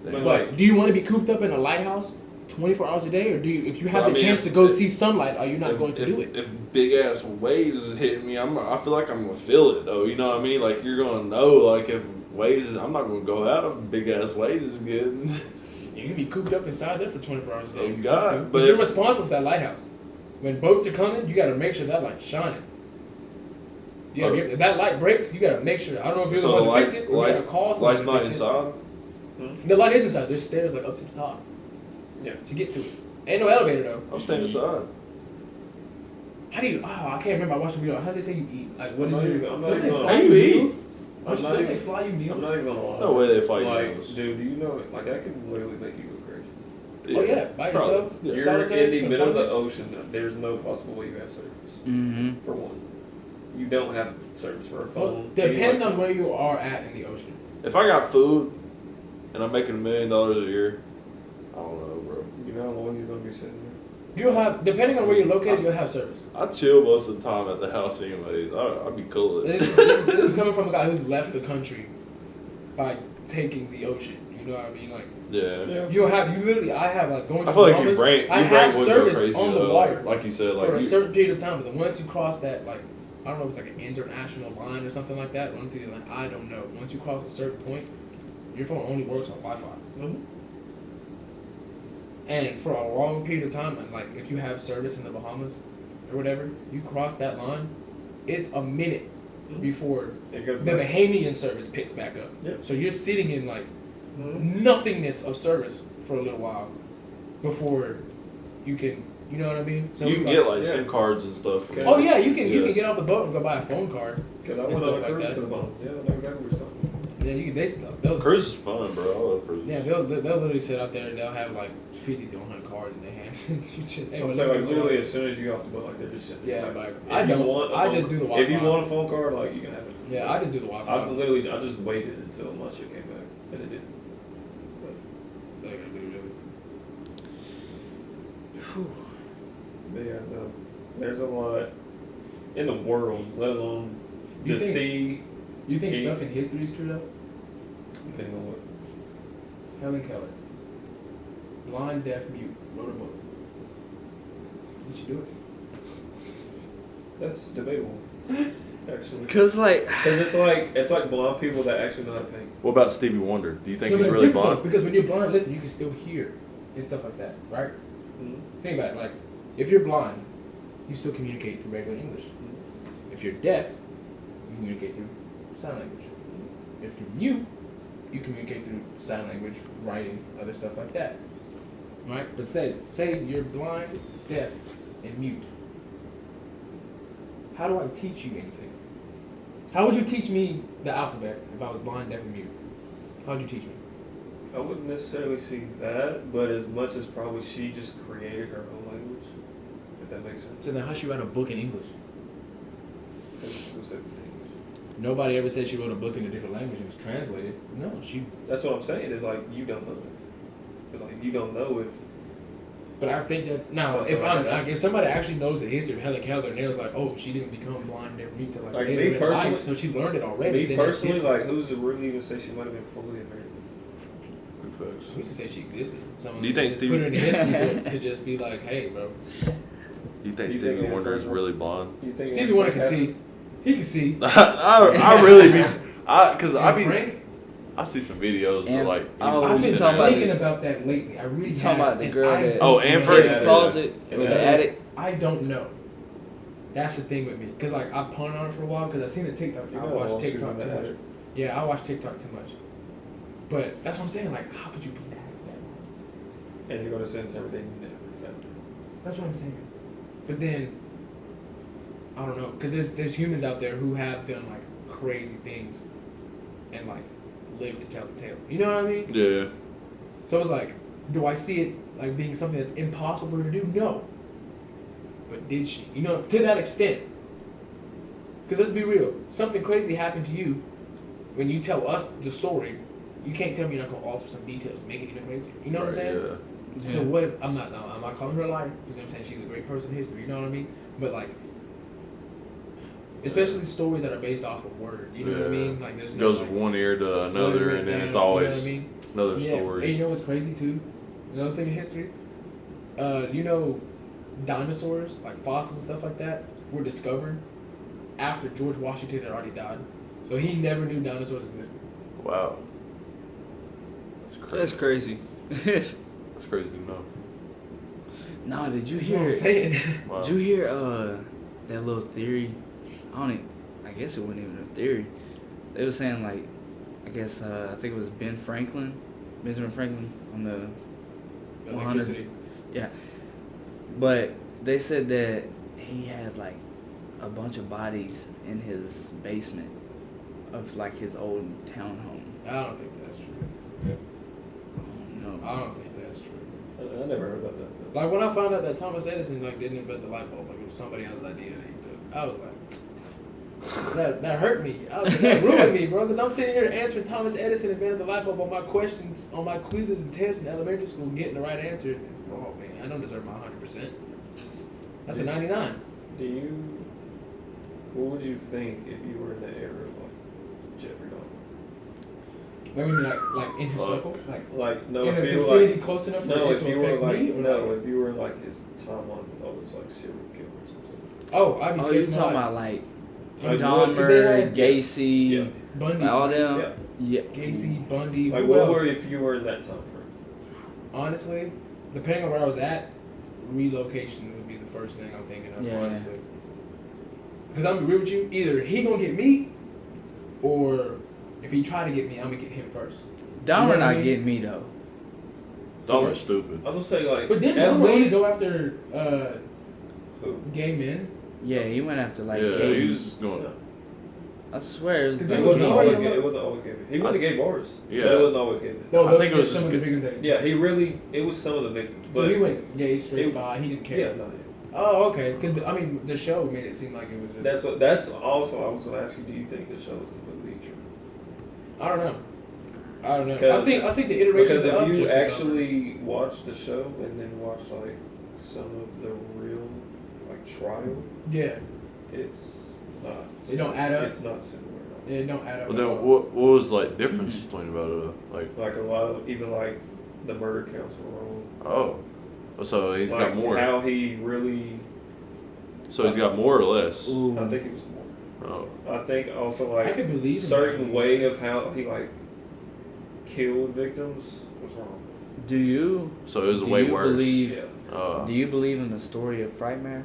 But But like, do you want to be cooped up in a lighthouse 24 hours a day, or do you? If you have Well, I the mean, chance if- to go if- see sunlight, are you not going to do it? If big ass waves is hitting me, I feel like I'm gonna feel it though. You know what I mean? Like you're gonna know. Like if waves, I'm not gonna go out if big ass waves is getting. You can be cooped up inside there for 24 hours a day. Oh, if you God, want to. but But you're if- responsible for that lighthouse. When boats are coming, you got to make sure that light's shining. Yeah, Oh. if that light breaks, you got to make sure. I don't know if you're So the one the to fix light- it, or you got to call light's someone to not fix it. inside. The light is inside. There's stairs like up to the top. Yeah. To get to it. Ain't no elevator though. I'm staying inside. How do you? Oh, I can't remember. I watched a video. How do they say you eat? Like, what I'm is not your? even- I'm not Don't they even fly gonna- you How you meals? I'm not Don't they even- fly you I'm meals? not even gonna lie. No way they fight you. Like, those. dude, do you know? Like, that can literally make you go crazy. Oh yeah, by Probably. yourself. Yeah. You're Solitary, in the you middle of can the ocean. There's no possible way you have service. Mm-hmm. For one, you don't have service for a Well, phone. depends Any on where you are at in the ocean. If I got food and I'm making $1 million a year, I don't know, bro. You know how long you're gonna be sitting there? You'll have, depending on where you're located, you'll have service. I chill most of the time at the house anyways. I'd be cool with And it. this is coming from a guy who's left the country by taking the ocean. You know what I mean? Like, Yeah. I have like going to I feel like Bahamas, your brain I your brain have would go service crazy on the though, water like you said, like for a you- certain period of time. But then once you cross that, like, I don't know if it's like an international line or something like that, run through the line, I don't know. Once you cross a certain point, your phone only works on Wi-Fi. And for a long period of time, and like if you have service in the Bahamas or whatever, you cross that line, it's a minute before It goes the back. Bahamian service picks back up. Yep. So you're sitting in like nothingness of service for a little while before you can, you know what I mean? So you it's can get like yeah. SIM cards and stuff. Okay. oh yeah, you can Yeah. get off the boat and go buy a phone card. Because I and went stuff on a like cruise that. to the Bahamas. Yeah, I know exactly what you're talking about. Yeah, you can. They stuff. Those. Cruise is fun, bro. I love cruises. Yeah, they'll literally sit out there and they'll have like 50 to 100 cards in their hand. You just- hey, I'm what's saying, up, like, man? literally, as soon as you get off the boat, like, they're just sitting there. Yeah, Like, like, if I you don't. want a I phone- just do the If you Wi-Fi. want a phone card, like, you can have it. Yeah, I just do the Wi-Fi. I just waited until my shit came back, and it didn't. Like, I do really. But yeah, no. There's a lot in the world, let alone You the think- sea, You think He- stuff in history is true though? depending on what. Helen Keller, blind, deaf, mute, wrote a book. Did she do it? That's debatable, actually. Cause like, Because it's like blind people that actually know how to paint. What about Stevie Wonder? Do you think No, but he's it's really different, blind? though, because when you're blind, listen, you can still hear and stuff like that, right? Think about it. Like, if you're blind, you still communicate through regular English. If you're deaf, you communicate through sign language. If you're mute, you communicate through sign language, writing, other stuff like that. Right? But say you're blind, deaf, and mute. How do I teach you anything? How would you teach me the alphabet if I was blind, deaf, and mute? How would you teach me? I wouldn't necessarily see that, but as much as probably she just created her own language, if that makes sense. So then how she write a book in English? Who said it was English? Nobody ever said she wrote a book in a different language and was translated. No, she. That's what I'm saying. Is like you don't know that. It's like you don't know if. But I think that's now. Something If like I'm that. like, if somebody actually knows the history of Helen Keller and they was like, oh, she didn't become blind and mute till like Like, later me in life, personally- so she learned it already. Me then that's personally, different. like, who's to really even say she might have been fully American? Good facts. Who's to say she existed? Someone Do you think just Stevie- put her in the history book to just be like, hey, bro. You think You Stevie think Wonder is Frank- really blind? You think Stevie Wonder can see. He can see. I really be, cause I And be, Frank, I see some videos And- of like. oh, I've we been should talk about thinking it. about that lately. I really You talking about the and girl I that Oh, don't and know. Frank. in the closet Yeah. with the Yeah. attic? I don't know. That's the thing with me, cause like I punted on it for a while, cause I seen the TikTok. You I know how watched long she was TikTok in too that much. attic? Yeah, I watch TikTok too much. But that's what I'm saying. Like, how could you be that? And you're gonna sense everything you never felt. That's what I'm saying. But then, I don't know, because there's humans out there who have done like crazy things, and like lived to tell the tale. You know what I mean? Yeah. So it's like, do I see it like being something that's impossible for her to do? No. But did she? You know, to that extent. Because let's be real, something crazy happened to you. When you tell us the story, you can't tell me you're not gonna alter some details to make it even crazier. You know what I'm saying? Yeah. So what if I'm not calling her a liar? Because I'm saying she's a great person in history. You know what I mean? But like, especially stories that are based off of word. You know what I mean? Like there's no Goes like, from one ear to another, whether and then down, it's you know always what I mean? another Yeah. story. And you know what's crazy too? Another thing in history. You know, dinosaurs like fossils and stuff like that were discovered after George Washington had already died. So he never knew dinosaurs existed. Wow. That's crazy. That's crazy to know. Nah, did you That's what hear? I'm saying. Wow. Did you hear that little theory? I guess it wasn't even a theory. They were saying like, I guess I think it was Ben Franklin. Benjamin Franklin on the 100. Electricity. Yeah. But they said that he had like a bunch of bodies in his basement of like his old townhome. I don't think that's true. No. I don't think that's true. I never heard about that. Like when I found out that Thomas Edison like didn't invent the light bulb, like it was somebody else's idea that he took. I was like, that hurt me. I was like, that ruined me, bro. Because I'm sitting here answering Thomas Edison invented the light bulb on my questions, on my quizzes and tests in elementary school, getting the right answer. It's wrong, man. I don't deserve my 100%. That's a 99. What would you think if you were in the era of like Jeffrey Dahmer? Like, when you're like in his circle, Like no, in a if you were vicinity like cloce enough for no, it if to you were affect like me, or no, like, if you were in like his timeline with all those like serial killers and stuff. oh, I'd be Oh, scared you for my talking life. about like Like, Dahmer, because they had- Gacy, Yeah. Bundy, like, all them? Yeah. Yeah. Gacy, Bundy, Like who what else? were if you were in that time frame? Honestly, depending on where I was at, relocation would be the first thing I'm thinking of, Yeah. honestly. Because I'm gonna be real with you, either he gonna get me, or if he try to get me, I'm gonna get him first. Dahmer You know what I not mean? getting me though. Dahmer's stupid. I was gonna say like But didn't at Dahmer always least go after who? gay men? Yeah, he went after like Yeah, gay. he was going. No. I swear it was. Because It he wasn't was always already- gay. It wasn't always gay. He went to gay bars. Yeah. But it wasn't always gay. No, I those think it were was some just of the good- victims that he Yeah, it was some of the victims. So But he went gay straight it- by. He didn't care. yeah, no. Oh, okay. Because I mean, the show made it seem like it was just. That's also I was gonna ask you. Do you think the show is completely true? I don't know. I don't know. Because- I think the iterations Because if of you Jeffrey Dahmer- actually watch the show and then watch like some of the real like trial, yeah, it's not. They don't add up? It's not similar. at it don't add up. But at then all. what was like difference between about it? Like all. Like a lot of even like the murder counts were wrong. so he's like got more. How he really. So he's got more or less. Ooh. I think it was more. Oh, I think also I like could believe in certain that. way of how he like killed victims was wrong. Do you? so it was do way you worse. Believe, Yeah. Do you believe in the story of Frightmare?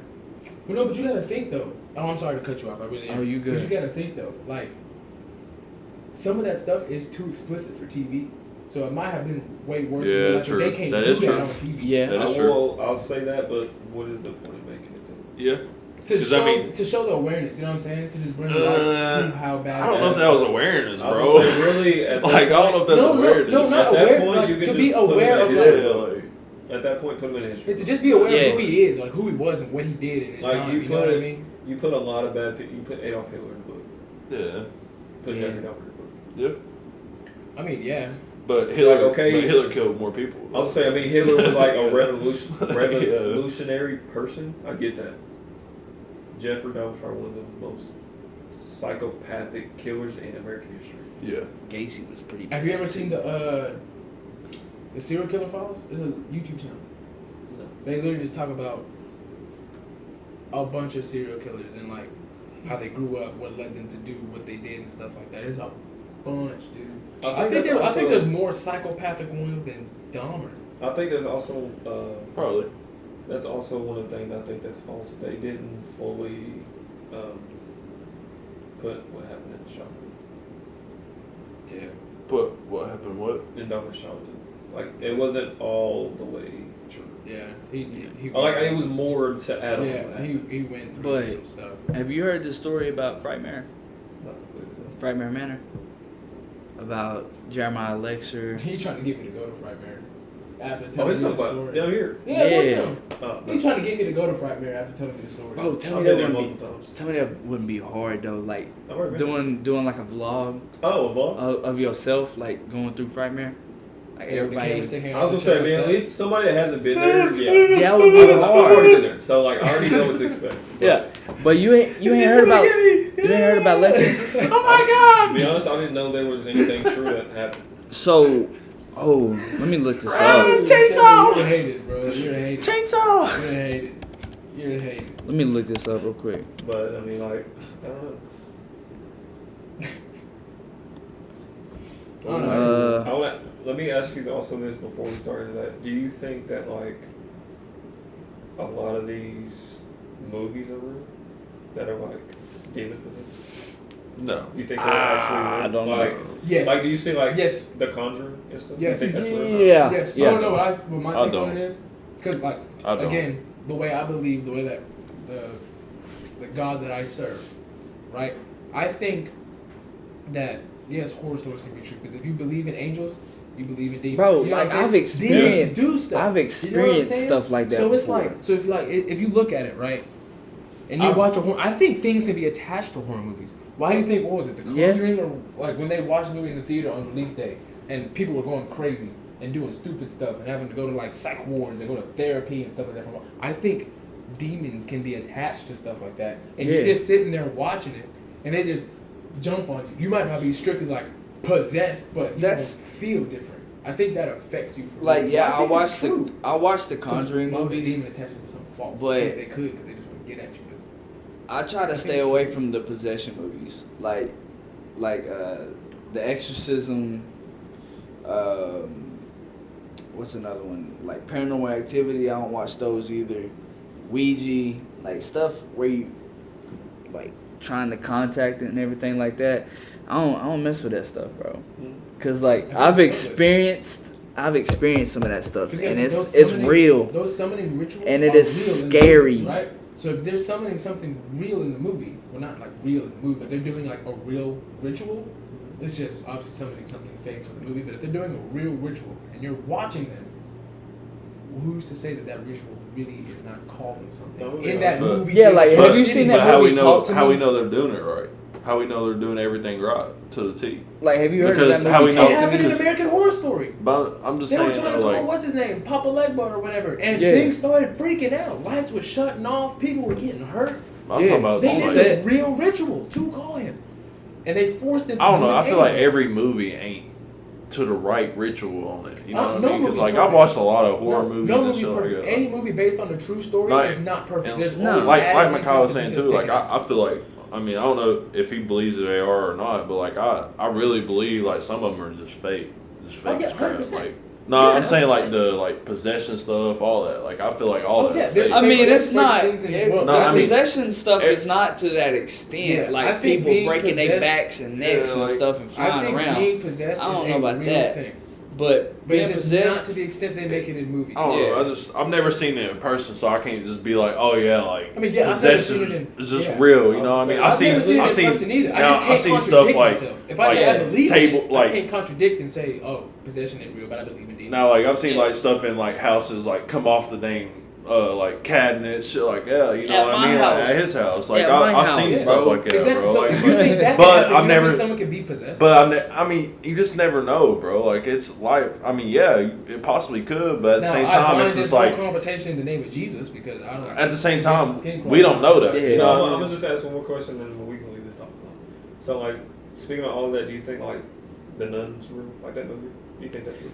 Well, no, but you gotta think though. Oh, I'm sorry to cut you off. I really am. Oh, you good. But you gotta think though. Like, some of that stuff is too explicit for TV. So it might have been way worse. Yeah, in real life, true. but they can't That do is that true. on TV. Yeah. That is true. I'll say that, but what is the point of making it then? Yeah. To 'Cause, I show mean- to show the awareness, you know what I'm saying? To just bring light to how bad. I don't know if that was awareness, I was bro. gonna say, really, at that Like I don't know if that's No, awareness. no, not At that aware. point, Like, you can to be just put aware him of in like, his Yeah, like, At that point, put him in history. to just be aware Yeah. of who he is, like who he was and what he did in his Like, time. you You know what I put- mean? You put a lot of bad people. You put Adolf Hitler in the book. yeah, Put Yeah. Jeffrey Dahmer in the book. yeah. I mean, yeah. But Hitler, okay. but Hitler killed more people. I would say, I mean, Hitler was like a revolutionary person. I get that. Jeffrey Dahmer was probably one of the most psychopathic killers in American history. Yeah. Gacy was pretty. Have you ever seen the Serial Killer Files? It's a YouTube channel. No. They literally just talk about a bunch of serial killers and like how they grew up, what led them to do what they did and stuff like that. There's a bunch, dude. I think there's more psychopathic ones than Dahmer. I think there's also Probably. that's also one of the things I think that's false. They didn't fully put what happened in the shop. Yeah. But what happened? What? In Dahmer's childhood. Like it wasn't all the way true. Yeah. He Like went it was through more to add some, on. yeah, to that. he went through But- some stuff. Have you heard the story about Frightmare? Not completely. Frightmare Manor? About Jeremiah Lexer. He trying to get me to go to Frightmare after Oh, telling he's me talking the about story. down here. Yeah, what's Yeah. down? Oh, He trying to get me to go to Frightmare after telling me the story. Bro, I've tell me been that there wouldn't be. multiple times. Tell me that wouldn't be hard though. Like I've already been doing like a vlog Oh, a vlog? of yourself, like going through Frightmare. Like Yeah, with the camera everybody. stick I was gonna say, man, at least somebody that hasn't been there. Yeah. That would be I've already hard. been there, so like I already know what to expect. But Yeah, but you ain't heard about Lexer. To be honest, I didn't know there was anything true that happened. So, let me look this up. Chainsaw! You're hated, bro. You're hated. Chainsaw. You're hated. You're hated. Let me look this up real quick. But I mean, like, I don't know. I don't know. Let me ask you also this before we start into that. Do you think that like a lot of these movies are real that are like demon possessed? No. Do you think they're actually real? I don't know. like, Yes. Like, do you see like Yes. The Conjuring and stuff? Yes. You think that's real? or not? Yeah. Yes. Yeah. You don't know what my I take on don't. it is? Because, like, I don't. again, the way I believe, the way that the God that I serve, right? I think that, yes, horror stories can be true. Because if you believe in angels, you believe in demons. Bro, You know what like I'm saying? I've experienced, Demons do stuff. I've You know what I'm experienced saying? stuff like that. So it's before. like, so if you look at it, right, and you watch a horror, I think things can be attached to horror movies. Why do you think, what was it, The Yeah. Conjuring, or like when they watched the movie in the theater on release day, and people were going crazy and doing stupid stuff and having to go to like psych wards and go to therapy and stuff like that. I think demons can be attached to stuff like that, and Yeah. you're just sitting there watching it, and they just jump on you. You might not be strictly like possessed, but you That's- don't feel different. I think that affects you. For like real. yeah, So I think it's watched the true. Conjuring Why would a movies. demon attach to something false? But- I think they could because they just want to get at you. 'Cause I try to I stay think away so. from the possession movies, like The Exorcism. What's another one? Like Paranormal Activity. I don't watch those either. Ouija, like stuff where you like trying to contact it and everything like that. I don't mess with that stuff, bro. Cause like I think I've it's pointless. experienced some of that stuff, 'Cause, and yeah, it's those summoning- real. Those summoning rituals And it are is real in the scary. movie, right? So if they're summoning something real in the movie, well, not like real in the movie, but they're doing like a real ritual. It's just obviously summoning something fake for the movie. But if they're doing a real ritual and you're watching them, who's to say that that ritual really is not calling something No, in that but- movie? Yeah, like, theater have you sitting seen there. that But how we movie know Talk to how Me? we know they're doing it right? How we know they're doing everything right to the T? Like, have you heard Because of that how movie? we know- It Talk to happened Me? in American Horror Story. But I'm just They were saying, trying to though, call like, what's his name, Papa Legba or whatever, and Yeah. things started freaking out. Lights were shutting off. People were getting hurt. I'm Yeah. talking about. They Oh, did my a God. real ritual to call him, and they forced him to I don't do know. it I feel like anyway. every movie ain't to the right ritual on it. You know what No I mean? Because movie's like perfect. I've watched a lot of horror no, movies no and movie shit like perfect. that. Any movie based on a true story Like, is not perfect. and There's No. always like added Makai details was that saying you too. just Like take out. I feel like I mean I don't know if he believes they are or not, but like I really believe like some of them are just fake Oh, yeah, as crap. 100%. Like no, Yeah, I'm saying like 100%. the like possession stuff, all that. Like I feel like all Oh, that. yeah, is there's fake. I mean, There's it's fake not. things in this world. No, I mean- possession stuff it- is not to that extent. Yeah, I like think people being breaking their possessed- backs and necks Yeah, and like- stuff and I flying think around. being possessed I don't is know a about real that. thing, But but being it's just possessed, not to the extent they make it in movies. I don't Yeah. know. I've never seen it in person, so I can't just be like, oh yeah, like I mean, yeah, I've never possession seen it in- is just yeah. real. You know what I mean? I've I've never seen it I've in seen person either. I now, just can't I've seen contradict stuff like myself. If I say I like believe table in it, like I can't contradict and say, "Oh, possession ain't real," but I believe in demons. now like I've seen Yeah. like stuff in like houses like come off the dang like cabinets, shit like that. You know At what my I mean? Like, house. at his house, like Yeah, my I've seen house, stuff bro. like that, Exactly. bro. So Like, if you think that but can happen, I've you never- don't think someone can be possessed. but I mean, you just never know, bro. Like it's life. I mean, yeah, it possibly could, but at the now, same I time, bind it's this just whole like conversation in the name of Jesus because I don't. at the same based on time, skin we don't know that. Yeah. You So know I'm, what I I'm mean? gonna just ask one more question, and then we can leave this topic on. So, like, speaking of all of that, do you think like the nuns real, like that movie? Do you think that's real?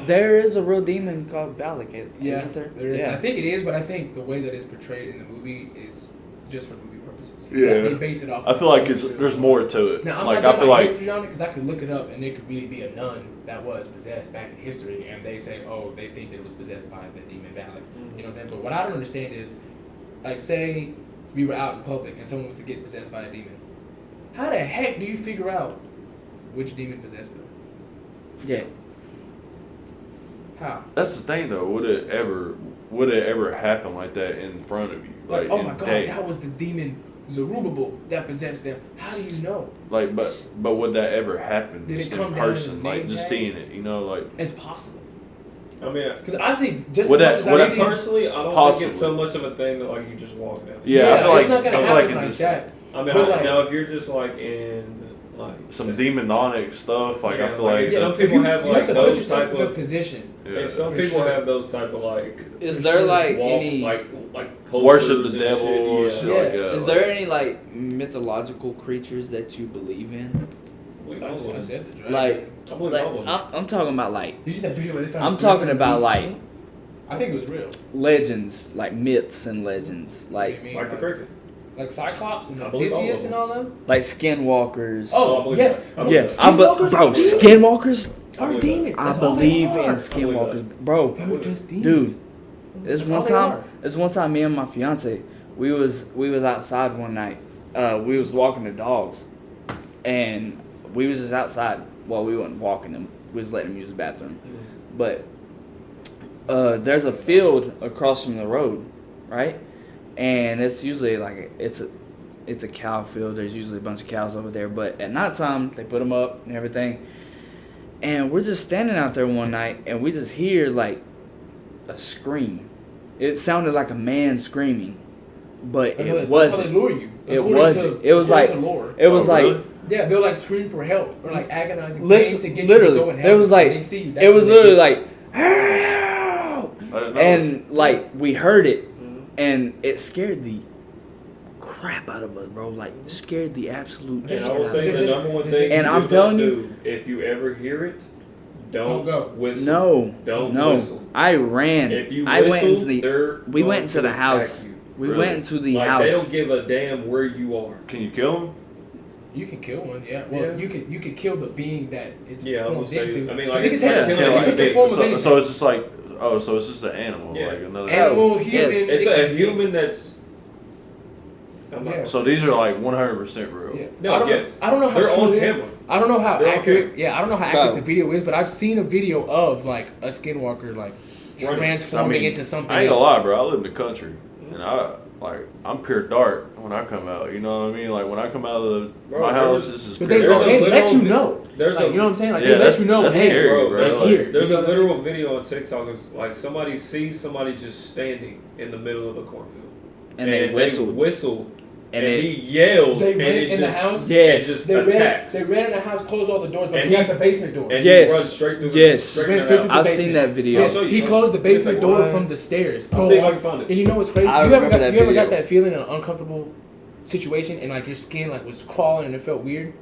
there is a real demon called Valak, Yeah, isn't there? there is. Yeah. I think it is, but I think the way that it's portrayed in the movie is just for movie purposes. Yeah. they base it off. I feel like there's more to it. Now I'm Like not I doing feel like like history on it because I could look it up and it could really be a nun that was possessed back in history, and they say, oh, they think that it was possessed by the demon Valak. You know what I'm saying? But what I don't understand is, like, say we were out in public and someone was to get possessed by a demon. How the heck do you figure out which demon possessed them? Yeah. How? that's the thing though. Would it ever happen like that in front of you? Like, oh my God, day? that was the demon Zerubbabel that possessed them. How do you know? Like, but would that ever happen? Did it just come in down in person, the like name just tag? seeing it? You know, like It's possible. I mean, Because I see just Would as that- much would as I that see. personally, I don't Possibly. think it's so much of a thing that like you just walk down. Yeah, I feel it's like not gonna I feel happen like it's like just that. I mean, But, like- now if you're just like in like some demonic stuff. Like I Yeah, feel like, like if some that's- people have you like have to put those yourself type in a of. position. yeah. If some For people sure. have those type of like Is For there sure. like walk any? like posters worship the and devil or shit, shit Yeah. like that. Is like- there any like mythological creatures that you believe in? Yeah. I said the dragon. Like, I believe like all of them. I'm talking about like you see that video where they found I'm a talking griffin about beach? like I think it was real. legends, like myths and legends, like I mean, Like the cricket. like Cyclops and I believe all Odysseus of and them. all them. like skinwalkers. I Oh believe yes, that. I believe yes, that. bro, Skinwalkers are skinwalkers. Are believe demons? I That's all they believe in are. skinwalkers, bro. They're just demons. Dude, this That's one all they time, are. me and my fiance, we was outside one night, we was walking the dogs, and we was just outside. Well, we wasn't walking them. We was letting them use the bathroom. But there's a field across from the road, right? And it's usually like it's a cow field. There's usually a bunch of cows over there. But at nighttime, they put them up and everything. And we're just standing out there one night, and we just hear like a scream. It sounded like a man screaming, but it wasn't. That's how they lure you. It wasn't. It was like it was like. Yeah, they'll like scream for help or like agonizing Listen, pain to get literally, you to go and help. it was like They see you. it was literally like, help! And like we heard it, and it scared the crap out of us, bro. Like scared the absolute. And shit I will out of say us. the number one thing. And you I'm just telling don't you- do, if you ever hear it, don't go. whistle. No, Don't no. whistle. I ran. If you I went whistle, into they're we going went into to the attack house. you. We Really? went into the Like house. they don't give a damn where you are. Can you kill him? You can kill one, yeah. Well, Yeah. you can kill the being that it's Yeah, I was formed gonna say, into. I mean, 'Cause like, it it's can take, like the- killing it like can a take the big- form of So, anything. so it's just like, oh, so it's just an animal, Yeah. like another. Animal, Yes. human. It's a human that's. I'm not, Yeah. So these are like 100% real. Yeah. No, I don't, yes. I don't know how They're true on it is. camera. I don't know how They're on accurate. camera. Yeah, I don't know how accurate Bro. the video is, but I've seen a video of like a skinwalker like Running. transforming into something I ain't gonna else. lie, bro. I live in the country, and I'm pure dark when I come out. You know what I mean? Like when I come out of Bro, my there's- house, this is But pure they, There's bro, a they let literal you know. There's Like, a you know what I'm saying? Like Yeah, they let that's- you know. that's Hey, scary, bro, bro. they're Like, here. There's You a know? literal video on TikTok. It's like somebody sees somebody just standing in the middle of the cornfield, and they whistled. whistle, And and it- he yells, They and ran it in the just, house? Yes. it just They ran. attacks. They ran in the house, closed all the doors, but And he he- had the basement door. And Yes. he runs straight through. Yes. straight Ran to straight the to house. I've basement. seen that video. I'll show you. He closed the basement like, door what? from the stairs. I'll see if I can find it. And you know what's crazy? I You ever remember got that you ever got video. that feeling in an uncomfortable situation and like your skin like was crawling and it felt weird? You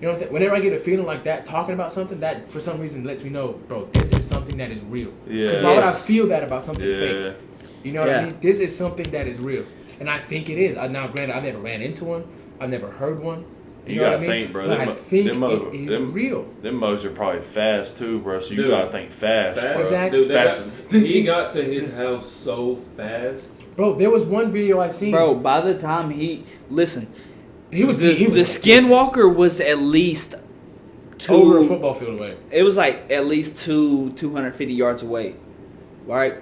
know what I'm saying? Whenever I get a feeling like that, talking about something, that for some reason lets me know, bro, this is something that is real. Yeah. Because why would I Yes. feel that about something Yeah. fake? You know what Yeah. I mean? This is something that is real. And I think it is. Now, granted, I've never ran into one. I've never heard one. You know what gotta I mean? think, bro. But I think them it is real. Them mugs are probably fast too, bro. So you Dude. gotta think fast, Fast. bro. Exactly. Dude, Fast. he got to his house so fast. Bro, there was one video I seen. Bro, by the time he listen, he was the he was the skinwalker was at least over a two. football field away. It was like at least 250 yards away, right?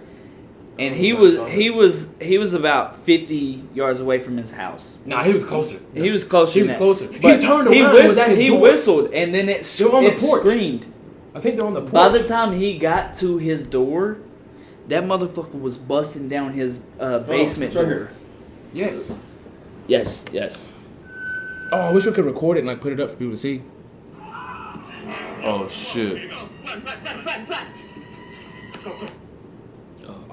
And he was about 50 yards away from his house. Nah, he was closer. He was closer. He than was that. closer. But He turned He, around and was at his he door. whistled, and then it They were on the it porch. screamed. I think they're on the porch. By the time he got to his door, that motherfucker was busting down his basement it's right door. here. Yes. Yes, yes. Oh, I wish we could record it and like put it up for people to see. Oh shit.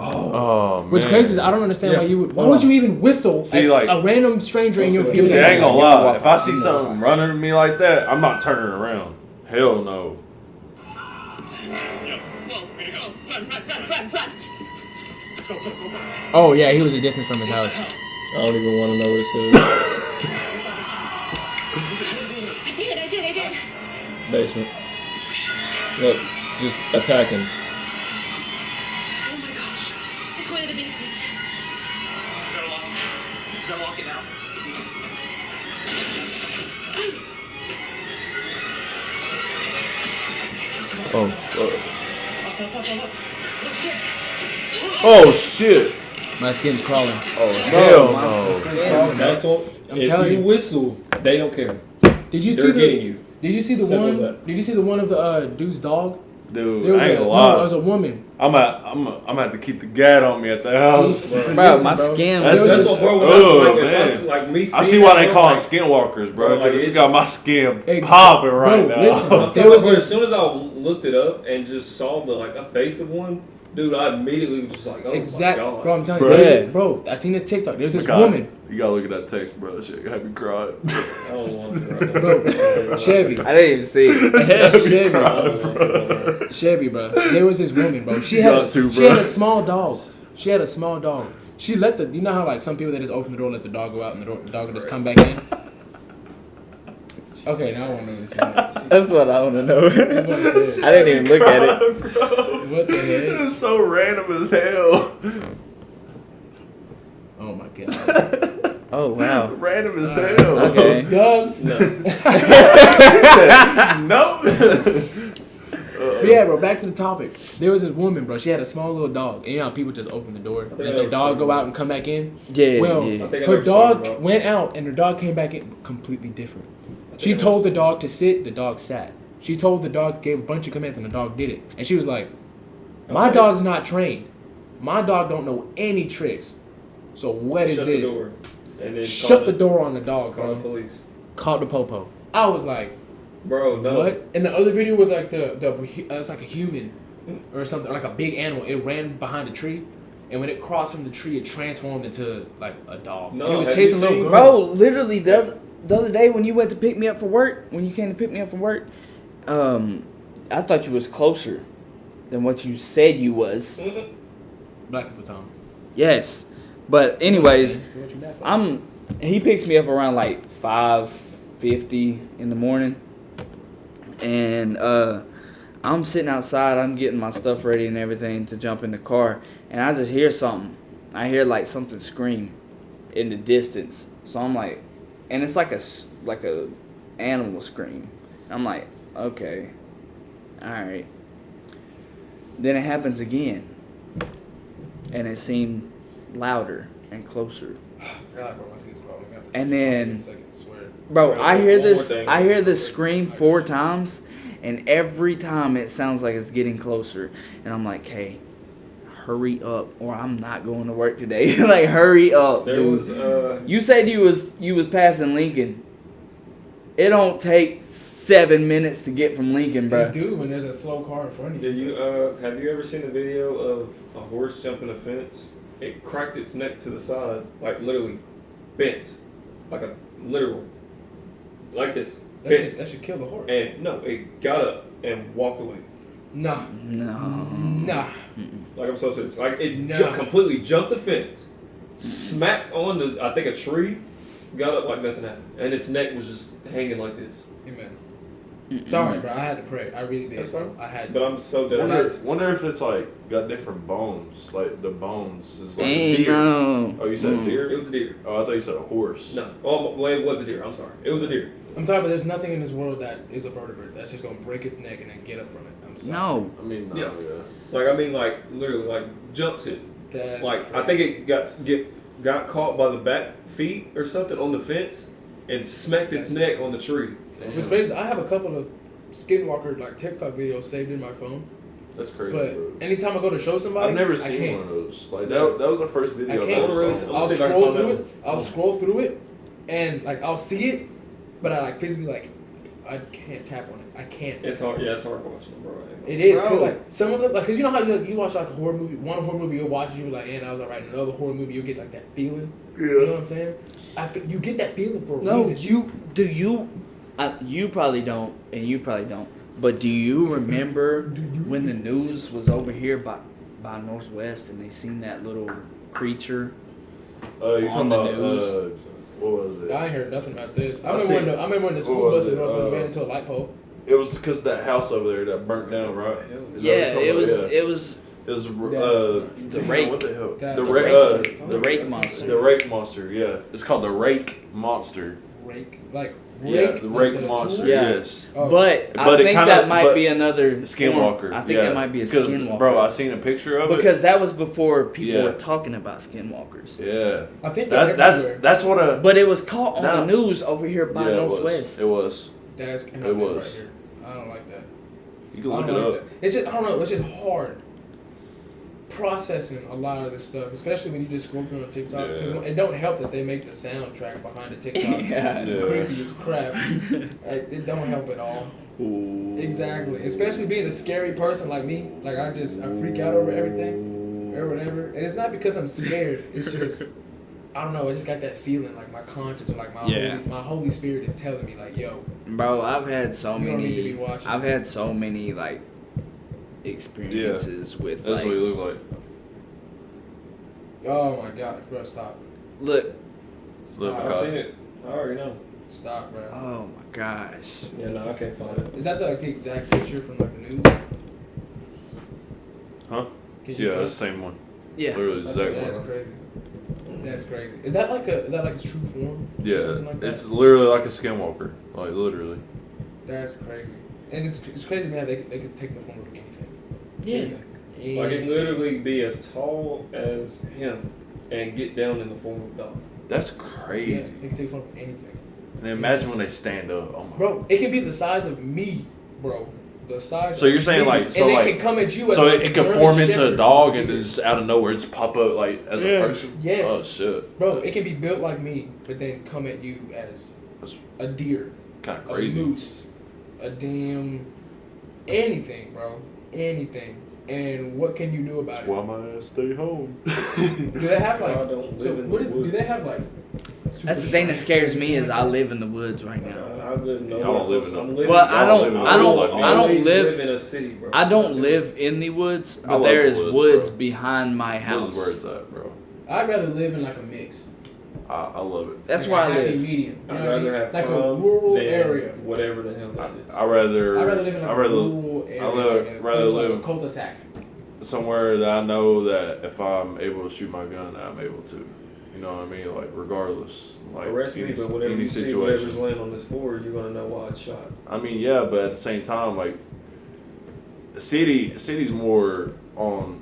Oh man. What's crazy is I don't understand why you would. Why would you even whistle See, at like- a random stranger in your field? See, I ain't gonna Give me lie. Wi-Fi. If I see Give me something Wi-Fi. running at me like that, I'm not turning around. Hell no. Oh yeah, he was a distance from his house. I don't even want to know what it says. I did. Basement. Look, just attacking. Oh my gosh. Let's go into the basement. Gotta lock it now. Oh fuck. Oh shit. My skin's crawling. Oh hell my no. skin's That's what. I'm If telling you you. whistle, they don't care. Did you see They're the? getting you. Did you see the Simple as one? that. Did you see the one of the dude's dog? Dude, There was I ain't a gonna no, it lie. was a woman. I'm gonna have to keep the gat on me at the house. See? Bro, Listen, my bro. skin That's- was That's just, what, bro. When Oh, I, like, man. if I, like me. I seeing see why it, they bro, call them like, skinwalkers, bro. Bro, like, 'cause you it- got my skin Ex- popping right Bro, now. listen. I'm There talking was about, a- as soon as I looked it up and just saw the like a face of one, dude, I immediately was just like, oh Exactly, my god. bro. I'm telling Bro. you, Yeah. bro. I seen this TikTok. There was this God, woman, You gotta look at that text, bro. That shit had me cry. I don't want to. Right now. bro. Chevy, I didn't even see it. Chevy, I don't want to, bro. Chevy, bro. There was this woman, bro. She You had got to, she bro. had a small dog. She had a small dog. She let the you know how like some people they just open the door, let the dog go out, and the dog will just come back in. Okay, now I want to know what it said. That's what I want to know. That's what it said. I didn't even look at it. Bro. What the heck? It's so random as hell. Oh my god. Oh wow. random as hell. Okay. Dubs. No. No. But yeah, bro, back to the topic. There was this woman, bro. She had a small little dog. And you know how people just open the door, think let I their know dog what go you're out and come back in? Yeah, Well, yeah. I think I know her what you're talking dog about. went out and her dog came back in completely different. She I know. told the dog to sit, the dog sat. She told the dog, gave a bunch of commands, and the dog did it. And she was like, my Okay. dog's not trained. My dog don't know any tricks. So what is Shut this? the door. And then Shut the door on the dog, Call the bro. police. Called the popo. I was like, Bro, no. what? And the other video with like it's like a human or something, like a big animal. It ran behind a tree, and when it crossed from the tree, it transformed into like a dog. No, and it was have chasing a you little seen- girl. Bro, literally the other day when you went to pick me up from work, when you came to pick me up from work, I thought you was closer than what you said you was. Black people, Tom. Yes, but anyways, So what you mad for? he picks me up around like 5:50 in the morning, and I'm sitting outside. I'm getting my stuff ready and everything to jump in the car, and I just hear something. I hear like something scream in the distance. So I'm like, and it's like a animal scream. I'm like, okay, all right. Then it happens again, and it seemed louder and closer. God, bro, my skin's crawling. We have to And change the topic then- in a second, I swear. Bro, Right, I one hear more this. thing. I hear this scream 4 times, and every time it sounds like it's getting closer. And I'm like, "Hey, hurry up, or I'm not going to work today." Like, hurry up, There dude. was You said you was passing Lincoln. It don't take 7 minutes to get from Lincoln, You bro. do when there's a slow car in front of you. Did you have you ever seen the video of a horse jumping a fence? It cracked its neck to the side, like literally bent, like a literal, like this, bent. That should kill the horse. And no, it got up and walked away. Nah. No. Nah. Like I'm so serious. Like it No. completely jumped the fence, smacked on I think a tree, got up like nothing happened, and its neck was just hanging like this. Amen. Sorry, bro. I had to pray. I really did. That's fine. I had to. But I'm so dead. Wonder if it's like got different bones. Like the bones is like a Ain't deer. no. Oh, you said a deer? It was a deer. Oh, I thought you said a horse. No, well, it was a deer. I'm sorry. It was a deer. I'm sorry, but there's nothing in this world that is a vertebrate that's just gonna break its neck and then get up from it. I'm sorry. No. I mean, no, Yeah. yeah. Like I mean, like literally, like jumps it. That's Like I crazy. think it got caught by the back feet or something on the fence and smacked its neck on the tree. It's crazy. I have a couple of skinwalker like TikTok videos saved in my phone, That's crazy, but bro. anytime I go to show somebody, I've never I seen can't. one of those. Like that was the first I video I've can't. ever really- saw. I'll see if I can scroll find through that it. I'll scroll through it, and like I'll see it, but I like physically like I can't tap on it. I can't. It's hard. Yeah, it's hard watching them, bro. It is because Bro. like some of them, like, cause you know how you watch like a horror movie, one horror movie you'll watch and you'll be like, and I was alright. Another horror movie you'll get like that feeling. You know what I'm saying? You get that feeling for a No, reason. you probably don't, and you probably don't. But do you remember when the news was over here by Northwest and they seen that little creature? You on talking the about news. what was it? I ain't heard nothing about this. I I remember when the school what bus was in it? Northwest ran into a light pole. It was because that house over there that burnt down, right? Is that Yeah, what it you're was. talking about? It was It was the damn, rake. What the hell? That- The the rake. rake. the rake monster. The rake monster. Yeah, it's called the rake monster. Rake, like Yeah, rake, the like rake the monster. tool? Yeah. Yes. Oh. But I But it think kinda- that might but- be another Skinwalker. form. I think yeah. that might be a because, skinwalker. Bro, I seen a picture of it. Because that was before people Yeah. were talking about skinwalkers. Yeah. I think they're That's everywhere. that's what a. But it was caught on No. the news over here by yeah, Northwest. It was. That's It it was. right here. I don't like that. You can I look don't it like up. that. It's just I don't know. It's just hard processing a lot of this stuff, especially when you just scroll through on TikTok. Because Yeah. it don't help that they make the soundtrack behind the TikTok. Yeah. It's Yeah. creepy as crap. It don't help at all. Exactly. Especially being a scary person like me. Like I freak out over everything or whatever. And it's not because I'm scared. It's just I don't know. I just got that feeling like my conscience or like Yeah. my Holy Spirit is telling me like, yo, Bro, I've had so You don't need to many. be watching I've this. had so many like experiences with That's like. what he looks like. oh my gosh, bro, stop. Look. Look, I've seen it. I already know. Stop, bro. Oh my gosh. Yeah, no, I can't find it. Is that the exact picture from like the news? Huh? Can you Yeah, find it's the same one. Yeah. Literally the exact That's one. crazy. That's crazy. Is that like its true form? Or Yeah, something like that? it's literally like a skinwalker. Like literally. That's crazy. And it's crazy, man. They could take the form of anything. Yeah. Anything. Like it literally be as tall as him and get down in the form of dog. That's Yeah, crazy. they can take the form of anything. And imagine when they stand up. Oh my. Bro, it can be the size of me, bro. The size. So you're of saying me. like, so and like, it can come at you as so like it a can German form into a Shepherd. dog and then just out of nowhere just pop up like as Yeah. a person. Yes. Oh shit. Bro, it can be built like me, but then come at you as That's a deer, kind of a crazy. moose, a damn anything, bro, anything. And what can you do about That's it? why my ass stay home. Do they have like? I don't So live in what the do woods. they have like? That's the thing that scares me is I live in the woods right now. I live nowhere. Y'all don't live in close. the- I'm living. Well, I Y'all don't. live in I the woods don't. like me. I don't always live. in a city, bro. I don't live in the woods, I but love there the is woods, woods bro. behind my Those house. where it's at, bro. I'd rather live in like a mix. I love it. That's Like where a I happy live. medium. You know I'd what I mean? rather have like a calm rural than area. whatever the hell that is. I rather. I'd rather live in like I a rather rural area. rather- like a rather place like live- a cul-de-sac. somewhere that I know that if I'm able to shoot my gun, I'm able to. You know what I mean? Like regardless, like Arrest me, any, but whatever any you see, whatever's situation. laying on this floor, you're gonna know why it's shot. I mean, yeah, but at the same time, like city's more on.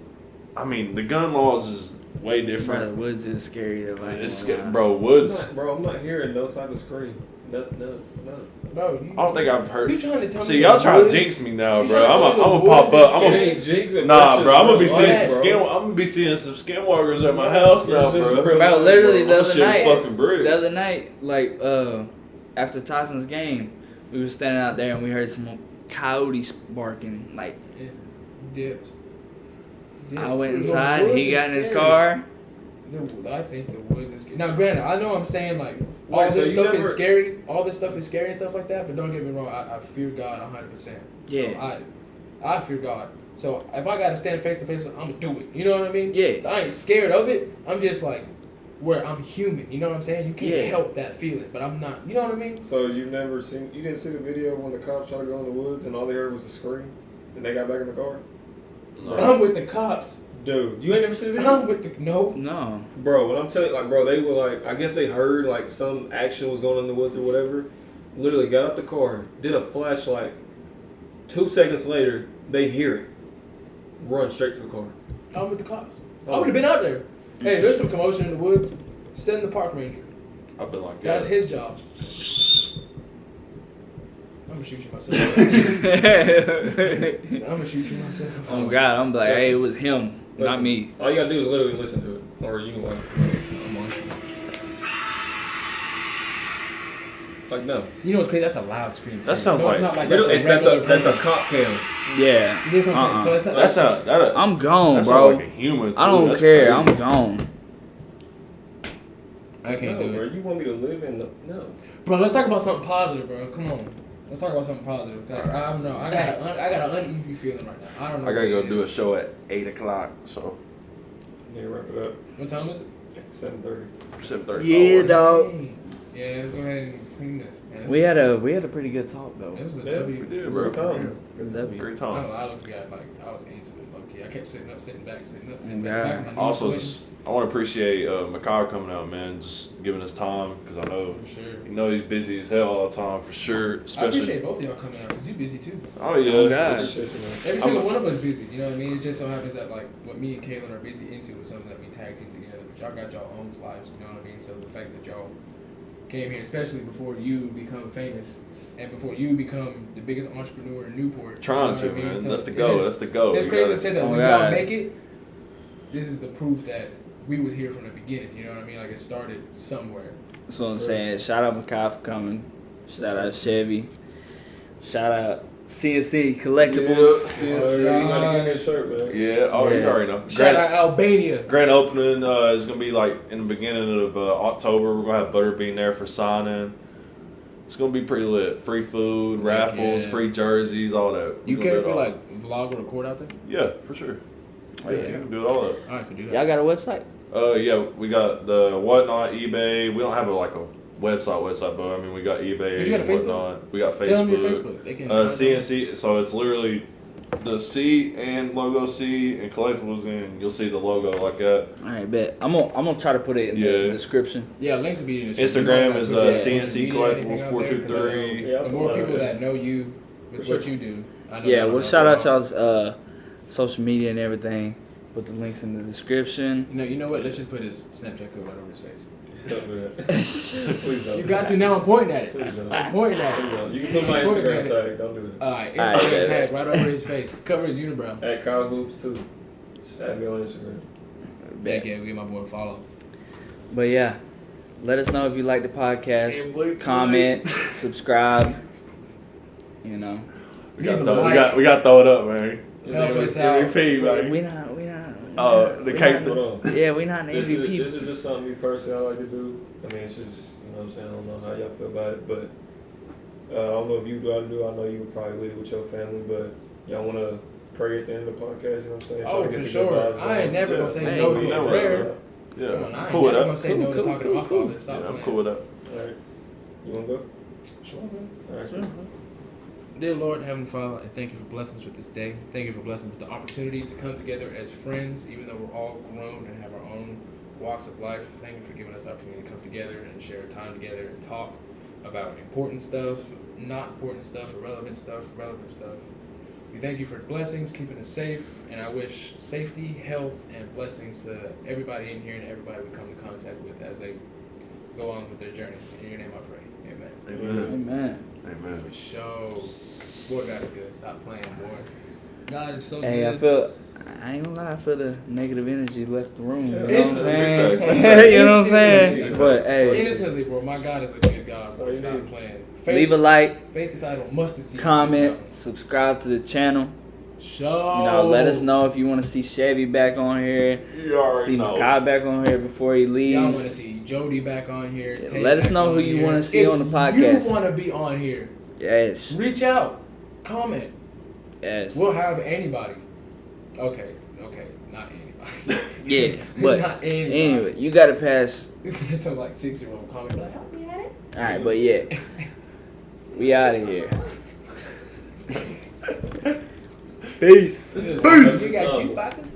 I mean, the gun laws is way Bro, the different. woods is scary though. I ain't It's gonna lie. bro, woods. I'm not hearing no type of scream. No. Bro, you, I don't think I've heard. You trying to tell me? See, y'all the trying to woods- jinx me now, You bro. trying to I'm tell me gonna the pop woods up. is I'm It scary? gonna, ain't jinxing. nah, that's bro. just I'm gonna be real seeing life, some bro. skin. I'm gonna be seeing some skinwalkers at my Yes, house it's now, just bro. real Bro, life, literally bro. the That other shit's night, fucking brick. the other night, like after Tyson's game, we were standing out there and we heard some coyotes barking. Like Yeah. Dipped. I went The inside, woods he is got in his scary. car. I think the woods is scary. Now, granted, I know I'm saying like all Wait, so this you stuff is never- scary. All this stuff is scary and stuff like that. But don't get me wrong, I fear God 100%. Yeah. So I fear God. So if I gotta stand face to face, I'm gonna do it. You know what I mean? Yeah. So I ain't scared of it. I'm just like, where I'm human. You know what I'm saying? You can't Yeah. help that feeling, but I'm not. You know what I mean? So you didn't see the video when the cops tried to go in the woods and all they heard was a scream, and they got back in the car. No. I'm with the cops. Dude, you ain't never seen the video? I'm with the no. No. Bro, when I'm telling like, bro, they were like, I guess they heard like some action was going on in the woods or whatever. Literally got out the car, did a flashlight. 2 seconds later, they hear it. Run straight to the car. I'm with the cops. I Oh. would have been out there. Hey, there's some commotion in the woods. Send the park ranger. I've been like That's that. his job. I'm gonna shoot you myself. Oh I'm gonna shoot you myself. God, I'm like, hey, it was him, not Listen, me. All you gotta do is literally listen to it, or you can like no. You know what's crazy? That's a loud scream. That sounds so like- it's not like Literally, that's a that's a regular cop cam. Yeah. That's what I'm saying. So it's not. That's how that. I'm gone, That bro. sounds like a human. I too. don't That's care. crazy. I'm gone. I can't No, do bro. it, You want me to live in the no? bro. Let's talk about something positive, bro. Come on. Let's talk about something positive. Like, I don't know. I got an uneasy feeling right now. I don't know. I gotta what go it do a is. show at 8:00. So Yeah, wrap it up. What time is it? 7:30. 7:30. Yeah, dog. Yeah, let's go ahead and clean this. Man. We had a pretty good talk though. It was a Yeah, W. we did, It's bro. a time. It was a W. Great I don't time. know, I looked at I was into it, low key. I kept sitting up, sitting back, sitting up, sitting Yeah. back. My knees Also, sweating. just I want to appreciate Makai coming out, man. Just giving us time because I know For sure. you know he's busy as hell all the time for sure. I Especially. appreciate both of y'all coming out because you busy too. Oh yeah. Oh, God. Appreciate you, man. Every single one of us busy. You know what I mean? It just so happens that like what me and Kaylin are busy into is something that we tag team together. But y'all got y'all own lives. You know what I mean? So the fact that y'all came here, especially before you become famous and before you become the biggest entrepreneur in Newport. Trying you to, know what I mean? man. So That's the it's goal. just- That's the goal. It's We crazy gotta- to say that Oh, when God. y'all make it, this is the proof that we was here from the beginning. You know what I mean? Like it started somewhere. That's what I'm saying. Shout out Makai for coming. Shout out Chevy. Shout out CNC Collectibles. You gotta get your shirt, man. Yeah. Oh, you Yeah. already know. Shout out Albania. Grand opening is gonna be like in the beginning of October. We're gonna have Butterbean there for signing. It's gonna be pretty lit. Free food, raffles, Yeah. free jerseys, all that. You We're care gonna if do we it all. like vlog or record out there? Yeah, for sure. Oh, Yeah, yeah. you can do it all that. I like to do that. Y'all got a website? Yeah, we got the Whatnot, eBay. We don't have like a website, but I mean we got eBay. Did you got a and Facebook? Whatnot. We got Facebook. Tell them your Facebook. They can. CNC. So it's literally the C and logo C and collectibles, and you'll see the logo like that. All right, bet. I'm gonna try to put it in the description. Yeah, link to be in the Instagram is social CNC media, Collectibles anything out there, 423. Yeah, The more people that know you with what you do, I know Yeah, that'll well, help shout out out. y'all's social media and everything. Put the links in the description. You know what? Let's just put his Snapchat code right over his face. Don't do that. Please don't. You got to now. I'm pointing at it. Please don't. I'm pointing at Please it. don't. You can put my Put it Instagram in it. tag. Don't do that. All right, All right, Instagram yeah, tag right over his face. Cover his unibrow. At Kyle Hoops too. Just add me on Instagram. Back in, give my boy a follow. But yeah, let us know if you like the podcast. Comment, subscribe. You know, We got Leave to a like. we got to throw it up, man. Help us out. MVP, man. we not. Oh, the cake. Hold on. Yeah, we not an This MVP. is just something me personally I like to do. I mean, it's just, you know what I'm saying? I don't know how y'all feel about it, but I don't know if you do. I know you would probably lead it with your family, but y'all want to pray at the end of the podcast, you know what I'm saying? Oh, to for get the sure. good vibes I ain't going. never gonna say Hey, no we to a never prayer. say- Yeah, Come on, I I'm ain't cool with never that. gonna say no to talking to my father. Stop Yeah, I'm playing. cool with that. All right. You want to go? Sure, man. All right. Sure. Dear Lord, Heavenly Father, I thank you for blessing us with this day. Thank you for blessing us with the opportunity to come together as friends, even though we're all grown and have our own walks of life. Thank you for giving us the opportunity to come together and share time together and talk about important stuff, not important stuff, irrelevant stuff, relevant stuff. We thank you for blessings, keeping us safe, and I wish safety, health, and blessings to everybody in here and everybody we come in contact with as they go on with their journey. In your name I pray. Amen. Amen. Amen. Amen. For sure. Boy, God is good. Stop playing, boy. God is so Hey, good. I ain't gonna lie, I feel the negative energy left the room. You know what I'm Instantly. saying? Big facts. You know what I'm saying? Instantly. But hey, Instantly, bro. My God is a good God. So What do you stop need? playing. leave a like, Faith aside on mustard seed. comment, subscribe to the channel. Show. You know, let us know if you want to see Chevy back on here, You already see know. Makai back on here before he Y'all want to leaves. see Jody back on here. Yeah, Tate let us back know on who you here. wanna see If on the podcast. you want to be on here, Yes, reach out. Comment. yes, We'll have anybody. Okay. Not anybody. yeah. But not anybody. anyway, you gotta pass. If some like 6-year-old comment like, help me at it. All right, but yeah, we out of here. Peace. You got juice boxes?